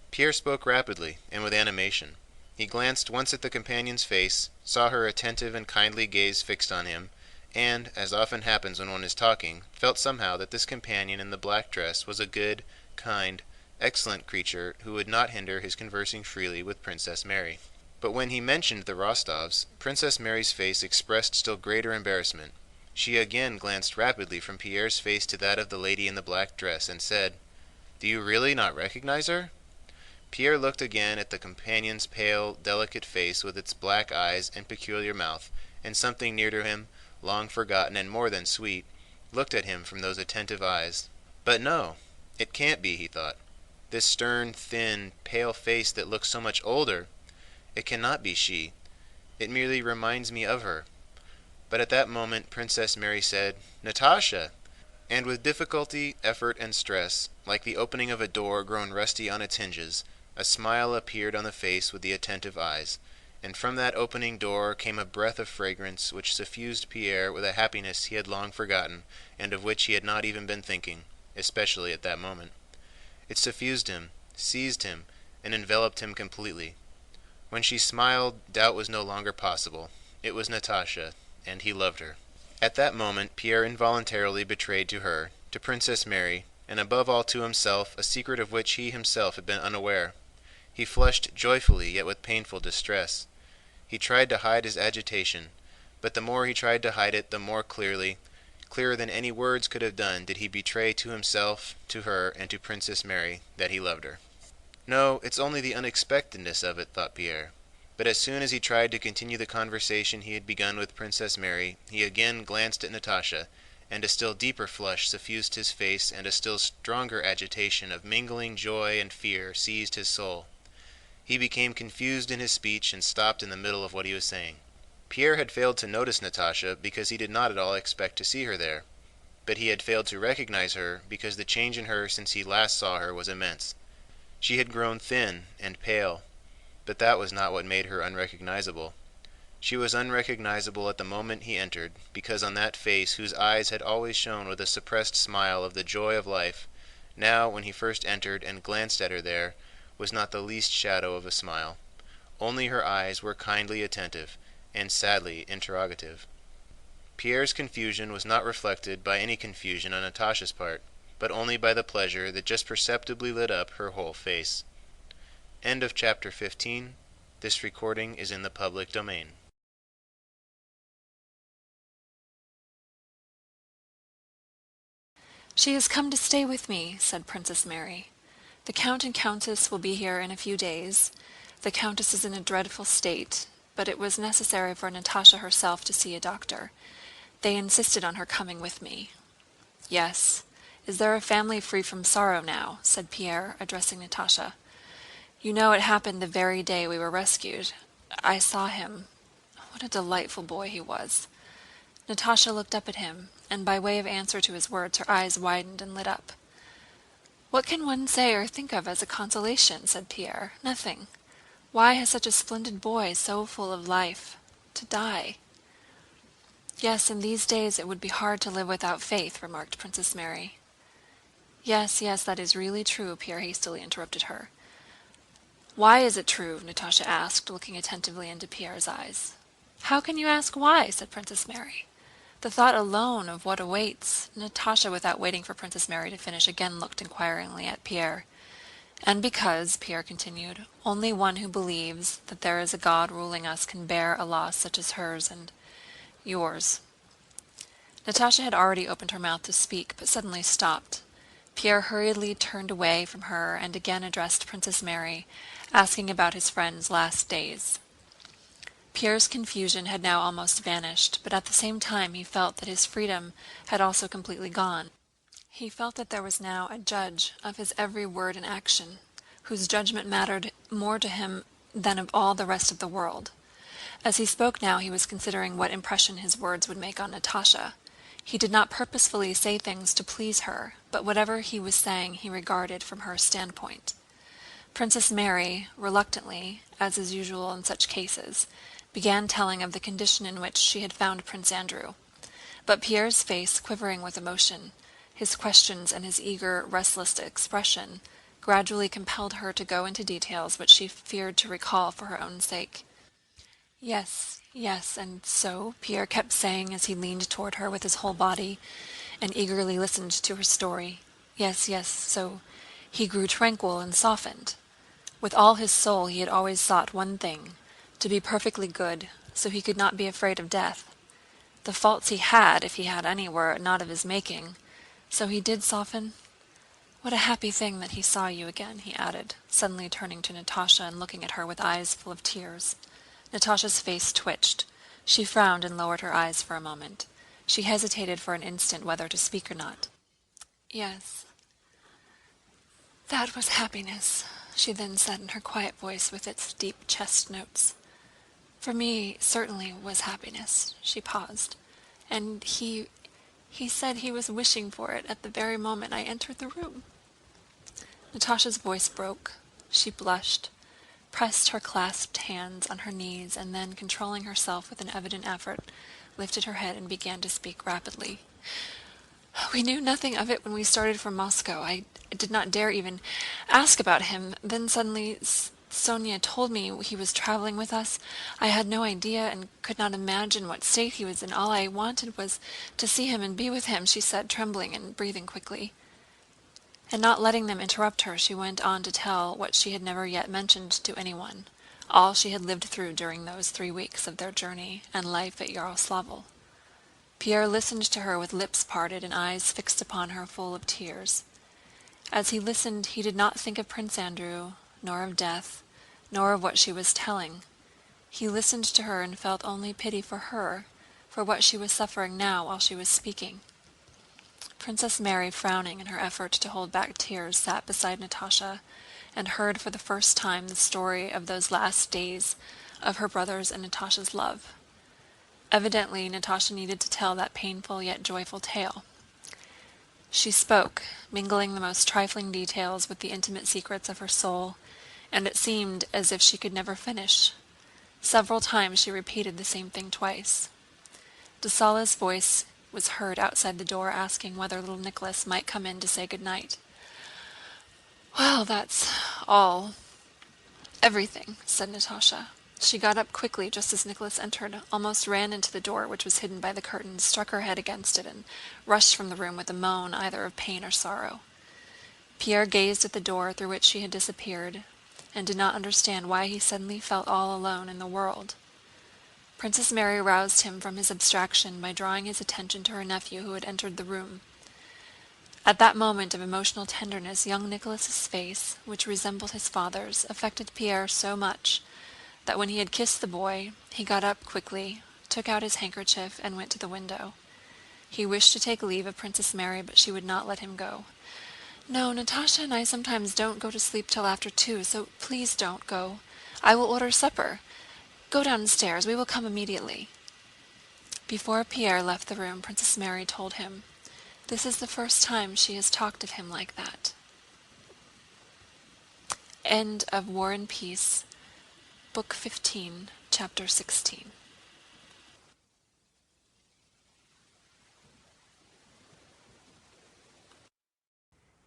Pierre spoke rapidly and with animation. He glanced once at the companion's face, saw her attentive and kindly gaze fixed on him, and, as often happens when one is talking, felt somehow that this companion in the black dress was a good, kind, excellent creature who would not hinder his conversing freely with Princess Mary. But when he mentioned the Rostovs, Princess Mary's face expressed still greater embarrassment. She again glanced rapidly from Pierre's face to that of the lady in the black dress and said, "Do you really not recognize her?" Pierre looked again at the companion's pale, delicate face with its black eyes and peculiar mouth, and something near to him, long forgotten and more than sweet, looked at him from those attentive eyes. "But no, it can't be," he thought. "This stern, thin, pale face that looks so much older, it cannot be she. It merely reminds me of her." But at that moment Princess Mary said, "Natásha!" And with difficulty, effort, and stress, like the opening of a door grown rusty on its hinges, a smile appeared on the face with the attentive eyes, and from that opening door came a breath of fragrance which suffused Pierre with a happiness he had long forgotten and of which he had not even been thinking, especially at that moment. It suffused him, seized him, and enveloped him completely. When she smiled, doubt was no longer possible. It was Natásha, and he loved her. At that moment Pierre involuntarily betrayed to her, to Princess Mary, and above all to himself, a secret of which he himself had been unaware. He flushed joyfully, yet with painful distress. He tried to hide his agitation, but the more he tried to hide it, the more clearly, clearer than any words could have done, did he betray to himself, to her, and to Princess Mary, that he loved her. No, it's only the unexpectedness of it, thought Pierre. But as soon as he tried to continue the conversation he had begun with Princess Mary, he again glanced at Natásha, and a still deeper flush suffused his face, and a still stronger agitation of mingling joy and fear seized his soul. He became confused in his speech and stopped in the middle of what he was saying. Pierre had failed to notice Natásha because he did not at all expect to see her there, but he had failed to recognize her because the change in her since he last saw her was immense. She had grown thin and pale, but that was not what made her unrecognizable. She was unrecognizable at the moment he entered, because on that face whose eyes had always shone with a suppressed smile of the joy of life, now when he first entered and glanced at her there, was not the least shadow of a smile. Only her eyes were kindly attentive and sadly interrogative. Pierre's confusion was not reflected by any confusion on Natásha's part, but only by the pleasure that just perceptibly lit up her whole face. End of chapter 15. This recording is in the public domain. "She has come to stay with me," said Princess Mary. "The Count and Countess will be here in a few days. The Countess is in a dreadful state, but it was necessary for Natásha herself to see a doctor. They insisted on her coming with me." "Yes. Is there a family free from sorrow now?" said Pierre, addressing Natásha. "You know it happened the very day we were rescued. I saw him. What a delightful boy he was." Natásha looked up at him, and by way of answer to his words her eyes widened and lit up. "What can one say or think of as a consolation?" said Pierre. "Nothing. Why has such a splendid boy, so full of life, to die?" "Yes, in these days it would be hard to live without faith," remarked Princess Mary. Yes, that is really true," Pierre hastily interrupted her. "Why is it true?" Natásha asked, looking attentively into Pierre's eyes. "How can you ask why?" said Princess Mary. The thought alone of what awaits... Natásha, without waiting for Princess Mary to finish, again looked inquiringly at Pierre. "And because," Pierre continued, "only one who believes that there is a God ruling us can bear a loss such as hers and yours." Natásha had already opened her mouth to speak, but suddenly stopped. Pierre hurriedly turned away from her and again addressed Princess Mary, asking about his friend's last days. Pierre's confusion had now almost vanished, but at the same time he felt that his freedom had also completely gone. He felt that there was now a judge of his every word and action, whose judgment mattered more to him than of all the rest of the world. As he spoke now he was considering what impression his words would make on Natásha. He did not purposefully say things to please her, but whatever he was saying he regarded from her standpoint. Princess Mary, reluctantly, as is usual in such cases, began telling of the condition in which she had found Prince Andrew. But Pierre's face, quivering with emotion, his questions and his eager, restless expression, gradually compelled her to go into details which she feared to recall for her own sake. Yes, and so, Pierre kept saying as he leaned toward her with his whole body and eagerly listened to her story. Yes, so he grew tranquil and softened. With all his soul he had always sought one thing, to be perfectly good, so he could not be afraid of death. The faults he had, if he had any, were not of his making, so he did soften. What a happy thing that he saw you again, he added, suddenly turning to Natásha and looking at her with eyes full of tears. Natásha's face twitched. She frowned and lowered her eyes for a moment. She hesitated for an instant whether to speak or not. "Yes, that was happiness," she then said in her quiet voice with its deep chest notes. "For me, certainly, was happiness." She paused. "And he said he was wishing for it at the very moment I entered the room." Natásha's voice broke. She blushed, pressed her clasped hands on her knees, and then, controlling herself with an evident effort, lifted her head and began to speak rapidly. "We knew nothing of it when we started from Moscow. I did not dare even ask about him. Then suddenly Sonia told me he was traveling with us. I had no idea and could not imagine what state he was in. All I wanted was to see him and be with him," she said, trembling and breathing quickly. And not letting them interrupt her, she went on to tell what she had never yet mentioned to anyone, all she had lived through during those 3 weeks of their journey and life at Yaroslavl. Pierre listened to her with lips parted and eyes fixed upon her full of tears. As he listened, he did not think of Prince Andrew, nor of death, nor of what she was telling. He listened to her and felt only pity for her, for what she was suffering now while she was speaking. Princess Mary, frowning in her effort to hold back tears, sat beside Natásha and heard for the first time the story of those last days of her brother's and Natásha's love. Evidently, Natásha needed to tell that painful yet joyful tale. She spoke, mingling the most trifling details with the intimate secrets of her soul, and it seemed as if she could never finish. Several times she repeated the same thing twice. De Sala's voice was heard outside the door asking whether little Nicholas might come in to say good night. "Well, that's all. Everything," said Natásha. She got up quickly just as Nicholas entered, almost ran into the door, which was hidden by the curtains, struck her head against it, and rushed from the room with a moan either of pain or sorrow. Pierre gazed at the door through which she had disappeared, and did not understand why he suddenly felt all alone in the world. Princess Mary roused him from his abstraction by drawing his attention to her nephew who had entered the room. At that moment of emotional tenderness, young Nicholas's face, which resembled his father's, affected Pierre so much that when he had kissed the boy, he got up quickly, took out his handkerchief, and went to the window. He wished to take leave of Princess Mary, but she would not let him go. "No, Natásha and I sometimes don't go to sleep till after 2, so please don't go. I will order supper. Go downstairs. We will come immediately." Before Pierre left the room, Princess Mary told him, "This is the first time she has talked of him like that." End of War and Peace, Book 15, Chapter 16.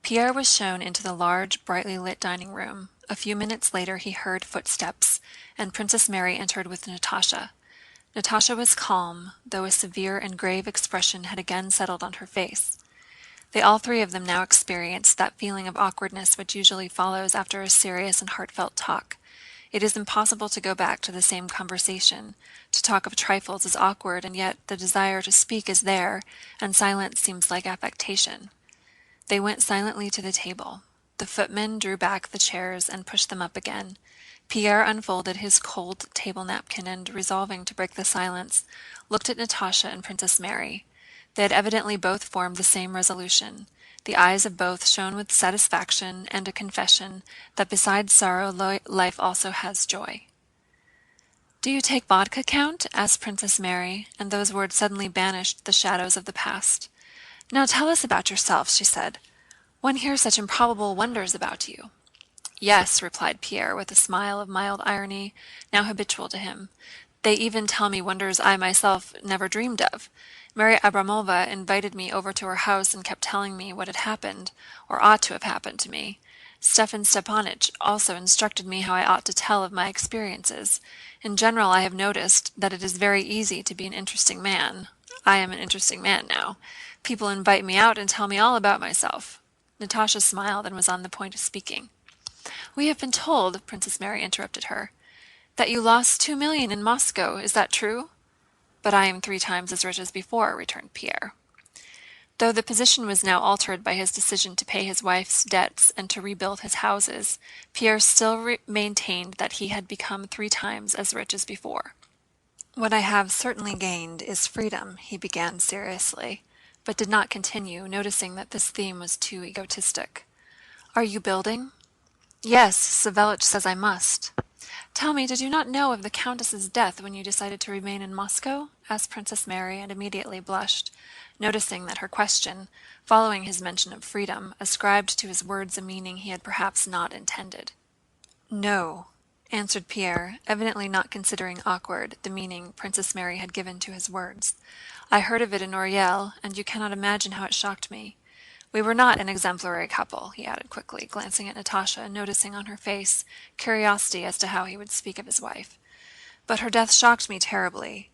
Pierre was shown into the large, brightly lit dining room. A few minutes later he heard footsteps, and Princess Mary entered with Natásha. Natásha was calm, though a severe and grave expression had again settled on her face. They all three of them now experienced that feeling of awkwardness which usually follows after a serious and heartfelt talk. It is impossible to go back to the same conversation. To talk of trifles is awkward, and yet the desire to speak is there, and silence seems like affectation. They went silently to the table. The footman drew back the chairs and pushed them up again. Pierre unfolded his cold table napkin and, resolving to break the silence, looked at Natásha and Princess Mary. They had evidently both formed the same resolution. The eyes of both shone with satisfaction and a confession that besides sorrow, life also has joy. "Do you take vodka, Count?" asked Princess Mary, and those words suddenly banished the shadows of the past. "Now tell us about yourself," she said. "One hears such improbable wonders about you." "Yes," replied Pierre with a smile of mild irony, now habitual to him. "They even tell me wonders I myself never dreamed of. Mary Abramova invited me over to her house and kept telling me what had happened, or ought to have happened to me. Stefan Stepanich also instructed me how I ought to tell of my experiences. In general, I have noticed that it is very easy to be an interesting man. I am an interesting man now. People invite me out and tell me all about myself." Natásha smiled and was on the point of speaking. "We have been told," Princess Mary interrupted her, "that you lost 2 million in Moscow. Is that true?" "But I am 3 times as rich as before," returned Pierre. Though the position was now altered by his decision to pay his wife's debts and to rebuild his houses, Pierre still maintained that he had become 3 times as rich as before. "What I have certainly gained is freedom," he began seriously, but did not continue, noticing that this theme was too egotistic. "Are you building?" "Yes, Savélich says I must." "Tell me, did you not know of the Countess's death when you decided to remain in Moscow?" asked Princess Mary, and immediately blushed, noticing that her question, following his mention of freedom, ascribed to his words a meaning he had perhaps not intended. "No," answered Pierre, evidently not considering awkward the meaning Princess Mary had given to his words. "I heard of it in Orël, and you cannot imagine how it shocked me. We were not an exemplary couple, he added quickly, glancing at Natásha and noticing on her face curiosity as to how he would speak of his wife. But her death shocked me terribly.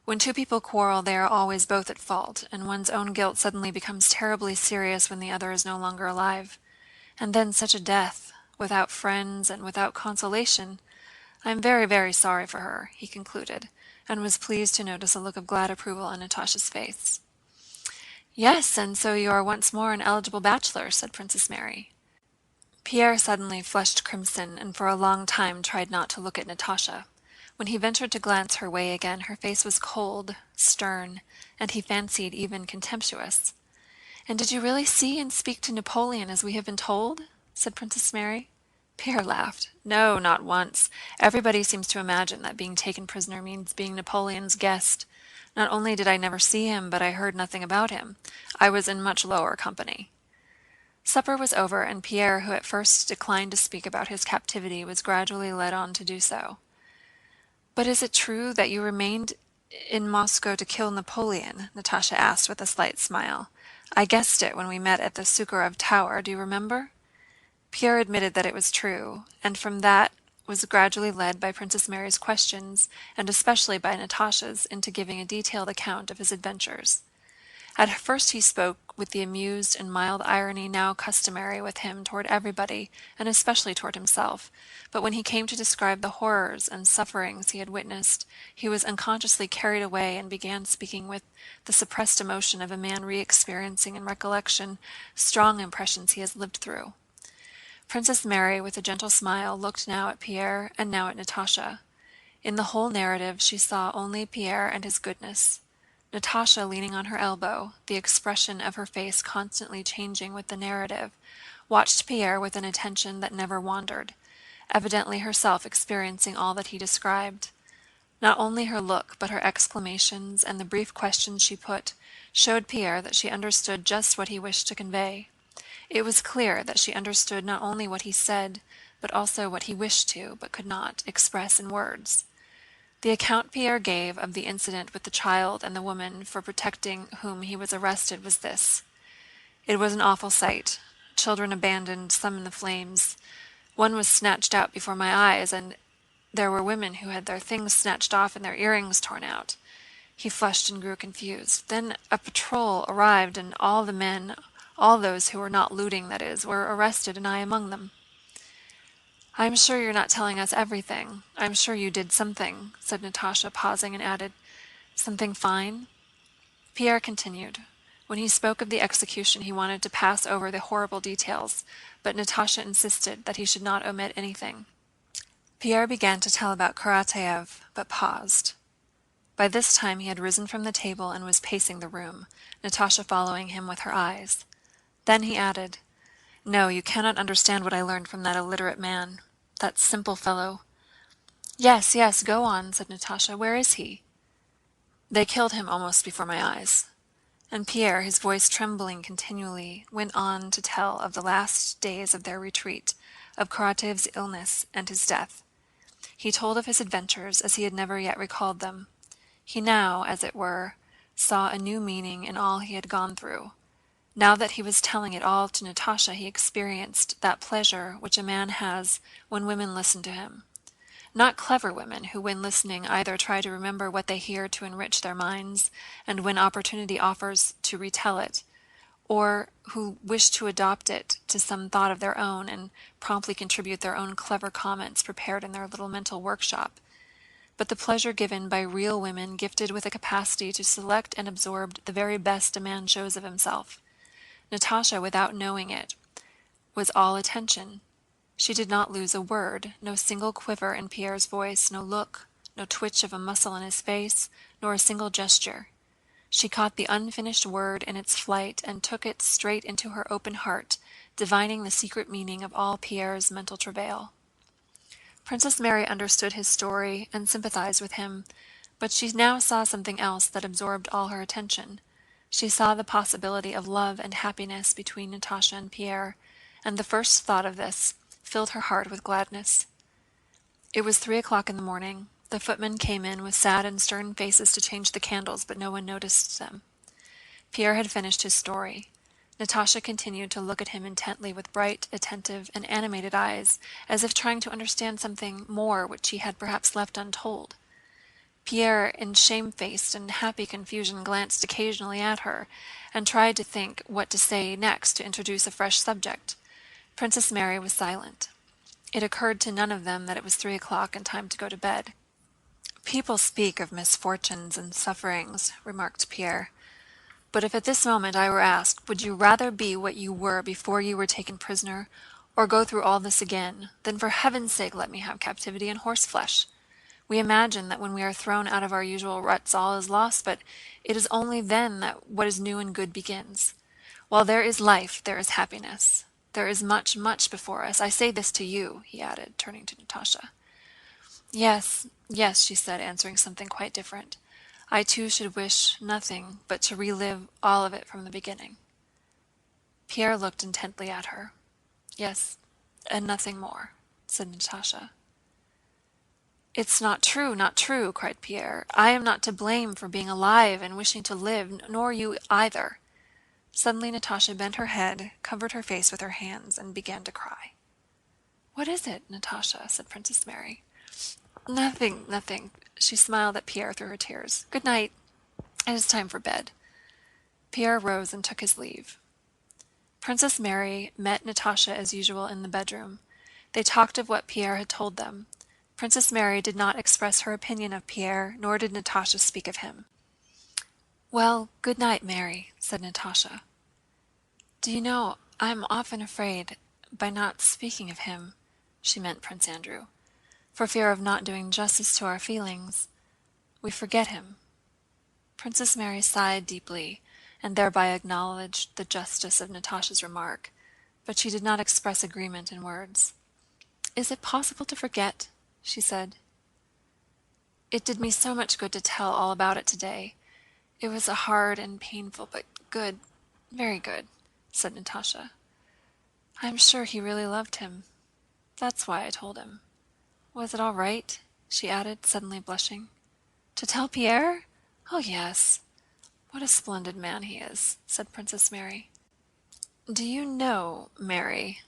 When two people quarrel, they are always both at fault, and one's own guilt suddenly becomes terribly serious when the other is no longer alive. And then such a death, without friends and without consolation. I am very, very sorry for her, he concluded, and was pleased to notice a look of glad approval on Natásha's face. Yes, and so you are once more an eligible bachelor, said Princess Mary. Pierre suddenly flushed crimson, and for a long time tried not to look at Natásha. When he ventured to glance her way again, her face was cold, stern, and he fancied even contemptuous. "And did you really see and speak to Napoleon as we have been told?" said Princess Mary. Pierre laughed. "No, not once. Everybody seems to imagine that being taken prisoner means being Napoleon's guest. Not only did I never see him, but I heard nothing about him. I was in much lower company." Supper was over, and Pierre, who at first declined to speak about his captivity, was gradually led on to do so. "But is it true that you remained in Moscow to kill Napoleon?" Natásha asked with a slight smile. "I guessed it when we met at the Sukharov Tower, do you remember?" Pierre admitted that it was true, and from that was gradually led by Princess Mary's questions, and especially by Natásha's, into giving a detailed account of his adventures. At first he spoke with the amused and mild irony now customary with him toward everybody, and especially toward himself, but when he came to describe the horrors and sufferings he had witnessed, he was unconsciously carried away and began speaking with the suppressed emotion of a man re-experiencing in recollection strong impressions he has lived through. Princess Mary, with a gentle smile, looked now at Pierre and now at Natásha. In the whole narrative she saw only Pierre and his goodness. Natásha, leaning on her elbow, the expression of her face constantly changing with the narrative, watched Pierre with an attention that never wandered, evidently herself experiencing all that he described. Not only her look, but her exclamations and the brief questions she put showed Pierre that she understood just what he wished to convey. It was clear that she understood not only what he said, but also what he wished to, but could not, express in words. The account Pierre gave of the incident with the child and the woman for protecting whom he was arrested was this. It was an awful sight. Children abandoned, some in the flames. One was snatched out before my eyes, and there were women who had their things snatched off and their earrings torn out. He flushed and grew confused. Then a patrol arrived, and all the men, all those who were not looting, that is, were arrested, and I among them. "I'm sure you're not telling us everything. I'm sure you did something," said Natásha, pausing, and added, "Something fine?" Pierre continued. When he spoke of the execution he wanted to pass over the horrible details, but Natásha insisted that he should not omit anything. Pierre began to tell about Karatáev, but paused. By this time he had risen from the table and was pacing the room, Natásha following him with her eyes. Then he added, "No, you cannot understand what I learned from that illiterate man. That simple fellow." "Yes, yes, go on," said Natásha. "Where is he?" "They killed him almost before my eyes." And Pierre, his voice trembling continually, went on to tell of the last days of their retreat, of Karatáev's illness and his death. He told of his adventures as he had never yet recalled them. He now, as it were, saw a new meaning in all he had gone through. Now that he was telling it all to Natásha, he experienced that pleasure which a man has when women listen to him. Not clever women who, when listening, either try to remember what they hear to enrich their minds, and when opportunity offers to retell it, or who wish to adopt it to some thought of their own and promptly contribute their own clever comments prepared in their little mental workshop, but the pleasure given by real women gifted with a capacity to select and absorb the very best a man shows of himself. Natásha, without knowing it, was all attention. She did not lose a word, no single quiver in Pierre's voice, no look, no twitch of a muscle in his face, nor a single gesture. She caught the unfinished word in its flight and took it straight into her open heart, divining the secret meaning of all Pierre's mental travail. Princess Mary understood his story and sympathized with him, but she now saw something else that absorbed all her attention. She saw the possibility of love and happiness between Natásha and Pierre, and the first thought of this filled her heart with gladness. It was 3 o'clock in the morning. The footmen came in with sad and stern faces to change the candles, but no one noticed them. Pierre had finished his story. Natásha continued to look at him intently with bright, attentive, and animated eyes, as if trying to understand something more which he had perhaps left untold. Pierre, in shamefaced and happy confusion, glanced occasionally at her, and tried to think what to say next to introduce a fresh subject. Princess Mary was silent. It occurred to none of them that it was 3 o'clock and time to go to bed. "People speak of misfortunes and sufferings," remarked Pierre. "But if at this moment I were asked, would you rather be what you were before you were taken prisoner, or go through all this again, then for heaven's sake let me have captivity and horseflesh. We imagine that when we are thrown out of our usual ruts all is lost, but it is only then that what is new and good begins. While there is life, there is happiness. There is much, much before us. I say this to you," he added, turning to Natásha. "Yes, yes," she said, answering something quite different. "I too should wish nothing but to relive all of it from the beginning." Pierre looked intently at her. "Yes, and nothing more," said Natásha. "It's not true, not true," cried Pierre. "I am not to blame for being alive and wishing to live, nor you either." Suddenly Natásha bent her head, covered her face with her hands, and began to cry. "What is it, Natásha?" said Princess Mary. "Nothing, nothing." She smiled at Pierre through her tears. "Good night. It is time for bed." Pierre rose and took his leave. Princess Mary met Natásha as usual in the bedroom. They talked of what Pierre had told them. Princess Mary did not express her opinion of Pierre, nor did Natásha speak of him. "Well, good night, Mary," said Natásha. "Do you know, I'm often afraid, by not speaking of him," she meant Prince Andrew, "for fear of not doing justice to our feelings. We forget him." Princess Mary sighed deeply, and thereby acknowledged the justice of Natásha's remark, but she did not express agreement in words. "Is it possible to forget?" she said. "It did me so much good to tell all about it today. It was a hard and painful, but good, very good," said Natásha. "I'm sure he really loved him. That's why I told him. Was it all right?" she added, suddenly blushing. "To tell Pierre? Oh yes. What a splendid man he is," said Princess Mary. "Do you know, Mary,"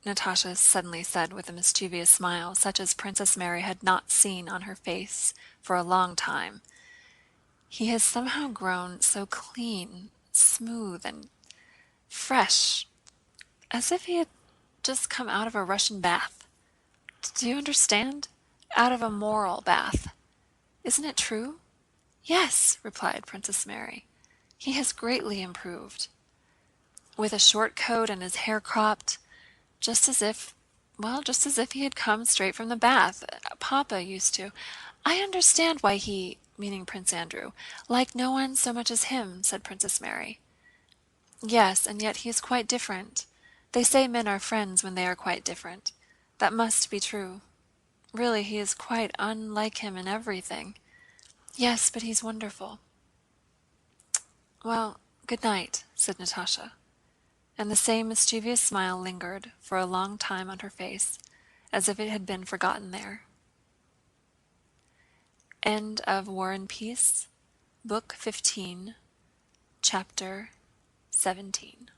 Natásha suddenly said with a mischievous smile, such as Princess Mary had not seen on her face for a long time, "he has somehow grown so clean, smooth, and fresh, as if he had just come out of a Russian bath. Do you understand? Out of a moral bath. Isn't it true?" "Yes," replied Princess Mary. "He has greatly improved. With a short coat and his hair cropped, just as if he had come straight from the bath. Papa used to. I understand why he, meaning Prince Andrew, liked no one so much as him," said Princess Mary. "Yes, and yet he is quite different. They say men are friends when they are quite different. That must be true. Really, he is quite unlike him in everything. Yes, but he's wonderful." "Well, good night," said Natásha, and the same mischievous smile lingered for a long time on her face, as if it had been forgotten there. End of War and Peace, Book 15, Chapter 17.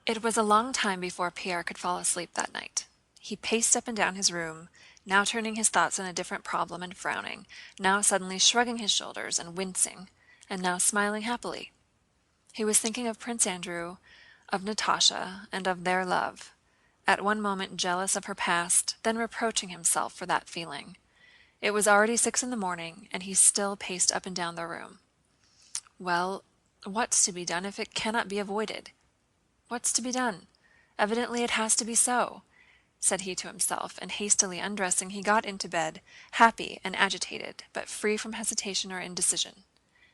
It was a long time before Pierre could fall asleep that night. He paced up and down his room, now turning his thoughts on a different problem and frowning, now suddenly shrugging his shoulders and wincing, and now smiling happily. He was thinking of Prince Andrew, of Natásha, and of their love, at one moment jealous of her past, then reproaching himself for that feeling. It was already 6 in the morning, and he still paced up and down the room. Well, what's to be done if it cannot be avoided? What's to be done? Evidently it has to be so, said he to himself, and hastily undressing he got into bed, happy and agitated, but free from hesitation or indecision.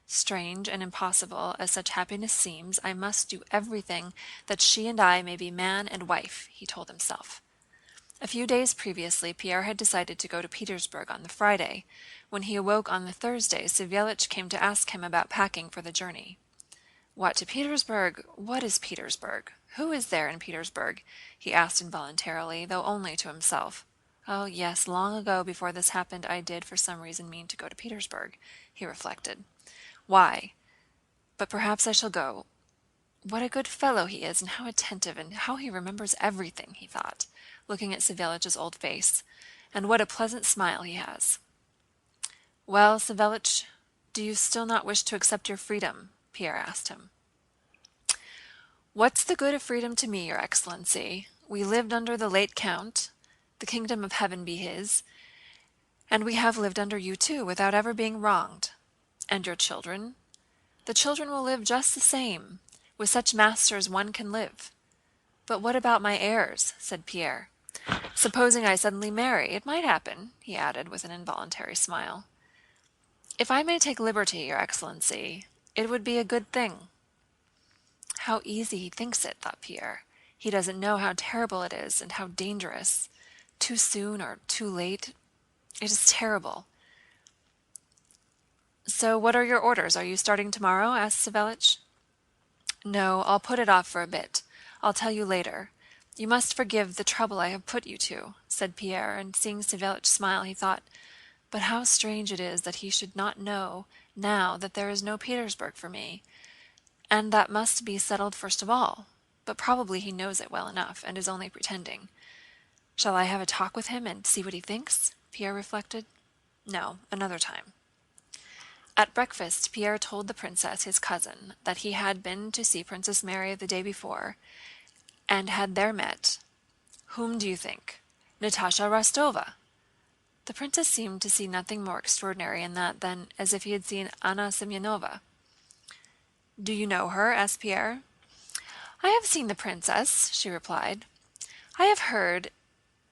Strange and impossible as such happiness seems, I must do everything that she and I may be man and wife, he told himself. A few days previously Pierre had decided to go to Petersburg on the Friday. When he awoke on the Thursday, Savélich came to ask him about packing for the journey. "What, to Petersburg? What is Petersburg? Who is there in Petersburg?" he asked involuntarily, though only to himself. Oh, yes, long ago before this happened, I did for some reason mean to go to Petersburg, he reflected. Why? But perhaps I shall go. What a good fellow he is, and how attentive, and how he remembers everything, he thought, looking at Savélich's old face. And what a pleasant smile he has. Well, Savélich, do you still not wish to accept your freedom? Pierre asked him. What's the good of freedom to me, your Excellency? We lived under the late Count, the kingdom of heaven be his, and we have lived under you too, without ever being wronged. And your children? The children will live just the same. With such masters one can live. But what about my heirs? Said Pierre. Supposing I suddenly marry, it might happen, he added with an involuntary smile. If I may take liberty, your Excellency, it would be a good thing. How easy he thinks it, thought Pierre. He doesn't know how terrible it is and how dangerous. Too soon or too late. It is terrible. So what are your orders? Are you starting tomorrow? Asked Savélich. No, I'll put it off for a bit. I'll tell you later. You must forgive the trouble I have put you to, said Pierre, and seeing Savélich smile, he thought, but how strange it is that he should not know now that there is no Petersburg for me, and that must be settled first of all. But probably he knows it well enough, and is only pretending. Shall I have a talk with him and see what he thinks? Pierre reflected. No, another time. At breakfast, Pierre told the princess, his cousin, that he had been to see Princess Mary the day before, and had there met, whom do you think? Natasha Rostova. The princess seemed to see nothing more extraordinary in that than as if he had seen Anna Semyonovna. Do you know her? Asked Pierre. I have seen the princess, she replied. I have heard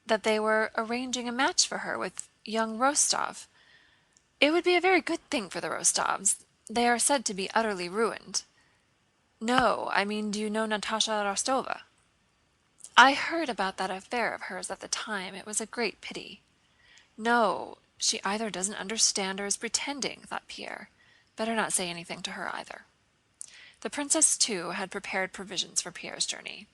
that they were arranging a match for her with young Rostov. It would be a very good thing for the Rostovs. They are said to be utterly ruined. No, I mean, do you know Natasha Rostova? I heard about that affair of hers at the time. It was a great pity. No, she either doesn't understand or is pretending, thought Pierre. Better not say anything to her either. The princess, too, had prepared provisions for Pierre's journey.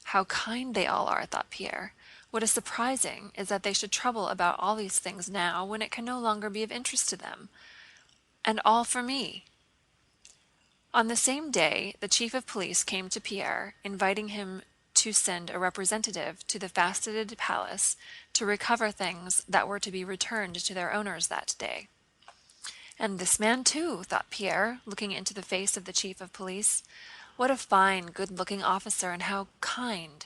How kind they all are, thought Pierre. What is surprising is that they should trouble about all these things now when it can no longer be of interest to them. And all for me. On the same day, the chief of police came to Pierre, inviting him to send a representative to the faceted palace to recover things that were to be returned to their owners that day. And this man too, thought Pierre, looking into the face of the chief of police. What a fine, good-looking officer, and how kind.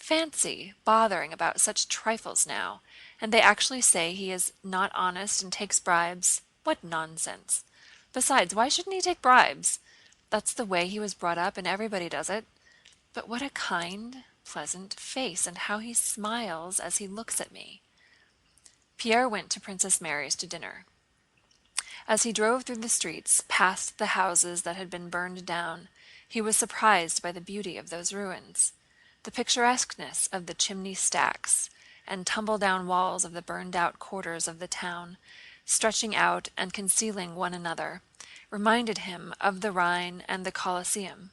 Fancy bothering about such trifles now, and they actually say he is not honest and takes bribes. What nonsense. Besides, why shouldn't he take bribes? That's the way he was brought up, and everybody does it. But what a kind, pleasant face, and how he smiles as he looks at me. Pierre went to Princess Mary's to dinner. As he drove through the streets, past the houses that had been burned down, he was surprised by the beauty of those ruins, the picturesqueness of the chimney stacks and tumble-down walls of the burned-out quarters of the town, stretching out and concealing one another, reminded him of the Rhine and the Colosseum.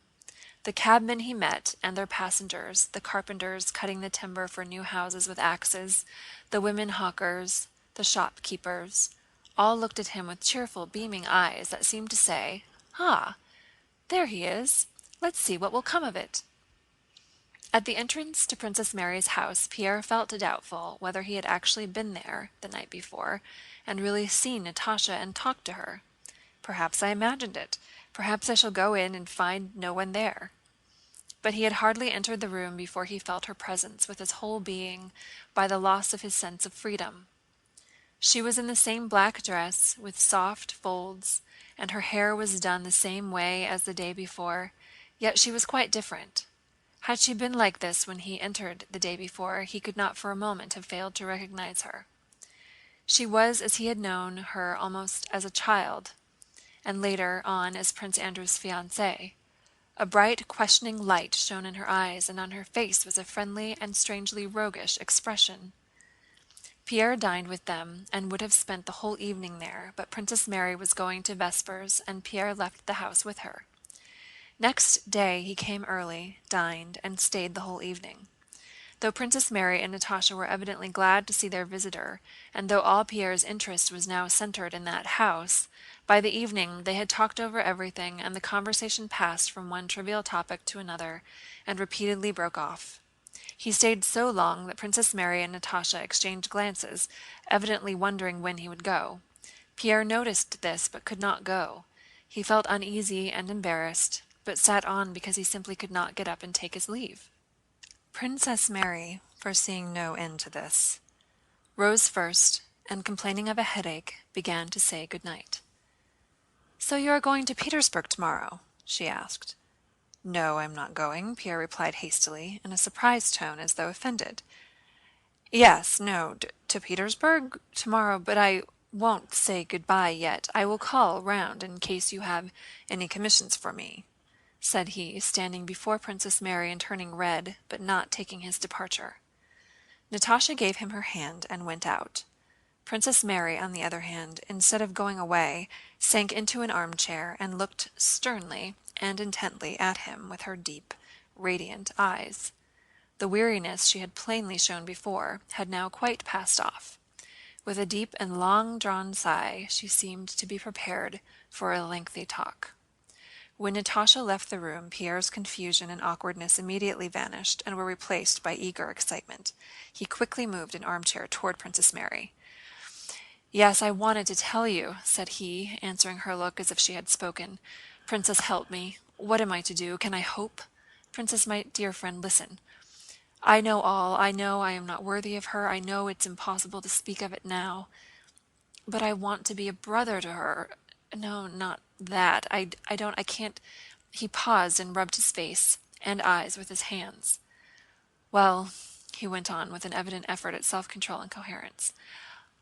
The cabmen he met and their passengers, the carpenters cutting the timber for new houses with axes, the women hawkers, the shopkeepers, all looked at him with cheerful, beaming eyes that seemed to say, "Ah, there he is. Let's see what will come of it." At the entrance to Princess Mary's house, Pierre felt doubtful whether he had actually been there the night before and really seen Natasha and talked to her. Perhaps I imagined it. Perhaps I shall go in and find no one there. But he had hardly entered the room before he felt her presence with his whole being by the loss of his sense of freedom. She was in the same black dress with soft folds, and her hair was done the same way as the day before, yet she was quite different. Had she been like this when he entered the day before, he could not for a moment have failed to recognize her. She was as he had known her almost as a child, and later on as Prince Andrew's fiancée. A bright, questioning light shone in her eyes, and on her face was a friendly and strangely roguish expression. Pierre dined with them, and would have spent the whole evening there, but Princess Mary was going to vespers, and Pierre left the house with her. Next day he came early, dined, and stayed the whole evening. Though Princess Mary and Natásha were evidently glad to see their visitor, and though all Pierre's interest was now centered in that house, by the evening they had talked over everything, and the conversation passed from one trivial topic to another, and repeatedly broke off. He stayed so long that Princess Mary and Natásha exchanged glances, evidently wondering when he would go. Pierre noticed this, but could not go. He felt uneasy and embarrassed, but sat on because he simply could not get up and take his leave. Princess Mary, foreseeing no end to this, rose first, and complaining of a headache, began to say good night. "So you are going to Petersburg tomorrow?" she asked. "No, I'm not going," Pierre replied hastily, in a surprised tone as though offended. "Yes, no, to Petersburg tomorrow, but I won't say good-bye yet. I will call round in case you have any commissions for me," said he, standing before Princess Mary and turning red, but not taking his departure. Natásha gave him her hand and went out. Princess Mary, on the other hand, instead of going away, sank into an armchair and looked sternly and intently at him with her deep, radiant eyes. The weariness she had plainly shown before had now quite passed off. With a deep and long-drawn sigh, she seemed to be prepared for a lengthy talk. When Natásha left the room, Pierre's confusion and awkwardness immediately vanished and were replaced by eager excitement. He quickly moved an armchair toward Princess Mary. "Yes, I wanted to tell you," said he, answering her look as if she had spoken. "Princess, help me. What am I to do? Can I hope? Princess, my dear friend, listen. I know all. I know I am not worthy of her. I know it's impossible to speak of it now. But I want to be a brother to her. No, not that. I can't." He paused and rubbed his face and eyes with his hands. "Well," he went on with an evident effort at self-control and coherence,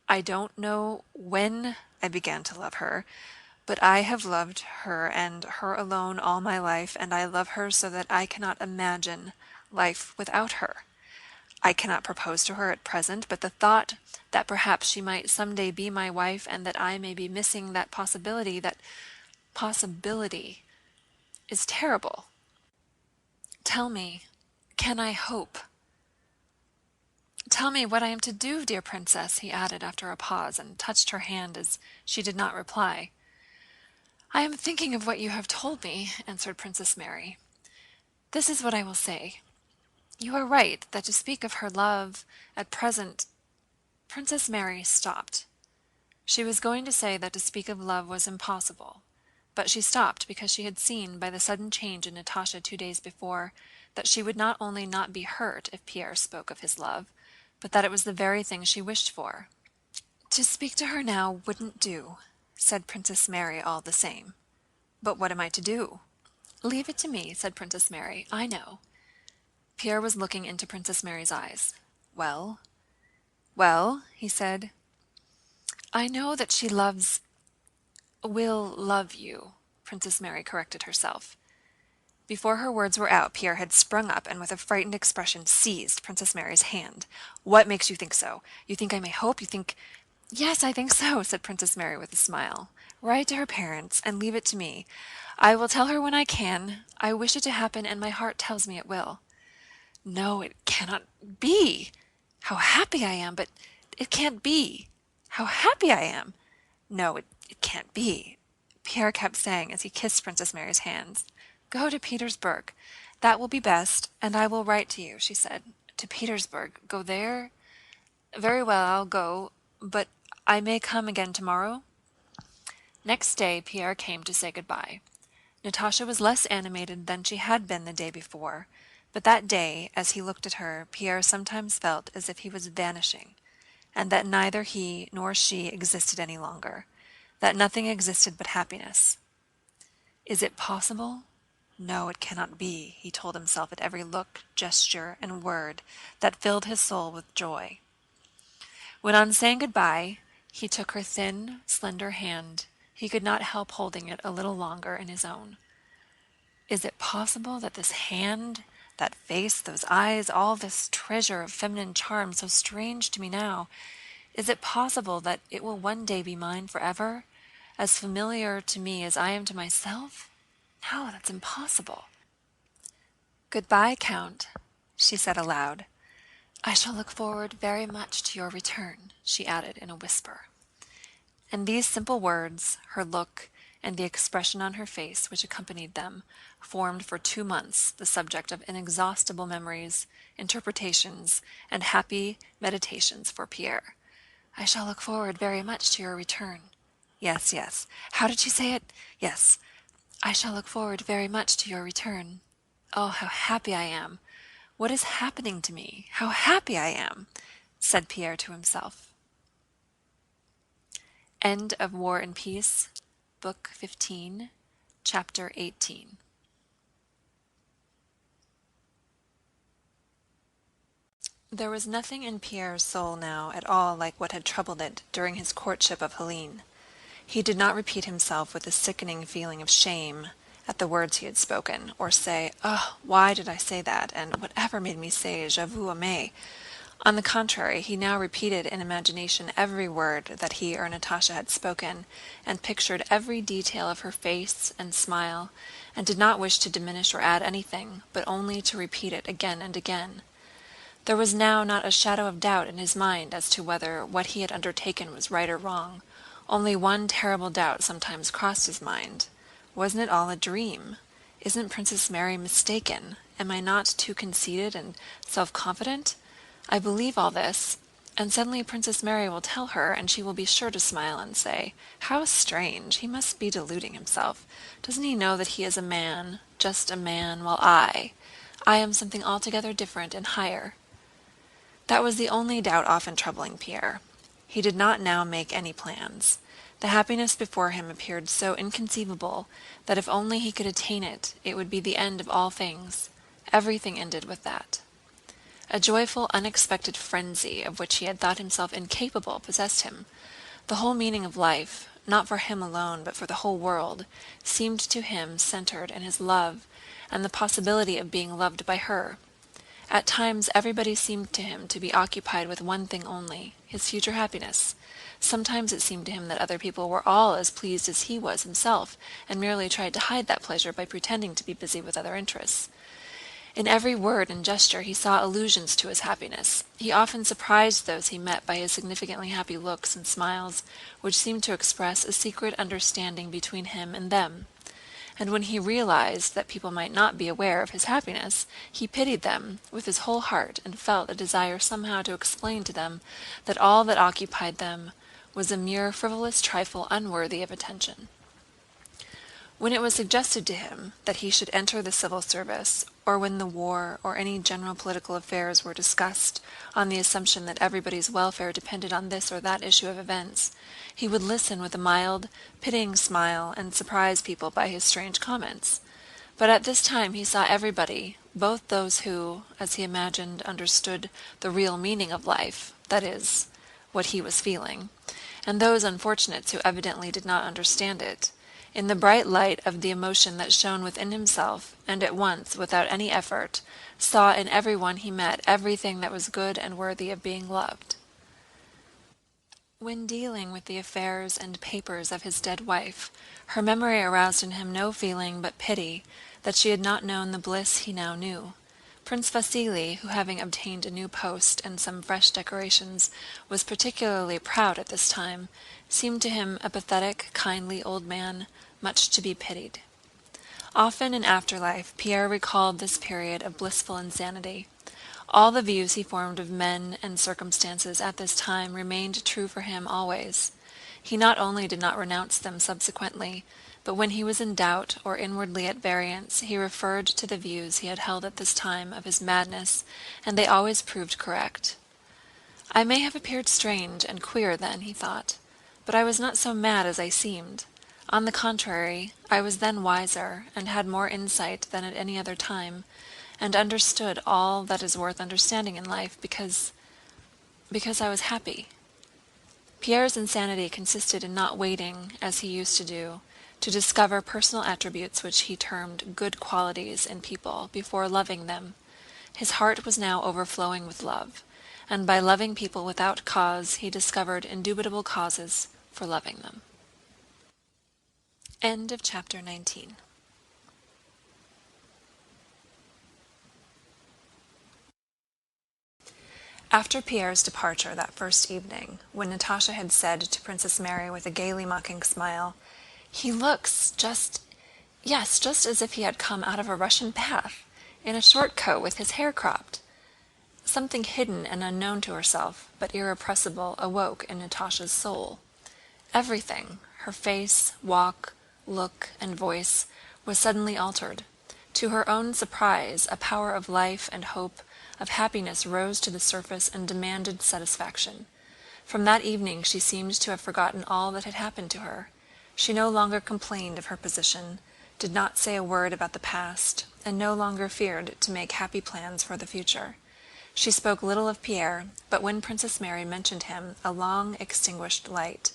"I don't know when I began to love her, but I have loved her and her alone all my life, and I love her so that I cannot imagine life without her. I cannot propose to her at present, but the thought that perhaps she might some day be my wife and that I may be missing that possibility is terrible. Tell me, can I hope? Tell me what I am to do, dear princess," he added after a pause, and touched her hand as she did not reply. "I am thinking of what you have told me," answered Princess Mary. "This is what I will say. You are right that to speak of her love at present—" Princess Mary stopped. She was going to say that to speak of love was impossible, but she stopped because she had seen by the sudden change in Natásha 2 days before that she would not only not be hurt if Pierre spoke of his love, but that it was the very thing she wished for. "To speak to her now wouldn't do," said Princess Mary all the same. "But what am I to do?" "Leave it to me," said Princess Mary. "I know." Pierre was looking into Princess Mary's eyes. "Well?" "Well?" he said. "I know that she will love you," Princess Mary corrected herself. Before her words were out, Pierre had sprung up and with a frightened expression seized Princess Mary's hand. "What makes you think so? You think I may hope? You think—" "Yes, I think so," said Princess Mary with a smile. "Write to her parents and leave it to me. I will tell her when I can. I wish it to happen and my heart tells me it will." "No, it cannot be. How happy I am, but it can't be. How happy I am. No, it can't be," Pierre kept saying as he kissed Princess Mary's hands. "Go to Petersburg. That will be best, and I will write to you," she said. "To Petersburg? Go there? Very well, I'll go, but I may come again tomorrow?" Next day Pierre came to say goodbye. Natásha was less animated than she had been the day before, but that day, as he looked at her, Pierre sometimes felt as if he was vanishing, and that neither he nor she existed any longer, that nothing existed but happiness. "Is it possible? No, it cannot be," he told himself at every look, gesture, and word that filled his soul with joy. When on saying goodbye, he took her thin, slender hand, he could not help holding it a little longer in his own. Is it possible that this hand, that face, those eyes, all this treasure of feminine charm so strange to me now, is it possible that it will one day be mine forever, as familiar to me as I am to myself? No, that's impossible. "Goodbye, Count," she said aloud. "I shall look forward very much to your return," she added in a whisper. And these simple words, her look, and the expression on her face which accompanied them, formed for 2 months the subject of inexhaustible memories, interpretations, and happy meditations for Pierre. "I shall look forward very much to your return." Yes, yes. How did she say it? Yes. "I shall look forward very much to your return. Oh, how happy I am! What is happening to me? How happy I am!" said Pierre to himself. End of War and Peace, Book 15, Chapter 18. There was nothing in Pierre's soul now at all like what had troubled it during his courtship of Helene. He did not repeat himself with a sickening feeling of shame at the words he had spoken, or say, "Oh, why did I say that, and whatever made me say je vous aime?" On the contrary, he now repeated in imagination every word that he or Natásha had spoken, and pictured every detail of her face and smile, and did not wish to diminish or add anything, but only to repeat it again and again. There was now not a shadow of doubt in his mind as to whether what he had undertaken was right or wrong. Only one terrible doubt sometimes crossed his mind. Wasn't it all a dream? Isn't Princess Mary mistaken? Am I not too conceited and self-confident? I believe all this, and suddenly Princess Mary will tell her, and she will be sure to smile and say, "How strange! He must be deluding himself. Doesn't he know that he is a man, just a man, while I am something altogether different and higher?" That was the only doubt often troubling Pierre. He did not now make any plans. The happiness before him appeared so inconceivable that if only he could attain it, it would be the end of all things. Everything ended with that. A joyful, unexpected frenzy of which he had thought himself incapable possessed him. The whole meaning of life, not for him alone but for the whole world, seemed to him centered in his love and the possibility of being loved by her. At times everybody seemed to him to be occupied with one thing only, his future happiness. Sometimes it seemed to him that other people were all as pleased as he was himself, and merely tried to hide that pleasure by pretending to be busy with other interests. In every word and gesture he saw allusions to his happiness. He often surprised those he met by his significantly happy looks and smiles, which seemed to express a secret understanding between him and them. And when he realized that people might not be aware of his happiness, he pitied them with his whole heart and felt a desire somehow to explain to them that all that occupied them was a mere frivolous trifle unworthy of attention. When it was suggested to him that he should enter the civil service, or when the war or any general political affairs were discussed on the assumption that everybody's welfare depended on this or that issue of events, he would listen with a mild, pitying smile and surprise people by his strange comments. But at this time he saw everybody, both those who, as he imagined, understood the real meaning of life, that is, what he was feeling, and those unfortunates who evidently did not understand it, in the bright light of the emotion that shone within himself, and at once, without any effort, saw in everyone he met everything that was good and worthy of being loved. When dealing with the affairs and papers of his dead wife, her memory aroused in him no feeling but pity that she had not known the bliss he now knew. Prince Vasíli, who having obtained a new post and some fresh decorations, was particularly proud at this time, seemed to him a pathetic, kindly old man, much to be pitied. Often in after life Pierre recalled this period of blissful insanity. All the views he formed of men and circumstances at this time remained true for him always. He not only did not renounce them subsequently, but when he was in doubt or inwardly at variance, he referred to the views he had held at this time of his madness, and they always proved correct. I may have appeared strange and queer then, he thought, but I was not so mad as I seemed. On the contrary, I was then wiser, and had more insight than at any other time, and understood all that is worth understanding in life because I was happy. Pierre's insanity consisted in not waiting, as he used to do, to discover personal attributes which he termed good qualities in people before loving them. His heart was now overflowing with love, and by loving people without cause he discovered indubitable causes for loving them. End of chapter 19. After Pierre's departure that first evening, when Natásha had said to Princess Mary with a gaily mocking smile, "He looks just as if he had come out of a Russian bath, in a short coat with his hair cropped," something hidden and unknown to herself, but irrepressible, awoke in Natásha's soul. Everything, her face, walk, look, and voice, was suddenly altered. To her own surprise, a power of life and hope, of happiness rose to the surface and demanded satisfaction. From that evening she seemed to have forgotten all that had happened to her. She no longer complained of her position, did not say a word about the past, and no longer feared to make happy plans for the future. She spoke little of Pierre, but when Princess Mary mentioned him, a long extinguished light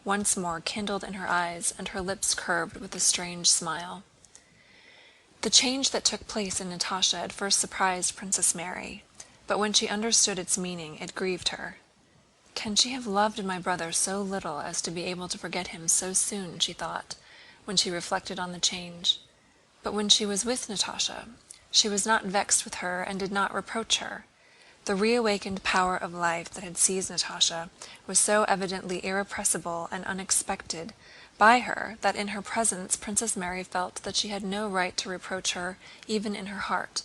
once more kindled in her eyes, and her lips curved with a strange smile. The change that took place in Natásha at first surprised Princess Mary, but when she understood its meaning, it grieved her. "Can she have loved my brother so little as to be able to forget him so soon?" she thought, when she reflected on the change. But when she was with Natásha, she was not vexed with her and did not reproach her. The reawakened power of life that had seized Natásha was so evidently irrepressible and unexpected by her that in her presence Princess Mary felt that she had no right to reproach her even in her heart.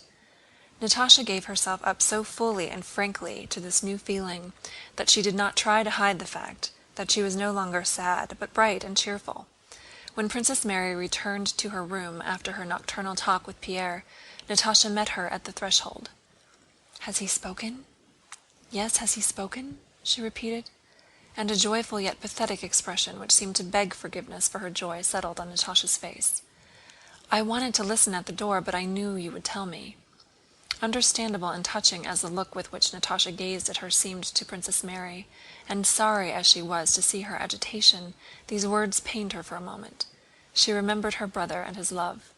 Natásha gave herself up so fully and frankly to this new feeling that she did not try to hide the fact that she was no longer sad, but bright and cheerful. When Princess Mary returned to her room after her nocturnal talk with Pierre, Natásha met her at the threshold. "Has he spoken? Yes, has he spoken?" she repeated, and a joyful yet pathetic expression which seemed to beg forgiveness for her joy settled on Natásha's face. "I wanted to listen at the door, but I knew you would tell me." Understandable and touching as the look with which Natásha gazed at her seemed to Princess Mary, and sorry as she was to see her agitation, these words pained her for a moment. She remembered her brother and his love.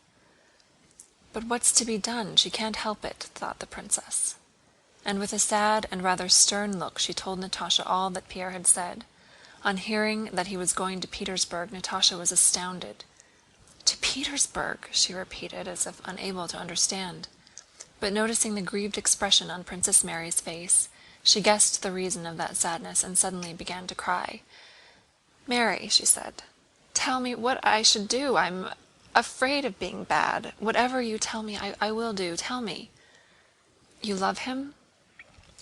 "But what's to be done? She can't help it," thought the princess. And with a sad and rather stern look she told Natásha all that Pierre had said. On hearing that he was going to Petersburg, Natásha was astounded. "To Petersburg," she repeated, as if unable to understand. But noticing the grieved expression on Princess Mary's face, she guessed the reason of that sadness and suddenly began to cry. "Mary," she said, "tell me what I should do. I'm afraid of being bad. Whatever you tell me, I will do. Tell me." "You love him?"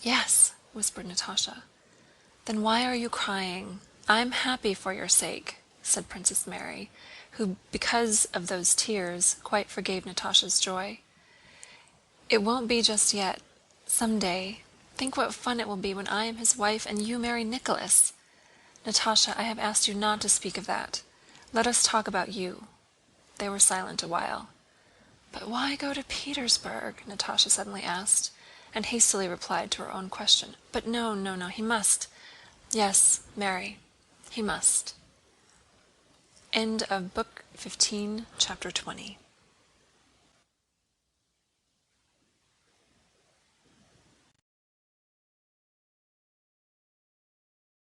"Yes," whispered Natásha. "Then why are you crying? I'm happy for your sake," said Princess Mary, who, because of those tears, quite forgave Natásha's joy. "It won't be just yet. Some day. Think what fun it will be when I am his wife and you marry Nicholas. Natásha, I have asked you not to speak of that. Let us talk about you." They were silent a while. "But why go to Petersburg?" Natásha suddenly asked, and hastily replied to her own question. "But no, he must. Yes, Mary, he must." End of Book 15, Chapter 20.